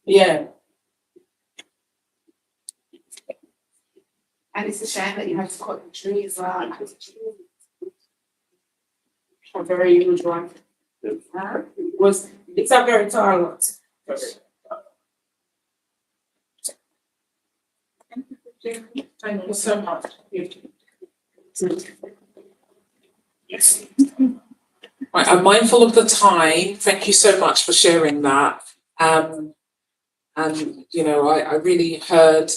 Speaker 12: yeah.
Speaker 6: And it's a shame that you have to cut the trees out.
Speaker 12: A very huge one. It's a very tall one. Thank you so much.
Speaker 5: Right, I'm mindful of the time. Thank you so much for sharing that. And you know, I really heard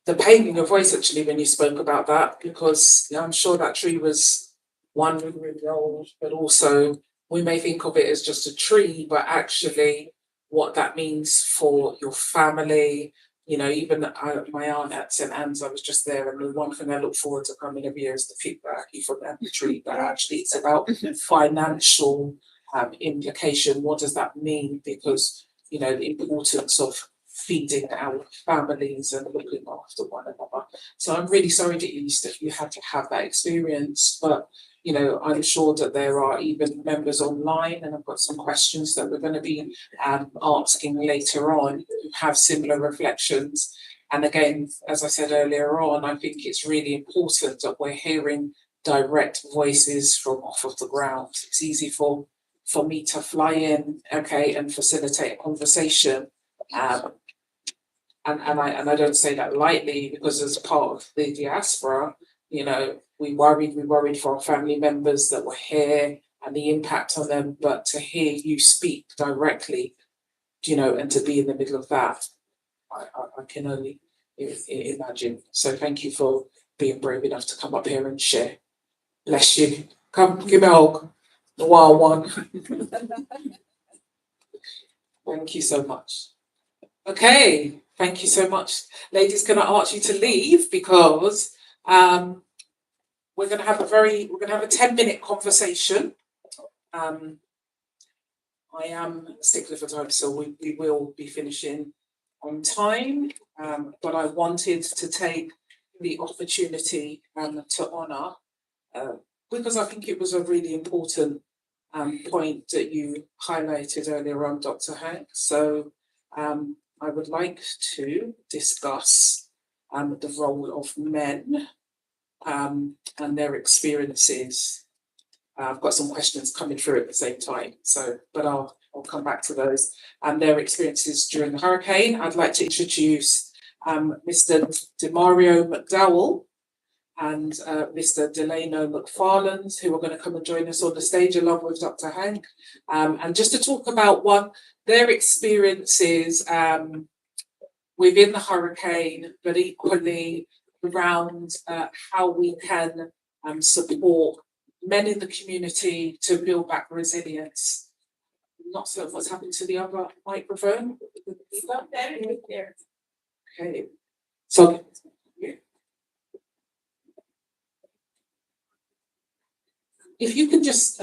Speaker 5: the pain in your voice actually when you spoke about that, because I'm sure that tree was 100 years old, but also we may think of it as just a tree, but actually what that means for your family. You know, even my aunt at St. Anne's, I was just there, and the one thing I look forward to coming every year is the feedback from the apple tree. But actually, it's about financial implication. What does that mean? Because you know the importance of feeding our families and looking after one another. So I'm really sorry that you had to have that experience, but you know, I'm sure that there are even members online, and I've got some questions that we're going to be asking later on who have similar reflections. And again, as I said earlier on, I think it's really important that we're hearing direct voices from off of the ground. It's easy for me to fly in, okay, and facilitate a conversation. And I don't say that lightly, because as part of the diaspora, you know, we worried for our family members that were here and the impact on them, but to hear you speak directly, you know, and to be in the middle of that, I can only imagine. So thank you for being brave enough to come up here and share. Bless you. Come, give me a hug. The wild one. Thank you so much. Okay, thank you so much. Ladies, can I ask you to leave, because we're gonna have a 10-minute conversation. I am a stickler for time, so we will be finishing on time. But I wanted to take the opportunity to honour, because I think it was a really important point that you highlighted earlier on, Dr. Hank. So I would like to discuss the role of men and their experiences. I've got some questions coming through at the same time, but I'll come back to those. And their experiences during the hurricane. I'd like to introduce Mr. Demario McDowell and Mr. Delano McFarland, who are going to come and join us on the stage along with Dr. Hank, and just to talk about their experiences within the hurricane, but equally around how we can support men in the community to build back resilience. Not sure what's happened to the other microphone. Okay. So if you can just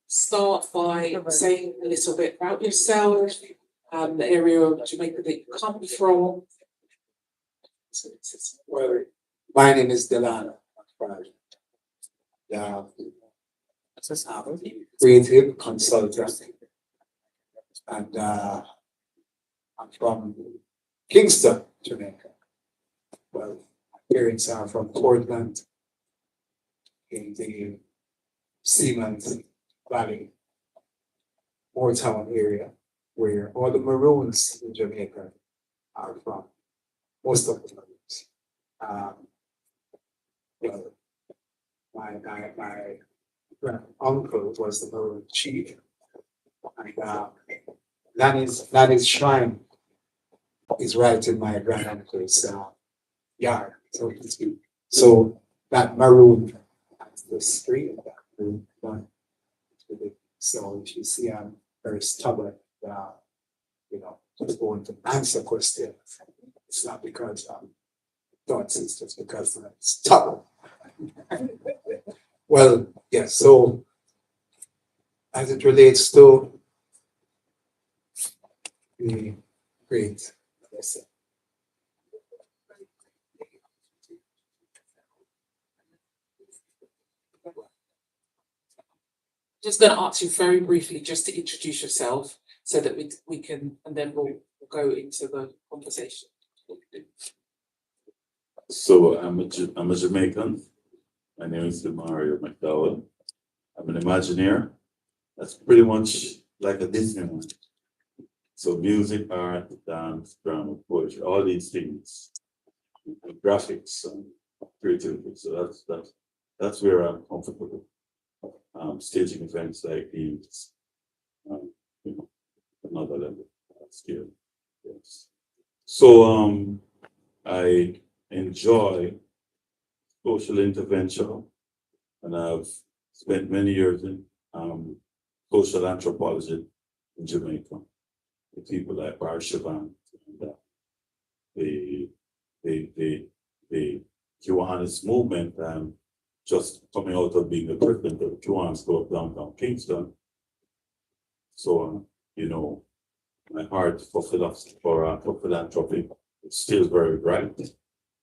Speaker 5: start by saying a little bit about yourself, the area of Jamaica that you come from.
Speaker 13: Well, my name is Delano. Creative consultant, and I'm from Kingston, Jamaica. Well, my parents are from Portland, in the Seaman's Valley, Moortown area, where all the Maroons in Jamaica are from. Most of the Maroons. Well, my uncle was the Maroon chief, and Lanny's shrine is right in my granduncle's yard, so to speak. So that Maroon, that's the street of that Maroon one. So if you see I'm very stubborn, just going to answer questions. It's not because thoughts, it's just because I'm stubborn. Well, yes, so as it relates to the great,
Speaker 5: just going to ask you very briefly just to introduce yourself so that we can, and then we'll go into the conversation.
Speaker 2: So I'm a Jamaican. My name is Demario McDowell. I'm an Imagineer. That's pretty much like a Disneyland. So music, art, dance, drama, poetry, all these things, graphics, and creativity. So that's where I'm comfortable. Staging events like these, another level skill. Yes. So I enjoy social intervention, and I've spent many years in social anthropology in Jamaica with people like Bar Shaban, the Kiwanis movement, just coming out of being the president of the Kiwanis Club downtown Kingston. So my heart for philosophy, for philanthropy is still very bright.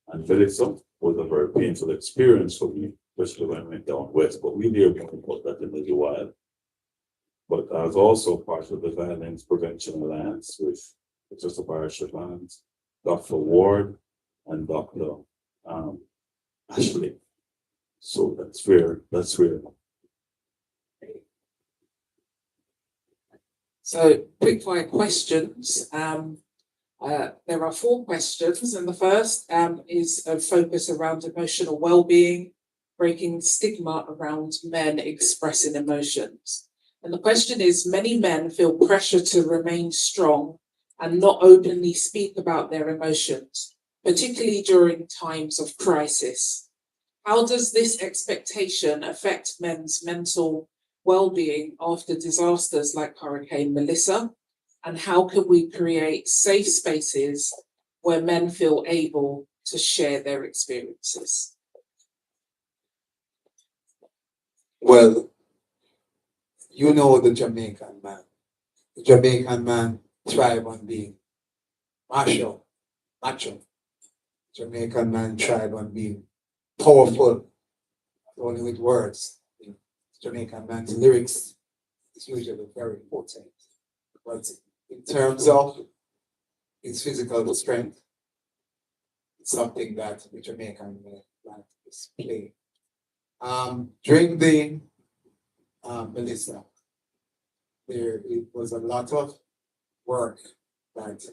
Speaker 2: And Melissa was a very painful experience for me, especially when I went down west. But we hear more about that in the wild. But I was also part of the Violence Prevention Alliance with Professor Barish Evans, Dr. Ward, and Dr. Ashley. So that's where.
Speaker 5: So quick fire questions. There are 4 questions, and the first is a focus around emotional well-being, breaking stigma around men expressing emotions. And the question is, many men feel pressure to remain strong and not openly speak about their emotions, particularly during times of crisis. How does this expectation affect men's mental well-being after disasters like Hurricane Melissa? And how can we create safe spaces where men feel able to share their experiences?
Speaker 13: Well, the Jamaican man. The Jamaican man thrive on being macho. Jamaican man thrive on being powerful, only with words. Jamaican man's lyrics is usually very potent. But in terms of his physical strength, it's something that the Jamaican man display. During the Melissa, it was a lot of work that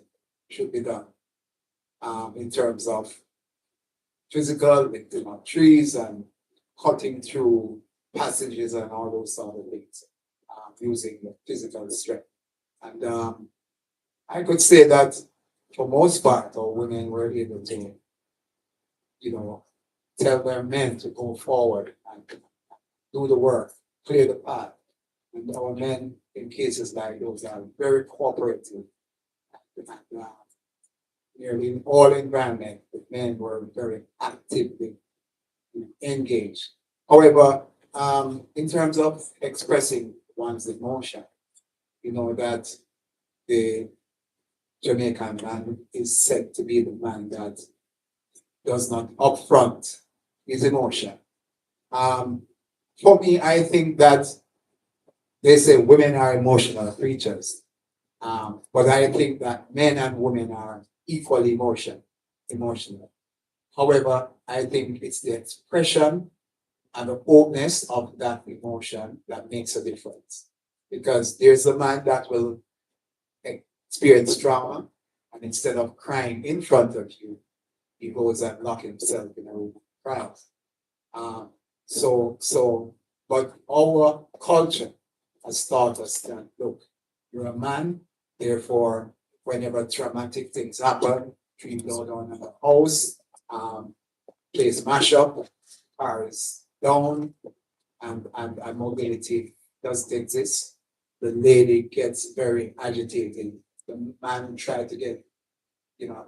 Speaker 13: should be done. in terms of physical, with trees and cutting through passages and all those sort of things, using the physical strength. And I could say that for most part, our women were able to, tell their men to go forward and do the work, clear the path. And our men, in cases like those, are very cooperative. And, nearly in all environment, the men were very actively engaged. However, in terms of expressing one's emotion, that the Jamaican man is said to be the man that does not upfront his emotion. For me, I think that they say women are emotional creatures, but I think that men and women are equally emotional. However, I think it's the expression and the openness of that emotion that makes a difference. Because there's a man that will experience trauma, and instead of crying in front of you, he goes and lock himself in a room and cries. But our culture has taught us that, look, you're a man, therefore, whenever traumatic things happen, tree blow down in the house, place mash up, cars down, and mobility doesn't exist, the lady gets very agitated. The man tries to get,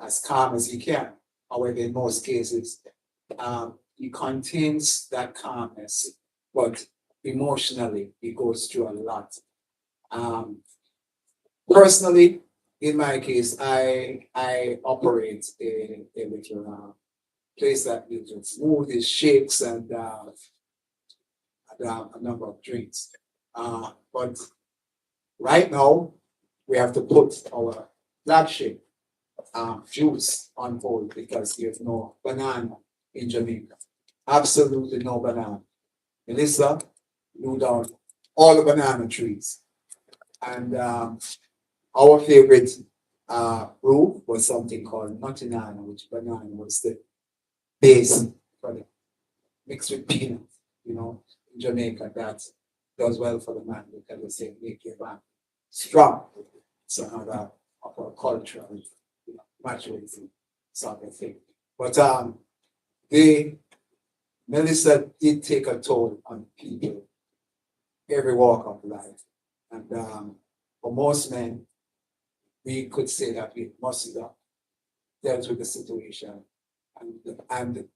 Speaker 13: as calm as he can. However, in most cases, he contains that calmness, but emotionally, he goes through a lot. Personally, in my case, I operate a little place that uses smoothies, shakes, and a number of drinks. But right now, we have to put our flagship juice on hold because there's no banana in Jamaica. Absolutely no banana. Melissa blew down all the banana trees. And our favorite brew was something called Nuttinana, which banana was the base for the mixed with peanuts, in Jamaica. That does well for the man because they say make your man strong. It's another of our cultural, matchmaking sort of thing. But Melissa did take a toll on people, every walk of life. And for most men, we could say that we must have dealt with the situation. And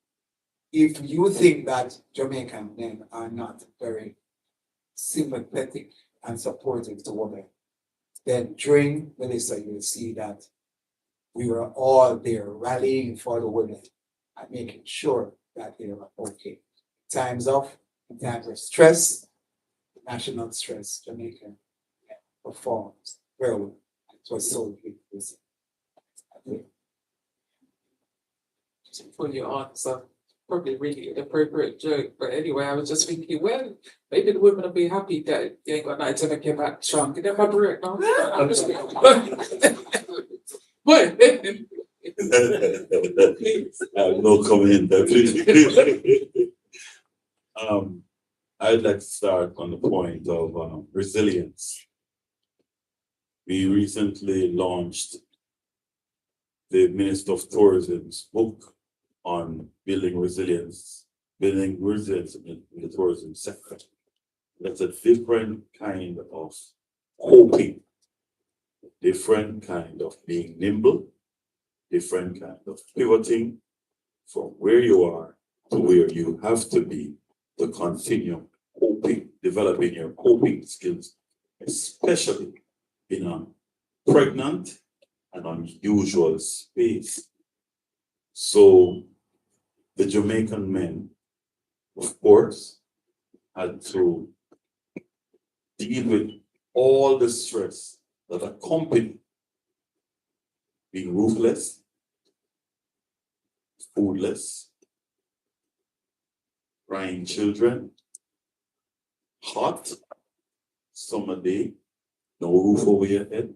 Speaker 13: if you think that Jamaican men are not very sympathetic and supportive to women, then during Melissa, you will see that we were all there rallying for the women and making sure that they were okay. Times of stress, national stress, Jamaican performs very well. It was so good.
Speaker 5: For your answer, probably really an appropriate joke. But anyway, I was just thinking, well, maybe the women will be happy that you ain't got nothing to make your back shrunk. You know my correct now? What?
Speaker 2: No comment. I'd like to start on the point of resilience. We recently launched the Minister of Tourism's book on building resilience in the tourism sector. That's a different kind of coping, different kind of being nimble, different kind of pivoting from where you are to where you have to be to continue coping, developing your coping skills, especially in a pregnant and unusual space. So the Jamaican men, of course, had to deal with all the stress that accompanied being roofless, foodless, crying children, hot, summer day, no roof over your head,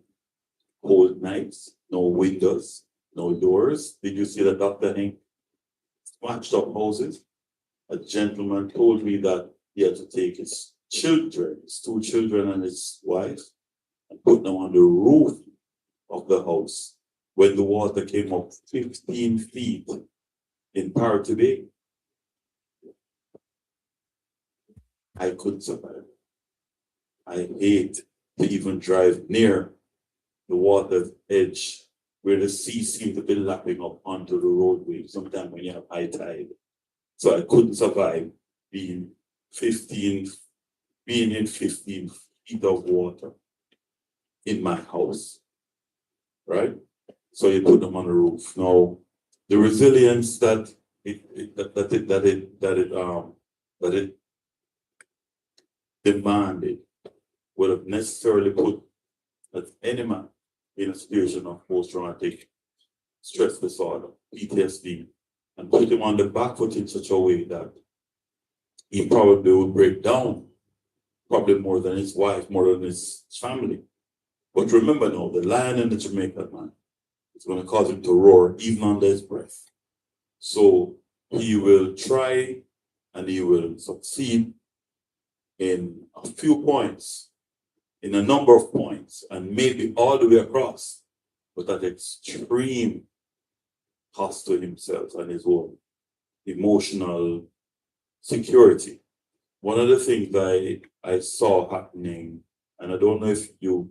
Speaker 2: cold nights, no windows, no doors. Did you see the Dr. Hank smashed up houses? A gentleman told me that he had to take his children, his 2 children and his wife, and put them on the roof of the house when the water came up 15 feet in Parity Bay. I couldn't survive. I hate to even drive near the water's edge where the sea seemed to be lapping up onto the roadway sometime when you have high tide. So I couldn't survive being in 15 feet of water in my house. Right? So you put them on the roof. Now, the resilience that it demanded would have necessarily put any man in a situation of post-traumatic stress disorder, PTSD, and put him on the back foot in such a way that he probably would break down, probably more than his wife, more than his family. But remember now, the lion in the Jamaican man is going to cause him to roar even under his breath. So he will try and he will succeed in a few points, in a number of points, and maybe all the way across, but at extreme cost to himself and his own emotional security. One of the things I saw happening, and I don't know if you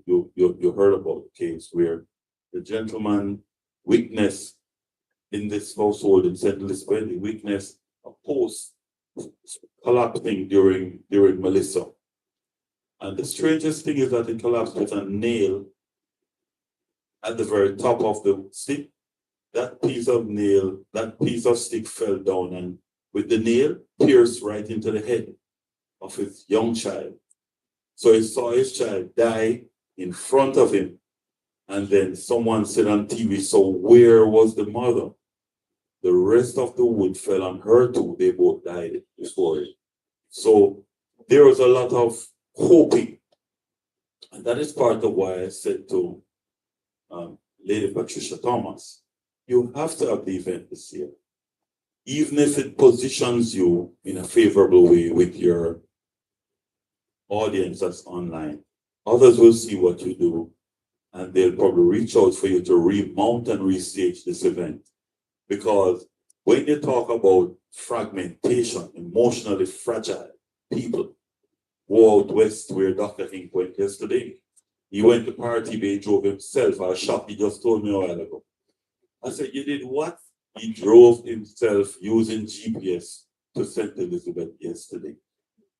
Speaker 2: heard about the case where the gentleman witnessed in this household in St. Elizabeth, he witnessed a post collapsing during Melissa. And the strangest thing is that it collapsed with a nail at the very top of the stick. That piece of nail, that piece of stick fell down and with the nail pierced right into the head of his young child. So he saw his child die in front of him. And then someone said on TV, so where was the mother? The rest of the wood fell on her too. They both died before it. So there was a lot of hoping. And that is part of why I said to Lady Patricia Thomas, you have to have the event this year. Even if it positions you in a favorable way with your audience that's online, others will see what you do and they'll probably reach out for you to remount and restage this event. Because when you talk about fragmentation, emotionally fragile people, go out west where Dr. Hink went yesterday. He went to Parity Bay, drove himself a shop. He just told me a while ago. I said, you did what? He drove himself using GPS to St. Elizabeth yesterday.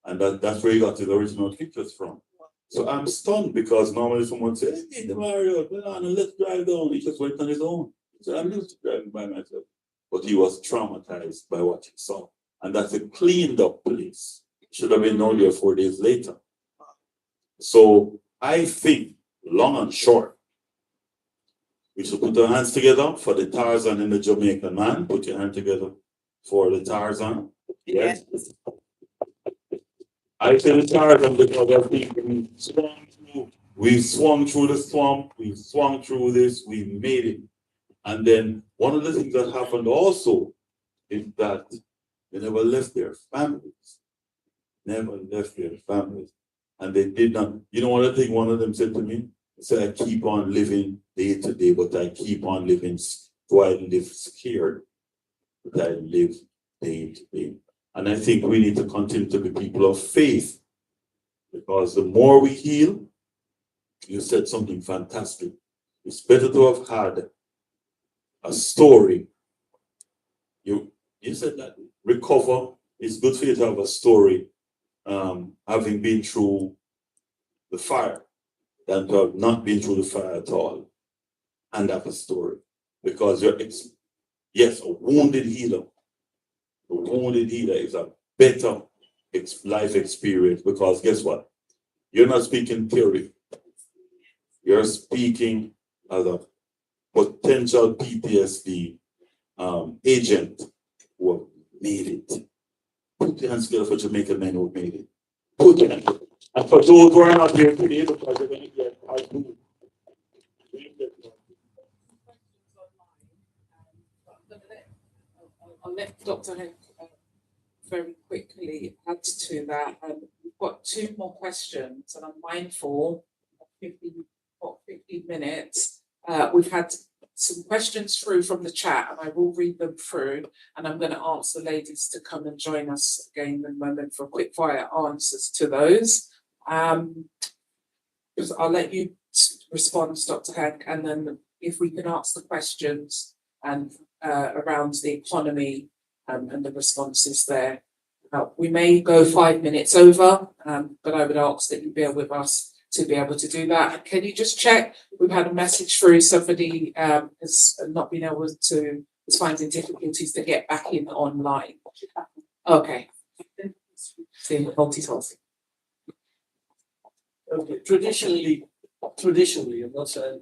Speaker 2: And that's where he got his original pictures from. So I'm stunned because normally someone says, hey, Mario, let's drive down. He just went on his own. So I'm used to driving by myself. But he was traumatized by what he saw. And that's a cleaned up place. Should have been known there 4 days later. So I think, long and short, we should put our hands together for the Tarzan and the Jamaican man. Put your hand together for the Tarzan. Yes. I say the Tarzan because I think we swung through the swamp, we swung through this, we made it. And then one of the things that happened also is that they never left their families. Never left their families. And they did not, you know one of the things one of them said to me? He said, I keep on living day to day, but I keep on living, so I live scared, but I live day to day. And I think we need to continue to be people of faith, because the more we heal, you said something fantastic. It's better to have had a story. You said that recover. It's good for you to have a story, having been through the fire, than to have not been through the fire at all and have a story. Because you're, yes, a wounded healer. A wounded healer is a better life experience, because guess what? You're not speaking theory. You're speaking as a potential PTSD agent who have made it. Put your hands together for Jamaican men who have made it. Put your hands together. And for those who are not here today, because they're going to get our food.
Speaker 5: I'll let Dr. Henk very quickly add to that. We've got 2 more questions, and I'm mindful of 15 minutes. We've had some questions through from the chat, and I will read them through, and I'm going to ask the ladies to come and join us again in a moment for quick fire answers to those. Because I'll let you respond, Dr. Henk, and then if we can ask the questions and around the economy and the responses there. We may go 5 minutes over, but I would ask that you bear with us to be able to do that. Can you just check? We've had a message through. Somebody has not been able to, is finding difficulties to get back in online. Okay. Seeing multitasking.
Speaker 8: Okay, traditionally, I'm not saying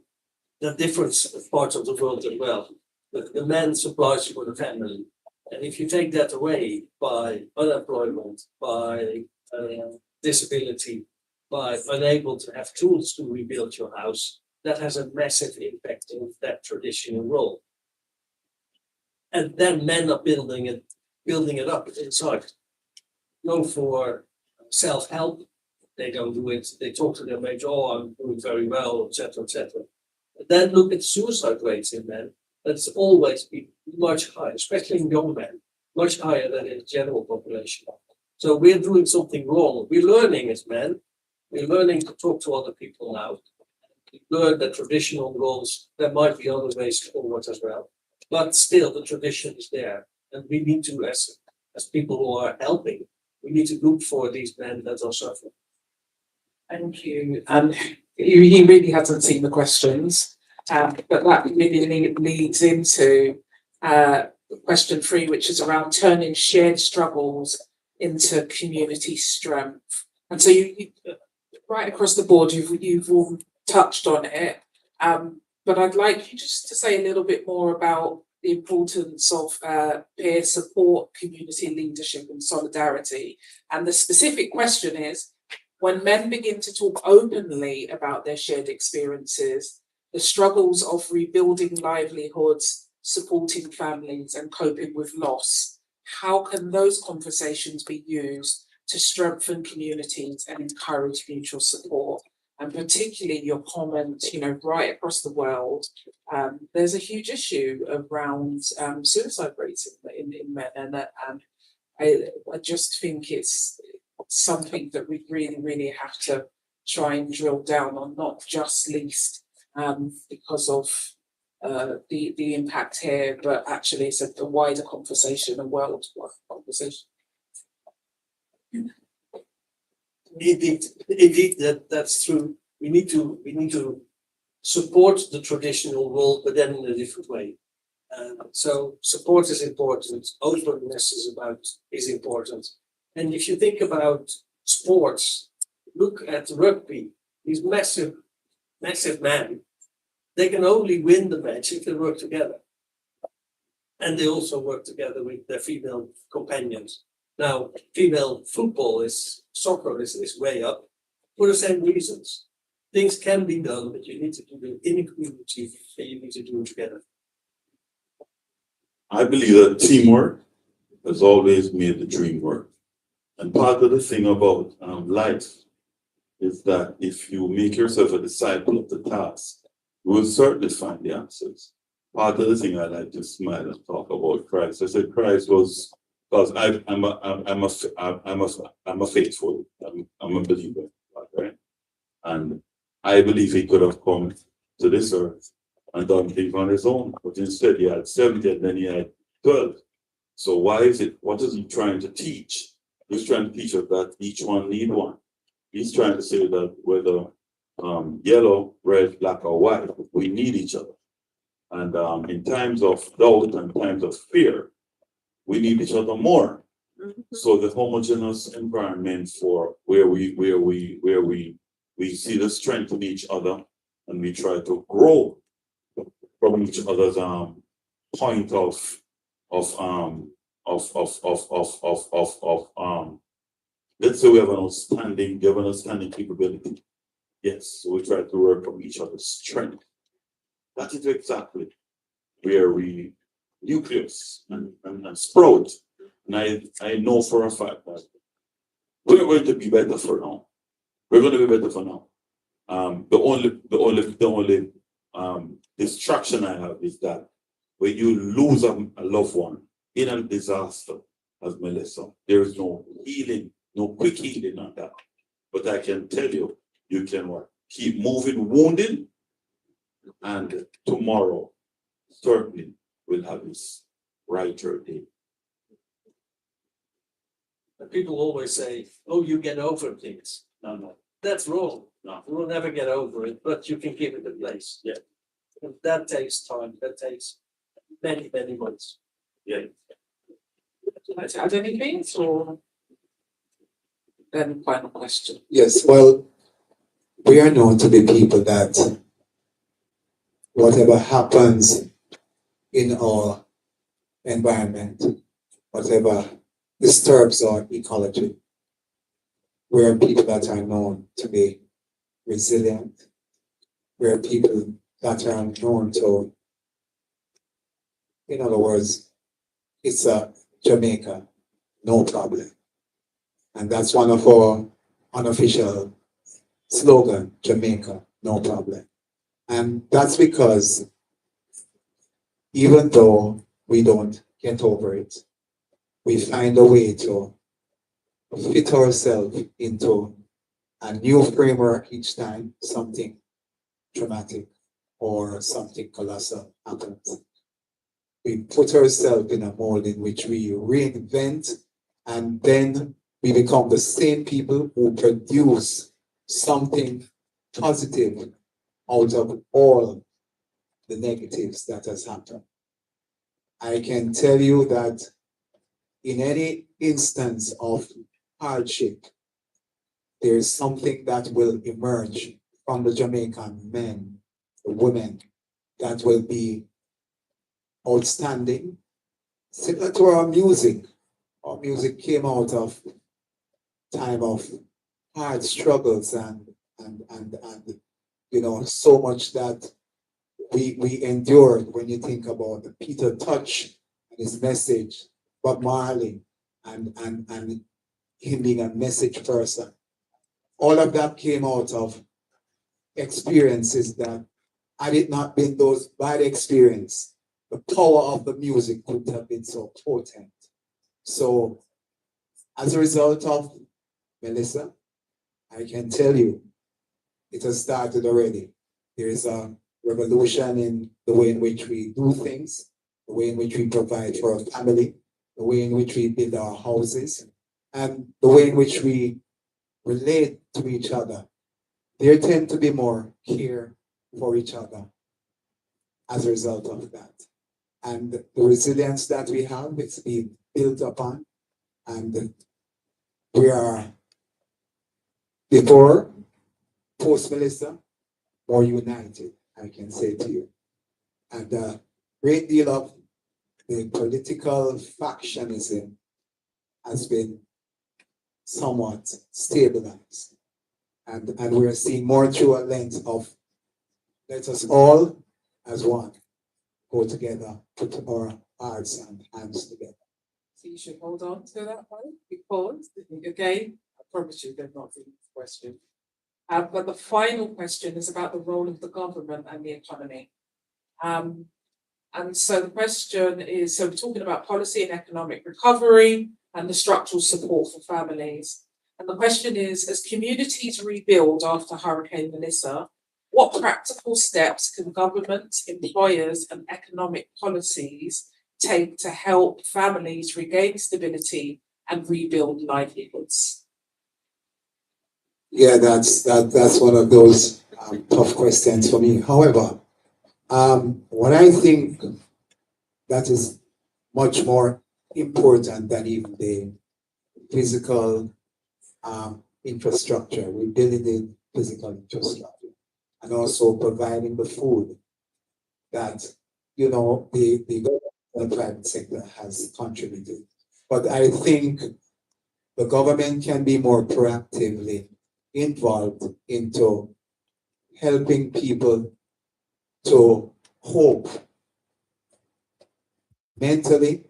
Speaker 8: the different parts of the world as well. The man supplies for the family. And if you take that away by unemployment, by disability, by unable to have tools to rebuild your house, that has a massive impact on that traditional role. And then men are building it up inside. Go for self-help. They don't do it. They talk to their mates, oh, I'm doing very well, etc., etc. Then look at suicide rates in men. That's always been much higher, especially in young men, much higher than in the general population. So we're doing something wrong. We're learning as men. We're learning to talk to other people now. We learn that traditional roles, there might be other ways forward as well. But still, the tradition is there. And we need to, as people who are helping, we need to look for these men that are suffering.
Speaker 5: Thank you. He really hasn't seen the questions, but that really leads into question 3, which is around turning shared struggles into community strength. And so you right across the board, you've all touched on it, but I'd like you just to say a little bit more about the importance of peer support, community leadership and solidarity. And the specific question is, when men begin to talk openly about their shared experiences, the struggles of rebuilding livelihoods, supporting families and coping with loss, how can those conversations be used to strengthen communities and encourage mutual support? And particularly your comment, right across the world, there's a huge issue around suicide rates in men. And I just think it's something that we really have to try and drill down on, not just least because of the impact here, but actually it's a wider conversation, a worldwide conversation.
Speaker 8: Indeed, that's true. We need to support the traditional role, but then in a different way. So support is important. Openness is important. And if you think about sports, look at rugby. These massive men, they can only win the match if they work together. And they also work together with their female companions. Now, female football soccer is way up for the same reasons. Things can be done, but you need to do it in a community and you need to do it together.
Speaker 2: I believe that teamwork has always made the dream work. And part of the thing about life is that if you make yourself a disciple of the task, you will certainly find the answers. Part of the thing I like to smile and talk about Christ. I said Christ was, because I'm a faithful, I'm a believer, right? And I believe he could have come to this earth and done things on his own, but instead he had 70 and then he had 12. So why is it, what is he trying to teach? He's trying to teach us that each one need one. He's trying to say that whether yellow, red, black, or white, we need each other. And in times of doubt and times of fear, we need each other more. Mm-hmm. So the homogeneous environment for where we see the strength in each other, and we try to grow from each other's point of let's say we have an outstanding capability. Yes, so we try to work from each other's strength. That is exactly where we nucleus and sprout. And I know for a fact that we're going to be better for now. We're going to be better for now. The only distraction I have is that when you lose a loved one in a disaster, as Melissa, there is no healing, no quick healing on that. But I can tell you, you can what? Keep moving wounded, and tomorrow certainly will have this brighter day.
Speaker 8: And people always say, oh, you get over things.
Speaker 2: No.
Speaker 8: That's wrong.
Speaker 2: No.
Speaker 8: You will never get over it, but you can give it a place.
Speaker 2: Yeah.
Speaker 8: And that takes time. That takes many, many months.
Speaker 2: Yeah.
Speaker 5: Would you like to add anything, or then final question?
Speaker 13: Yes, well, we are known to be people that whatever happens in our environment, whatever disturbs our ecology, we are people that are known to be resilient. We are people that are known to, in other words, it's a Jamaica, no problem. And that's one of our unofficial slogan, Jamaica, no problem. And that's because even though we don't get over it, we find a way to fit ourselves into a new framework each time something traumatic or something colossal happens. We put ourselves in a mold in which we reinvent, and then we become the same people who produce something positive out of all the negatives that has happened. I can tell you that in any instance of hardship, there is something that will emerge from the Jamaican men, the women, that will be outstanding. Similar to our music. Our music came out of time of hard struggles and you know, so much that we endured. When you think about Peter Tosh and his message, Bob Marley, and him being a message person. All of that came out of experiences that, had it not been those bad experiences, the power of the music couldn't have been so potent. So, as a result of Melissa, I can tell you, it has started already. There is a revolution in the way in which we do things, the way in which we provide for our family, the way in which we build our houses, and the way in which we relate to each other. There tend to be more care for each other as a result of that. And the resilience that we have, it's been built upon, and we are, before, post-Melissa, more united, I can say to you. And a great deal of the political factionism has been somewhat stabilized. And we're seeing more through a lens of, let us all, as one, go together, put our hearts and hands together.
Speaker 5: So you should hold on to that one, because, again, I promise you they're not the question. But the final question is about the role of the government and the economy. And so the question is, so we're talking about policy and economic recovery and the structural support for families. And the question is, as communities rebuild after Hurricane Melissa, what practical steps can government, employers, and economic policies take to help families regain stability and rebuild livelihoods?
Speaker 13: Yeah, that's one of those tough questions for me. However, what I think that is much more important than even the physical infrastructure, rebuilding the physical infrastructure, and also providing the food that, you know, the government and the private sector has contributed. But I think the government can be more proactively involved into helping people to hope mentally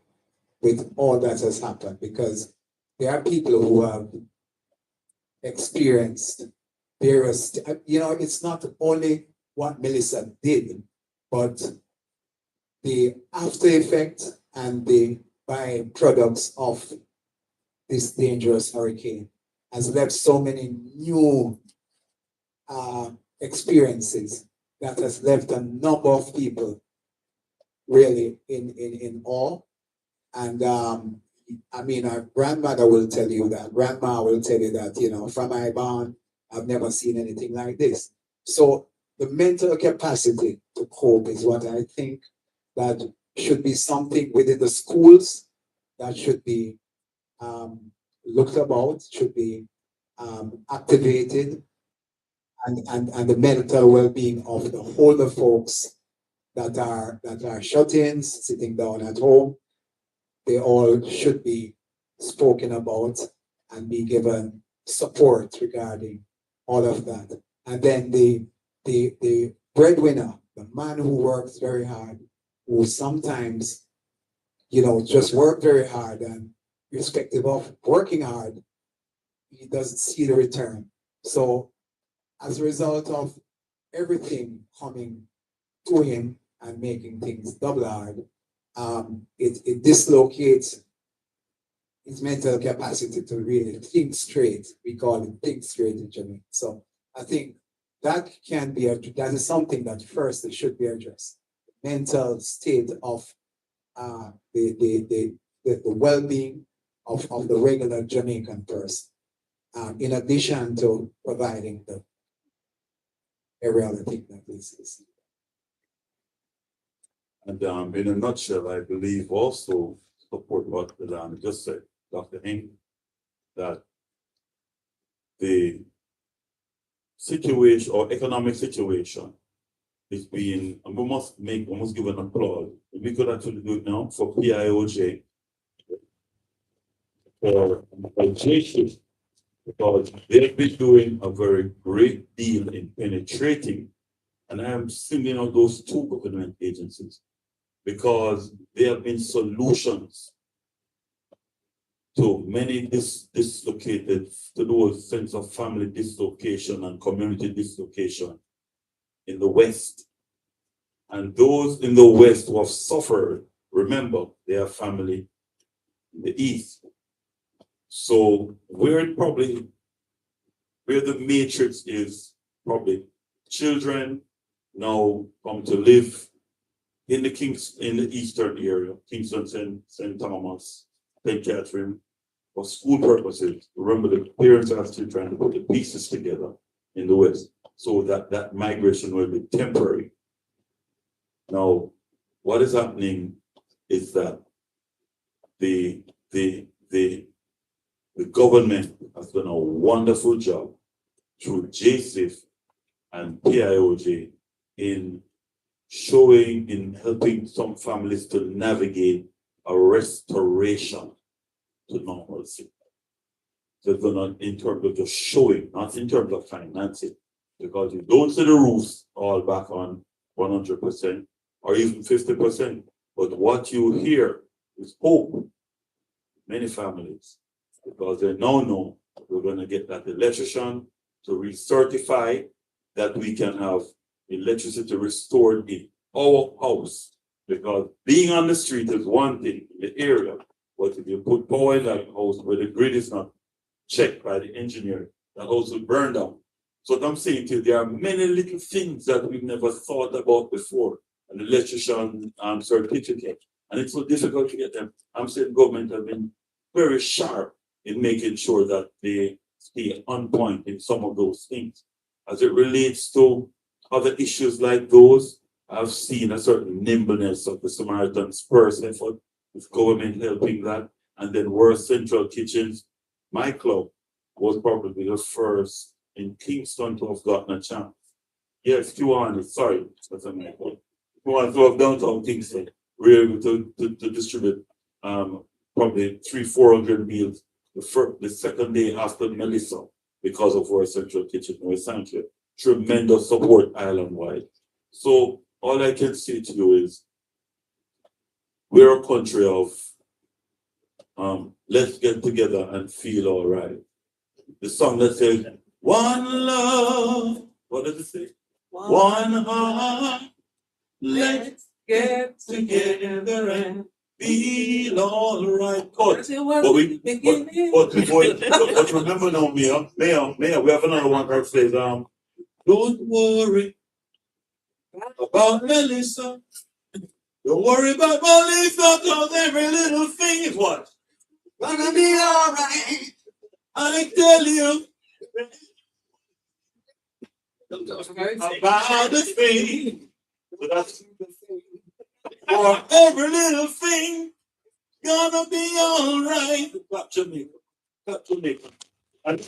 Speaker 13: with all that has happened, because there are people who have experienced various, it's not only what Melissa did, but the after effect and the byproducts of this dangerous hurricane has left so many new experiences that has left a number of people really in awe. And our grandmother will tell you that, grandma will tell you that, from my barn, I've never seen anything like this. So the mental capacity to cope is what I think that should be something within the schools that should be looked about, should be activated, and the mental well-being of the older folks that are shut-ins, sitting down at home. They all should be spoken about and be given support regarding all of that. And then the breadwinner, the man who works very hard, who sometimes, just work very hard, and irrespective of working hard, he doesn't see the return. So as a result of everything coming to him and making things double hard, it dislocates his mental capacity to really think straight. We call it think straight in Jamaica. So I think that that is something that first it should be addressed. Mental state of the well-being of the regular Jamaican person, in addition to providing the every other thing that is.
Speaker 2: And in a nutshell, I believe also support what Delana just said, Dr. Hing, that the situation or economic situation is being, and we must give an applause. We could actually do it now for PIOJ, for JC, because they've been doing a very great deal in penetrating, and I am singling out those two government agencies because there have been solutions to many dislocated, to those sense of family dislocation and community dislocation in the West. And those in the West who have suffered, remember, they have family in the East. So where the matrix is, probably children now come to live in the eastern area, Kingston, St. Thomas, St. Catherine, for school purposes. Remember, the parents are still trying to put the pieces together in the West, so that migration will be temporary. Now, what is happening is that the government has done a wonderful job through JCIF and PIOJ in helping some families to navigate a restoration to normalcy. They're gonna, in terms of just showing, not in terms of financing, because you don't see the roofs all back on 100% or even 50%. But what you hear is hope. Many families, because they now know we're going to get that electrician to recertify that we can have electricity restored in our house. Because being on the street is one thing in the area, but if you put power in that house where the grid is not checked by the engineer, the house will burn down. So what I'm saying to you, there are many little things that we've never thought about before. An electrician certificate, and it's so difficult to get them. I'm saying government have been very sharp in making sure that they stay on point in some of those things. As it relates to other issues like those, I've seen a certain nimbleness of the Samaritan Spurs effort with government helping that. And then World Central Kitchens, my club was probably the first in Kingston to have gotten a chance. Yes, Kiwani, sorry, that's a my fault. Kiwani to have downtown Kingston, we were able to distribute probably 300-400 meals the second day after Melissa because of our Central Kitchen. We thank you. Tremendous support island-wide. So all I can say to you is we're a country of let's get together and feel all right. The song that says, one love, what does it say? One heart, let's get together and feel all right. God, but remember now, Mayor, we have another one that says, don't worry about Melissa. Don't worry about Melissa, cause every little thing is what? Gonna be alright. I tell you. About the thing. So that's for every little thing. Gonna be alright. Clap Jamaica. Clap Jamaica. And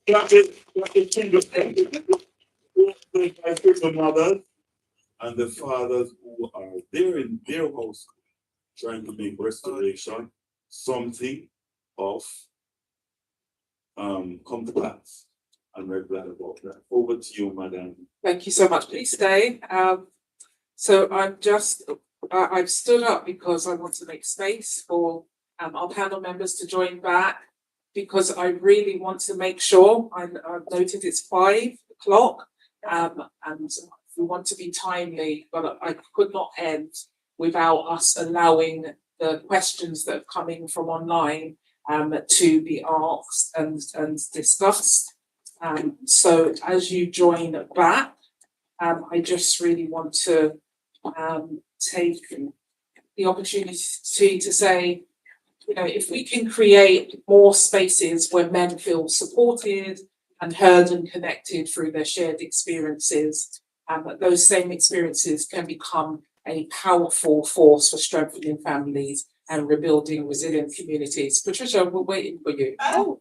Speaker 2: clap it my spiritual mothers and the fathers who are there in their house trying to make restoration something of come to pass. I'm very glad about that. Over to you, madam.
Speaker 5: Thank you so much. Please stay. So I've stood up because I want to make space for our panel members to join back, because I really want to make sure, I've noted it's 5 o'clock, and we want to be timely, but I could not end without us allowing the questions that have come in from online to be asked and discussed. So as you join back, I just really want to take the opportunity to say, if we can create more spaces where men feel supported and heard and connected through their shared experiences, those same experiences can become a powerful force for strengthening families and rebuilding resilient communities. Patricia, we're waiting for you.
Speaker 11: Oh.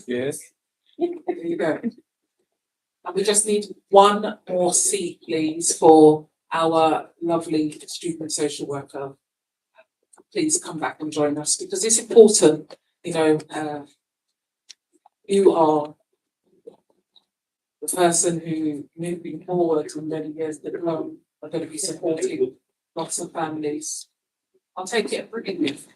Speaker 11: Yes.
Speaker 5: There you go. And we just need one more seat, please, for our lovely student social worker. Please come back and join us, because it's important, you are the person who, moving forward in many years to come, are going to be supporting lots of families. I'll take it, bring it with.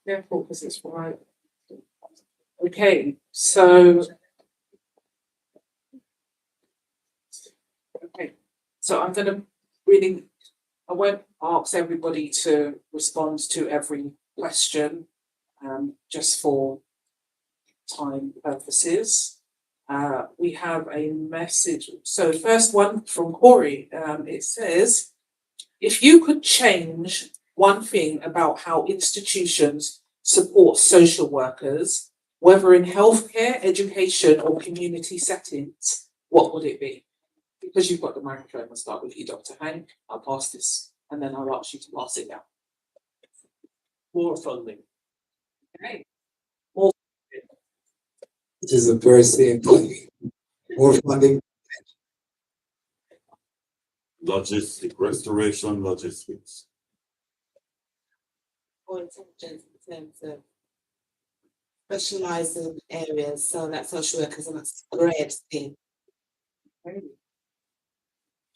Speaker 5: Careful, because it's right. Okay, so I'm going to really, I won't ask everybody to respond to every question, just for time purposes. We have a message. So first one from Corey, it says, if you could change one thing about how institutions support social workers, whether in healthcare, education, or community settings, what would it be? Because you've got the microphone, I'll start with you, Dr. Hank. I'll pass this, and then I'll ask you to pass it down.
Speaker 8: More funding.
Speaker 5: Okay.
Speaker 13: Which is a very same thing. More funding.
Speaker 2: Logistic, restoration, logistics.
Speaker 6: Or intelligence in terms of specializing areas so that social workers are not spread thin.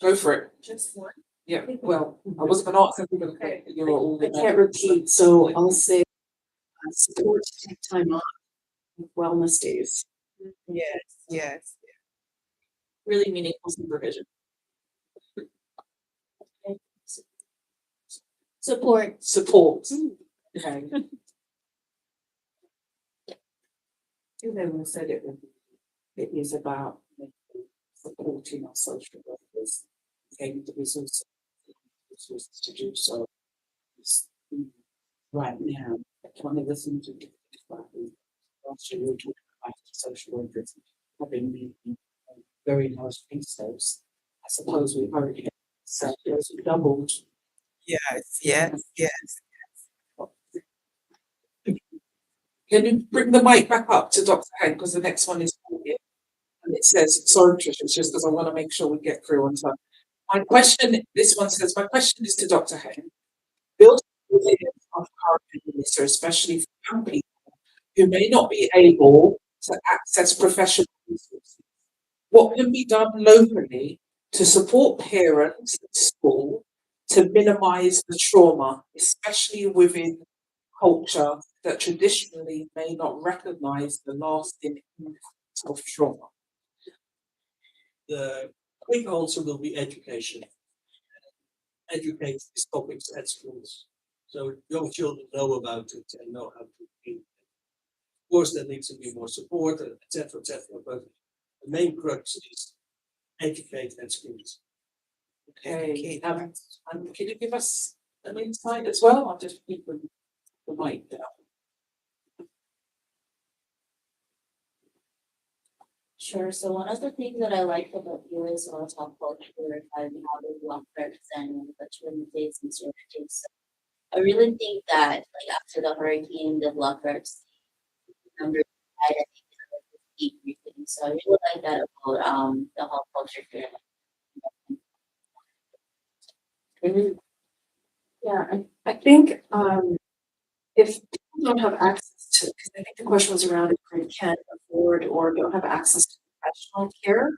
Speaker 5: Go for it.
Speaker 6: Just one.
Speaker 5: Yeah, well, I wasn't going to ask everybody, okay, you're all.
Speaker 9: I can't repeat, so I'll say support to take time off, wellness days.
Speaker 6: Yes.
Speaker 7: Really meaningful supervision.
Speaker 10: Support.
Speaker 5: Support. Okay. You never said it. It is about supporting our social workers, getting the resources to do so. Right now, one of the things we do last year we were talking about social workers having been very large caseloads. I suppose we've already said those doubled.
Speaker 6: Yes.
Speaker 5: Can you bring the mic back up to Dr. Hank, because the next one is for you. And it says, sorry, Tricia, it's just because I want to make sure we get through on time. My question, this one says, my question is to Dr. Hayne. Building resilience of current minister, especially for young people who may not be able to access professional resources. What can be done locally to support parents at school to minimize the trauma, especially within culture that traditionally may not recognize the lasting impact of trauma?
Speaker 8: The quick answer will be education. Educate these topics at schools. So young children know about it and know how to deal with it. Of course, there needs to be more support, etc., but the main crux is educate at schools.
Speaker 5: Okay, can you give us an insight as well? I'll just keep the mic down.
Speaker 10: Sure. So one of the things that I like about US or top culture and how they block represent the twin days and strategies. So I really think that like after the hurricane, the block reps number I think keep briefing. So I really like that about the whole culture fair.
Speaker 9: Yeah, I think if people don't have access to, because I think the question was around if they can't afford or don't have access to professional care.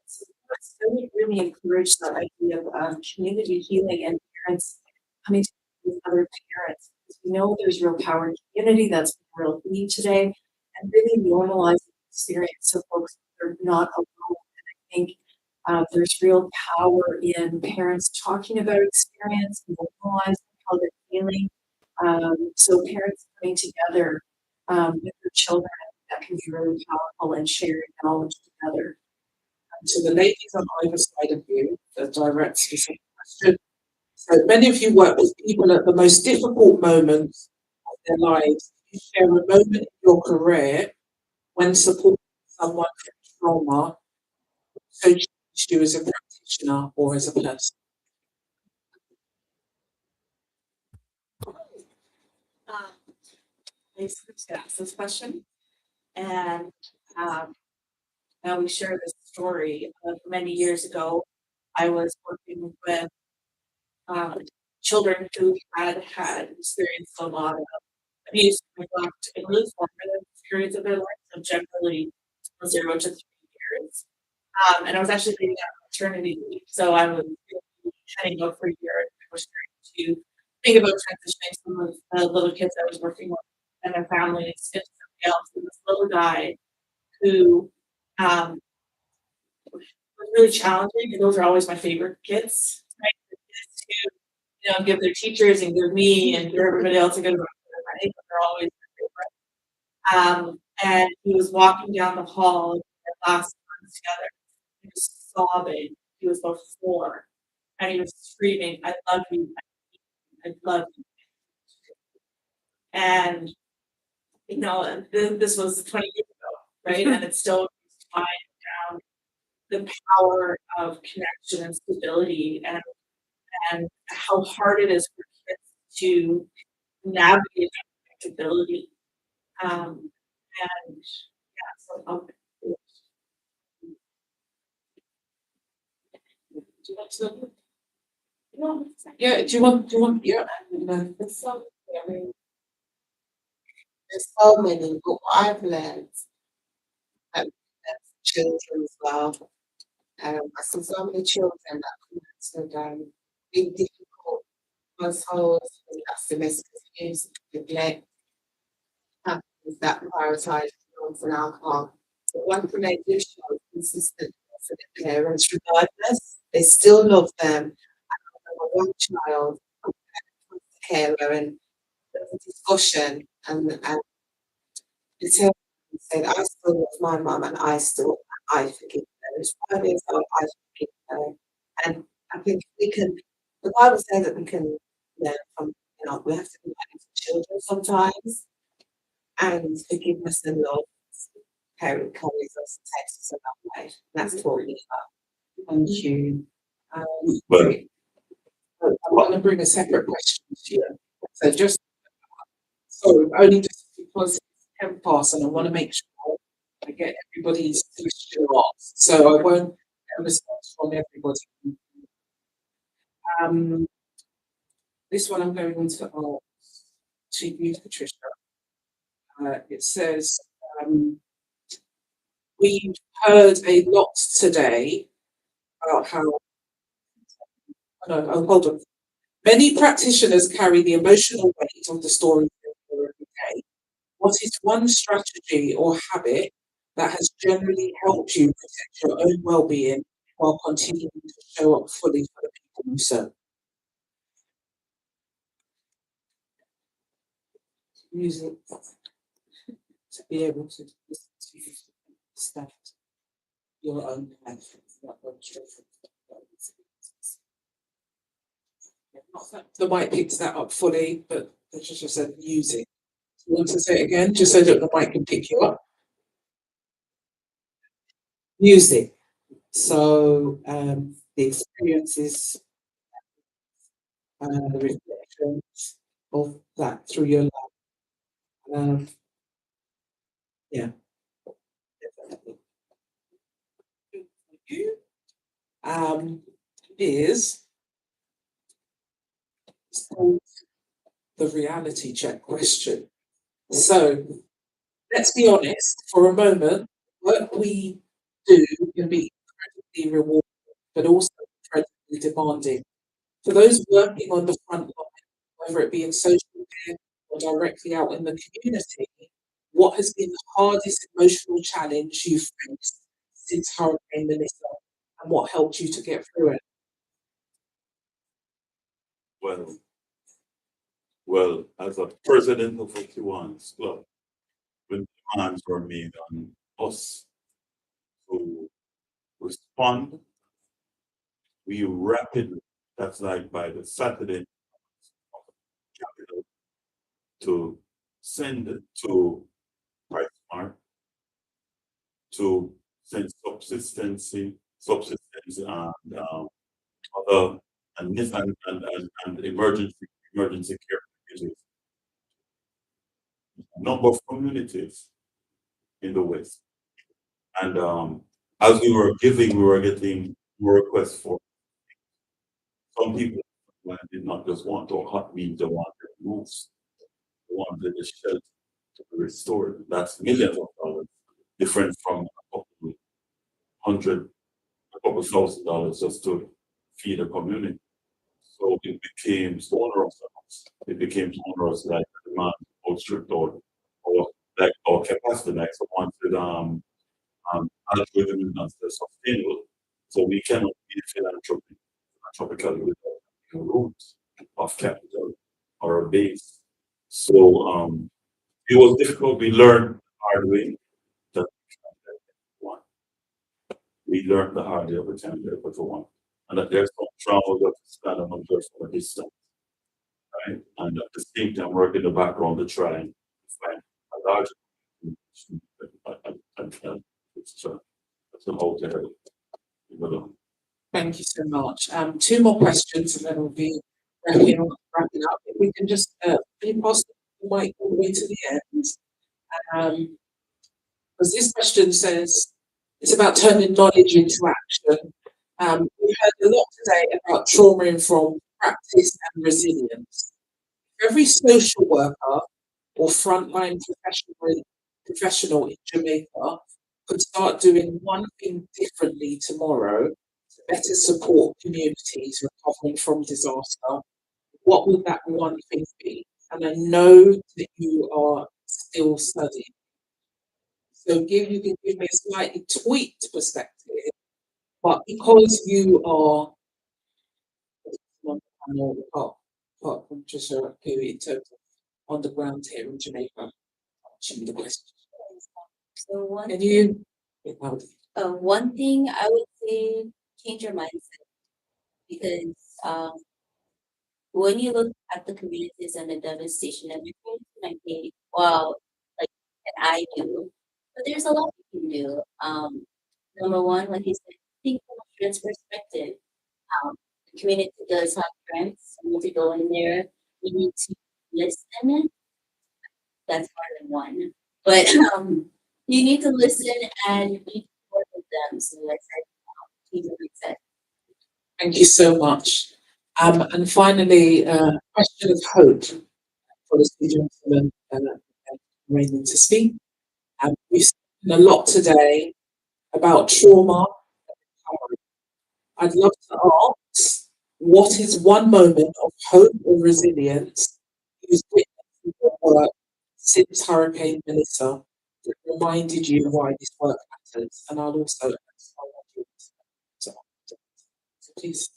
Speaker 9: So it's really encourage that idea of community healing and parents coming together with other parents. Because we know there's real power in community, that's a real need today, and really normalizing the experience so folks are not alone. And I think there's real power in parents talking about experience, normalizing how they're feeling. So parents coming together with their children, that can be really powerful and sharing knowledge together.
Speaker 5: To the ladies on either side of you, the direct specific question. So many of you work with people at the most difficult moments of their lives. You share a moment in your career when supporting someone from trauma, so changed you as a practitioner or as a person.
Speaker 7: Thanks for asking this question. And now we share this story of many years ago. I was working with children who had experienced a lot of abuse, neglect, in really formative periods of their life, so generally 0 to 3 years. And I was actually leading out maternity leave, so I was heading out for a year, and I was trying to think about transitioning some of the little kids I was working with and their families into somebody else. And this little guy who was really challenging, and those are always my favorite kids, right? The kids who, give their teachers and give me and give everybody else a good run for their money, but they're always my favorite. And he was walking down the hall in their last months together. He was sobbing. He was about 4, and he was screaming, "I love you, I love you." And this was 20 years ago, right? And it's still tied down the power of connection and stability, and how hard it is for kids to navigate that stability. And yeah, so
Speaker 5: Yeah, do you want, yeah.
Speaker 6: There's so many, but what I've learned as children as well. I see so many children that come to big difficult households, that's domestic abuse, neglect, families that prioritize drugs and alcohol. But one thing they do show is consistent for the parents, regardless, they still love them. I remember one child carer, and there was a discussion, and the parent said, "I still love my mum, and I forgive her. It's 5 years old, I forgive her." And I think the Bible says that we can learn from, we have to be like children sometimes, and forgiveness and love. Parent carries us, takes us along life. That's what we are.
Speaker 5: Thank you.
Speaker 2: But
Speaker 5: I want to bring a separate question to you. So only just because it's 10 past, and I want to make sure I get everybody's question asked. So I won't get a response from everybody. This one I'm going on to ask to you, Patricia. It says, we've heard a lot today about how, hold on. Many practitioners carry the emotional weight of the story every day. What is one strategy or habit that has generally helped you protect your own well-being while continuing to show up fully for the people you serve? Music, to be able to listen to you, understand your own life. The mic picks that up fully, but Patricia said music. You want to say it again, just so that the mic can pick you up? Music. So the experiences, the reflections of that through your life. Yeah. Definitely. Is called the reality check question. So let's be honest for a moment. What we do can be incredibly rewarding, but also incredibly demanding. For those working on the front line, whether it be in social care or directly out in the community, what has been the hardest emotional challenge you've faced since Hurricane Melissa, and what helped you to get through it?
Speaker 2: Well, as a president of a Kiwanis club, when demands were made on us to respond, we rapidly, that's like by the Saturday, capital, to send it to PriceSmart, to send subsistence and other and emergency care packages. Number of communities in the West. And as we were giving, we were getting more requests for some people did not just want or hot meals, they wanted roofs, they wanted the shelter to be restored. That's millions of dollars, different from a couple $1,000 just to feed a community. So it became onerous on us. It became onerous like the demand outstripped or like our capacity, like so wanted algorithm is not sustainable. So we cannot be philanthropically without the roots of capital or a base. So it was difficult. We learned the hard way that we learned the hard way every time we ever go on. And that there's some travel that is stand and observe from a distance. Right? And at the same time work in the background to try and find a larger
Speaker 5: Thank you so much. Two more questions and then we'll be wrapping up. If we can just be possible, might all the way to the end. Because this question says it's about turning knowledge into action. We heard a lot today about trauma-informed practice and resilience. Every social worker or frontline professional in Jamaica could start doing one thing differently tomorrow to better support communities recovering from disaster, what would that one thing be? And I know that you are still studying. So you can give me a slightly tweaked perspective, but because you are apart from just a period in terms of on the ground here in Jamaica, I'll ask you the question.
Speaker 10: So one
Speaker 5: Can you?
Speaker 10: one thing I would say, change your mindset, because when you look at the communities and the devastation that we're going to, might think, wow, like and I do, but there's a lot you can do. Number one, like you said, think from a friend's perspective. The community does have friends. You need to go in there. You need to listen. That's part of one. But you need to listen and you need to work with them. So like I said, keep it reset.
Speaker 5: Thank you so much. And finally, question of hope for the two gentlemen remaining to speak. We've spoken a lot today about trauma and recovery. I'd love to ask, what is one moment of hope or resilience you've witnessed in your work since Hurricane Melissa that reminded you why this work matters? And I'll also ask my audience to answer. So please.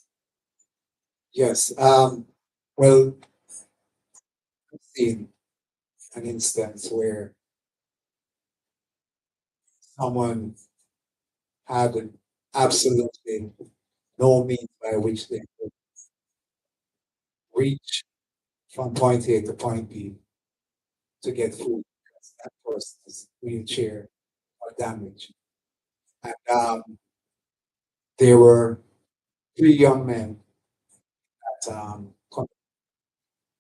Speaker 13: Yes, well, I've seen an instance where someone had absolutely no means by which they could reach from point A to point B to get food because that person's wheelchair or damaged. And there were 3 young men that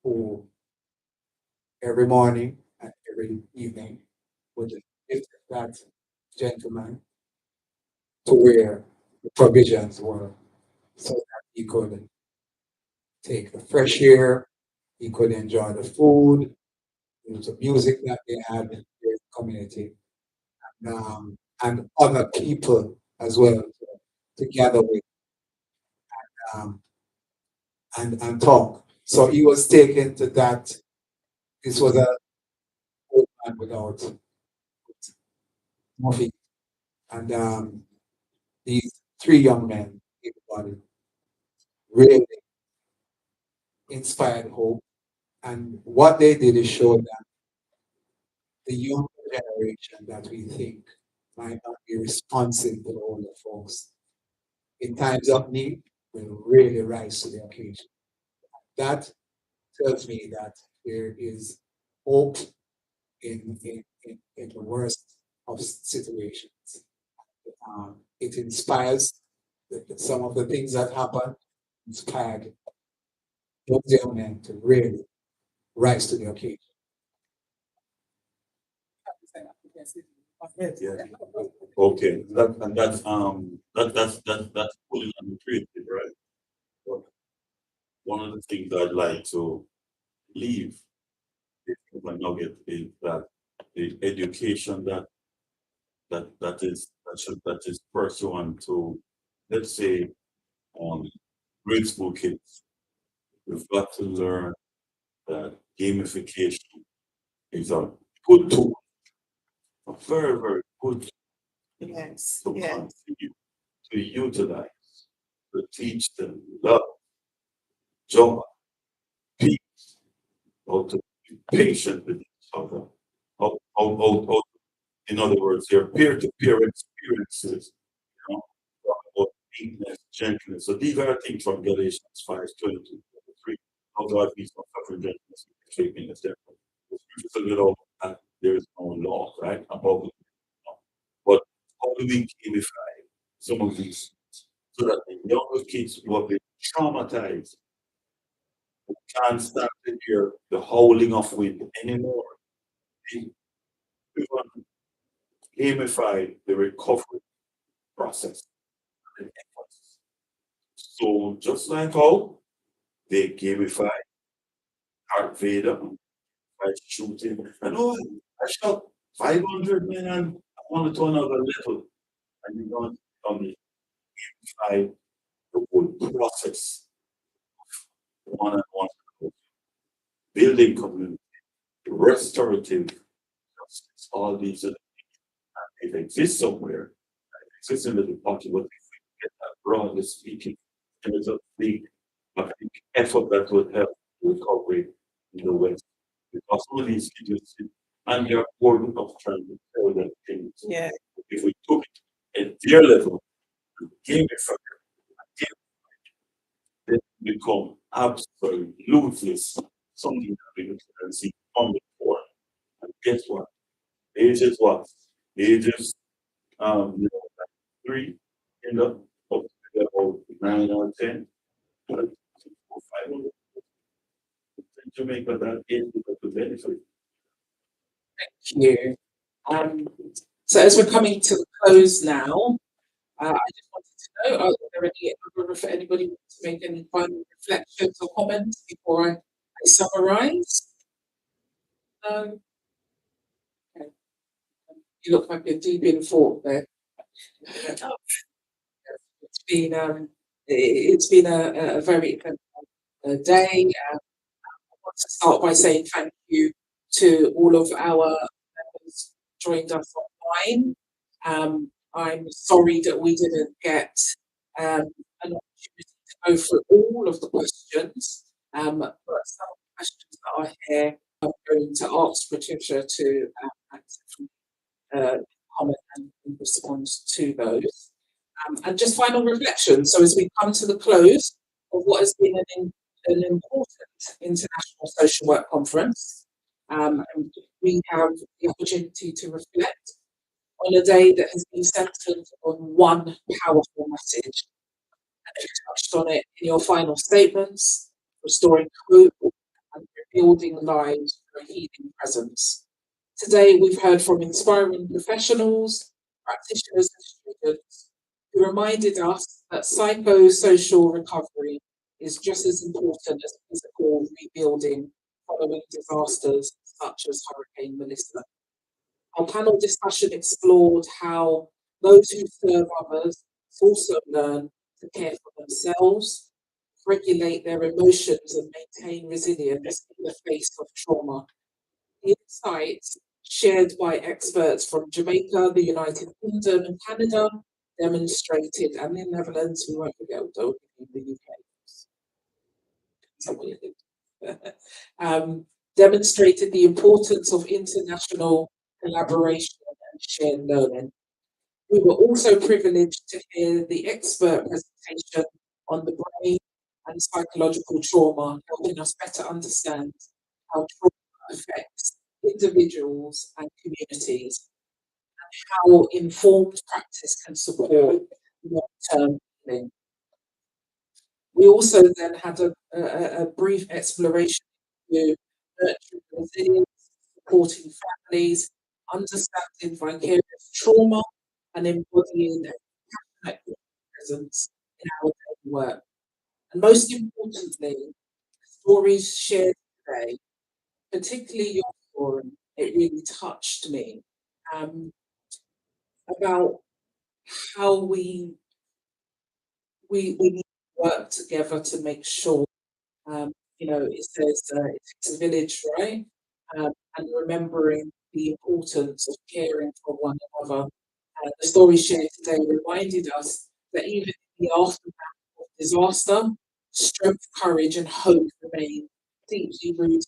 Speaker 13: who every morning and every evening would lift that gentleman to where the provisions were so that he could take the fresh air, he could enjoy the food, the music that they had in their community, and other people as well to gather with um, and talk. So he was taken to that. This was a old man without nothing, and these 3 young men, everybody really inspired hope. And what they did is show that the younger generation that we think might not be responsive to the older folks in times of need will really rise to the occasion. That tells me that there is hope in the worst of situations. It inspires some of the things that happen, inspired those young men to really rise to the occasion.
Speaker 2: Yeah. Okay, that's pulling on the creative, right? But one of the things I'd like to leave with a nugget is that the education that is pursuant to, let's say, grade school kids. We've got to learn that gamification is a good tool, a very, very good
Speaker 6: Yes,
Speaker 2: to
Speaker 6: yeah.
Speaker 2: continue to utilize, to teach them love, joy, peace, how to be patient with each other, how, in other words, their peer-to-peer experiences, you know, about meekness, gentleness. So these are things from Galatians 5:22-23. How God peace of suffering gentleness, shaping us there. The scriptures a little that there is no law, right? Above it. But how do we gamify some of these so that the younger kids who have been traumatized can't stand to hear the howling of wind anymore? We want to gamify the recovery process and efforts. So just like how they gamify Darth Vader by shooting, and oh, I shot 500 men and I want to turn another level, and you're going to gamify the whole process of one-on-one building community, restorative justice, all these are it exists somewhere, it exists in the department, but if we get that broadly speaking, and it's a big effort that would help recovery in the West. Because all these agencies and their burden of trying to tell them things.
Speaker 6: Yeah.
Speaker 2: If we took it at their level and gamify it, then it become absolutely something that we can see on the floor. And guess what? Ages what? Ages 3 end up to about 9 or 10. But 500 in Jamaica that age to benefit.
Speaker 5: Thank you. So as we're coming to the close now, I just wanted to No, are there any for anybody wants to make any final reflections or comments before I summarise? No. Okay. You look like you're deep in thought there. It's been a very eventful day. I want to start by saying thank you to all of our members who joined us online. I'm sorry that we didn't get an opportunity to go through all of the questions, but some of the questions that are here, I'm going to ask Patricia to actively comment and respond to those. And just final reflection. So as we come to the close of what has been an important international social work conference, and we have the opportunity to reflect on a day that has been centered on one powerful message. And you touched on it in your final statements: restoring hope and rebuilding lives through a healing presence. Today, we've heard from inspiring professionals, practitioners, and students who reminded us that psychosocial recovery is just as important as physical rebuilding following disasters such as Hurricane Melissa. Our panel discussion explored how those who serve others also learn to care for themselves, regulate their emotions, and maintain resilience in the face of trauma. The insights shared by experts from Jamaica, the United Kingdom, and Canada demonstrated, and the Netherlands, we won't forget, though, in the UK, demonstrated the importance of international collaboration and shared learning. We were also privileged to hear the expert presentation on the brain and psychological trauma, helping us better understand how trauma affects individuals and communities, and how informed practice can support long-term healing. We also then had a brief exploration into nurturing resilience, supporting families, understanding vicarious trauma, and embodying a compassionate presence in our daily work. And most importantly, stories shared today, particularly your story, it really touched me about how we need to work together to make sure, it says it takes a village, right? And remembering the importance of caring for one another. The story shared today reminded us that even in the aftermath of disaster, strength, courage, and hope remain deeply rooted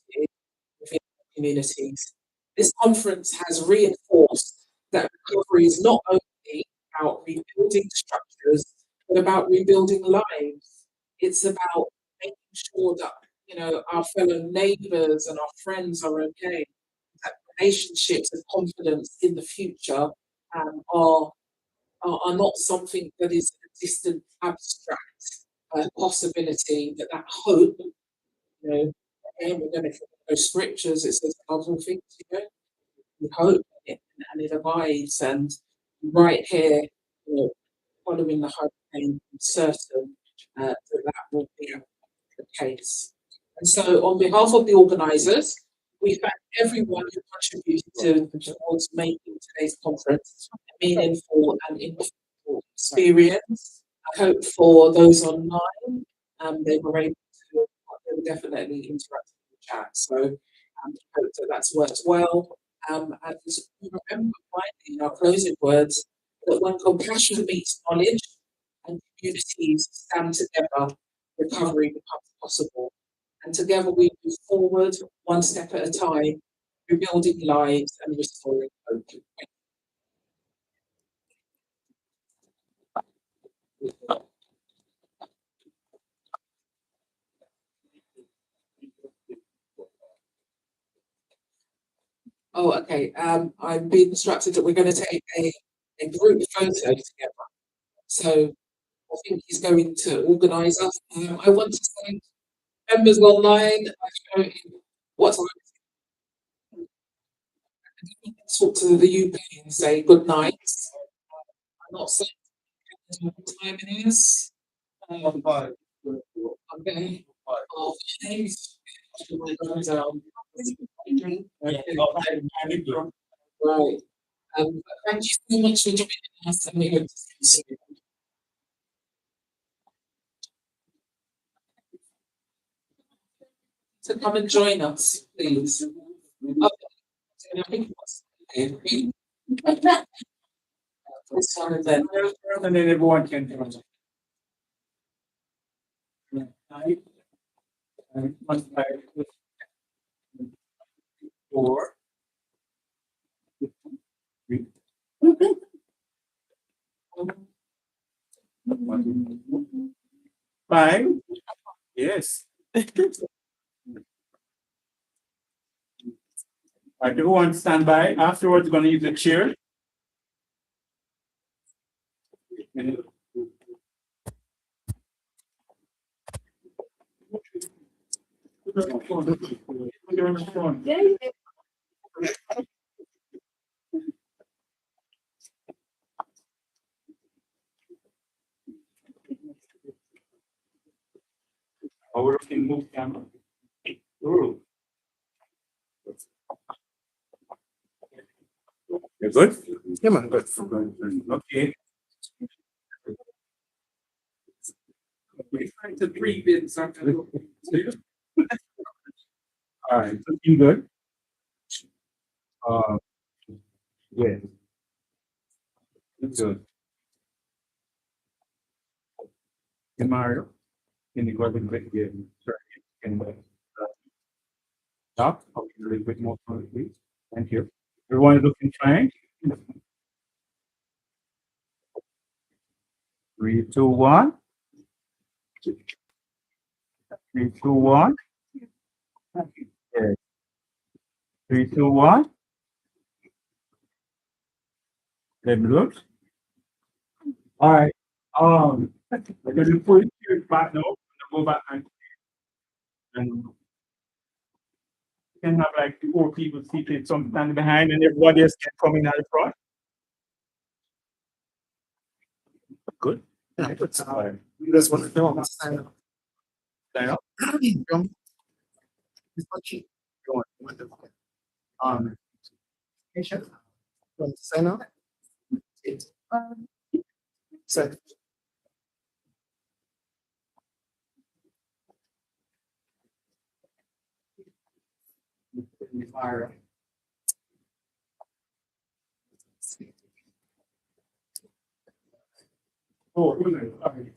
Speaker 5: within communities. This conference has reinforced that recovery is not only about rebuilding structures, but about rebuilding lives. It's about making sure that our fellow neighbours and our friends are okay. That relationships and confidence in the future are not something that is a distant, abstract possibility. That hope, again, we're going to go scriptures. It says other things, we hope and it abides. And right here, following the hurricane, I'm certain that will be the case. And so, on behalf of the organisers, we thank everyone who contributed towards making today's conference a meaningful and impactful experience. I hope for those online, they were definitely interact in the chat. So I hope that that's worked well. And remember finally in our closing words that when compassion meets knowledge and communities stand together, recovery becomes possible. And together we move forward one step at a time, rebuilding lives and restoring hope. Oh, okay. I'm being instructed that we're going to take a group photo together. So I think he's going to organise us. I want to thank members online. What time? Talk to the UK and say good night. I'm not saying What time it is? Okay. Thanks. Right. Thank you so much for joining us, and we hope to see you soon. So come and join us, please. Sorry then.
Speaker 11: And then everyone can join. Four. Five. Yes. Alright, everyone stand by. Afterwards, we're gonna use the chair. Our can move camera. Ooh. You're good? Yeah, man, good. Okay.
Speaker 5: We're trying to breathe in something.
Speaker 11: All right, looking good. Yeah. Good. Hey, Mario, can you go ahead and click here? Sorry, can stop? Okay, a little bit more, please. Thank you. Everyone is looking fine? 3, 2, 1. 3, 2, 1. Yes. 3, 2, 1. Let me look. All right. We're gonna put it back now. Go back and you can have like 4 people seated, some standing behind, and everybody else can come in at the front. Good. Yeah, that's fine. You guys want to film? Sign up. Sign up. Film. Go on. Patient. Want to sign up? So. Fire. Oh, really? Okay.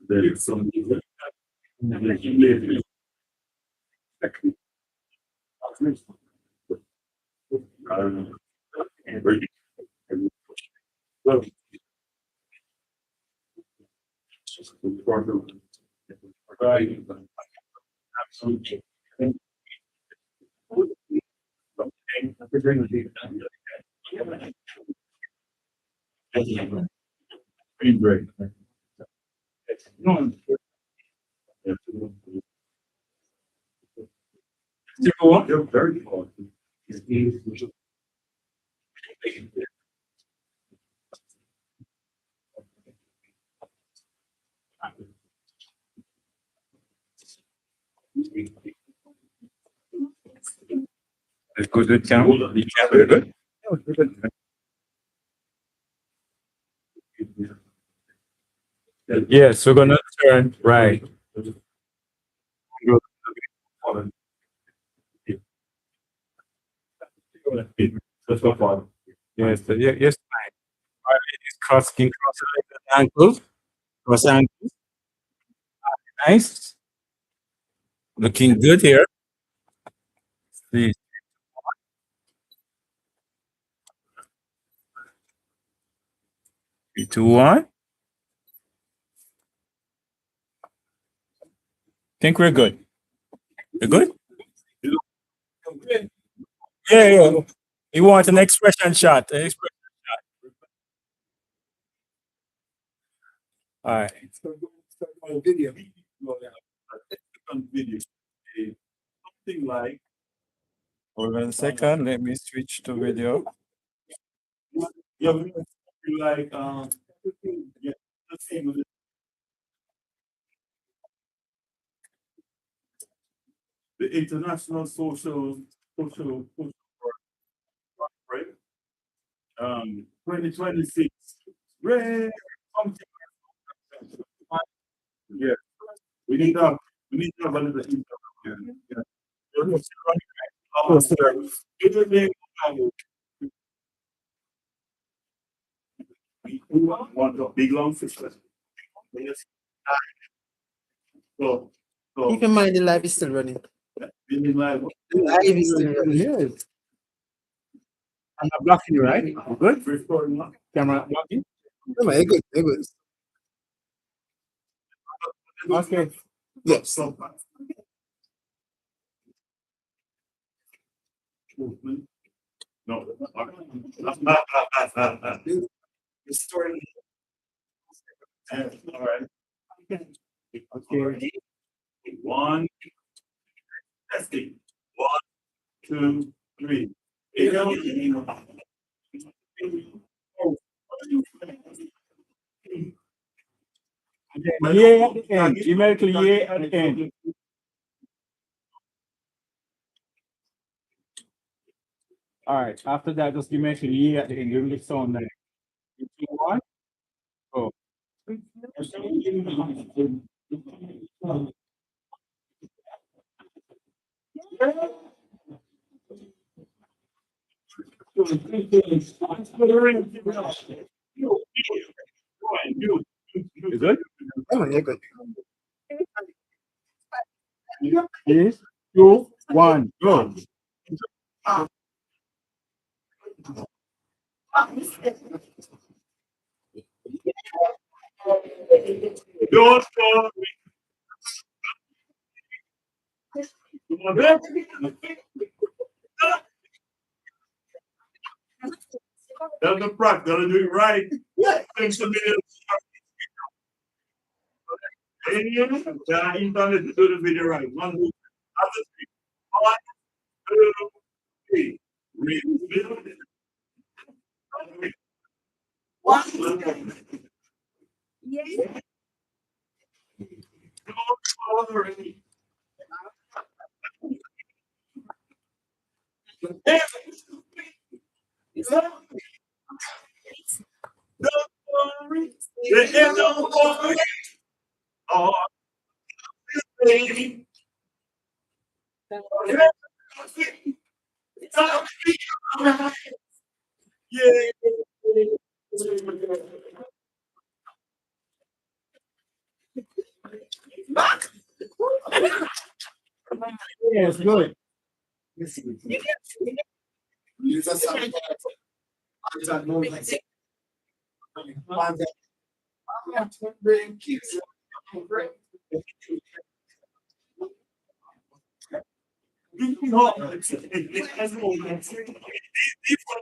Speaker 11: There's some. Great. No. They're very important. Let's go to the camera. The camera, good. Yes, we're gonna turn right. Just go for it. Yes, yes, fine. All right, ladies, cross the ankles. Cross ankles. Nice. Looking good here. Please. 3, 2, 1. Think we're good. We're good? Yeah, yeah. You want an expression shot. An expression shot. All right.
Speaker 2: On video. On video. Something like.
Speaker 11: Hold on a second. Let me switch to video.
Speaker 2: Yeah, we feel like yeah, let's see. The international social work, right? 2026. Ray, something. Yeah, we need to have a little intro. Yeah, yeah. We want a big long fish. Yes. So,
Speaker 13: Keep in mind the live is still running.
Speaker 2: being live.
Speaker 13: The live is still running. Yes.
Speaker 11: I'm not blocking you, right? Good.
Speaker 2: Recording now.
Speaker 11: Camera blocking.
Speaker 13: No, they're good. They're good.
Speaker 11: Okay.
Speaker 13: Yes.
Speaker 2: No.
Speaker 13: Restoring.
Speaker 2: All right.
Speaker 11: Okay.
Speaker 2: One. Testing. 1, 2, 3.
Speaker 11: Yeah, at the end. Numerical yeah at the end. All right. After that, just numerical yeah at the end. Give me the sound there. 3, 2, 1. Go. You good?
Speaker 13: Oh, you're good.
Speaker 11: 3, 2, 1, go.
Speaker 2: Don't That's the practice. Gotta do it right. Thanks to me. Yeah, internet to do the video right. 1, 2, after 3. 1, 2, 3. One. Yeah. Don't worry. Don't worry. Oh, baby. Yeah.
Speaker 11: Yes, good.
Speaker 2: No,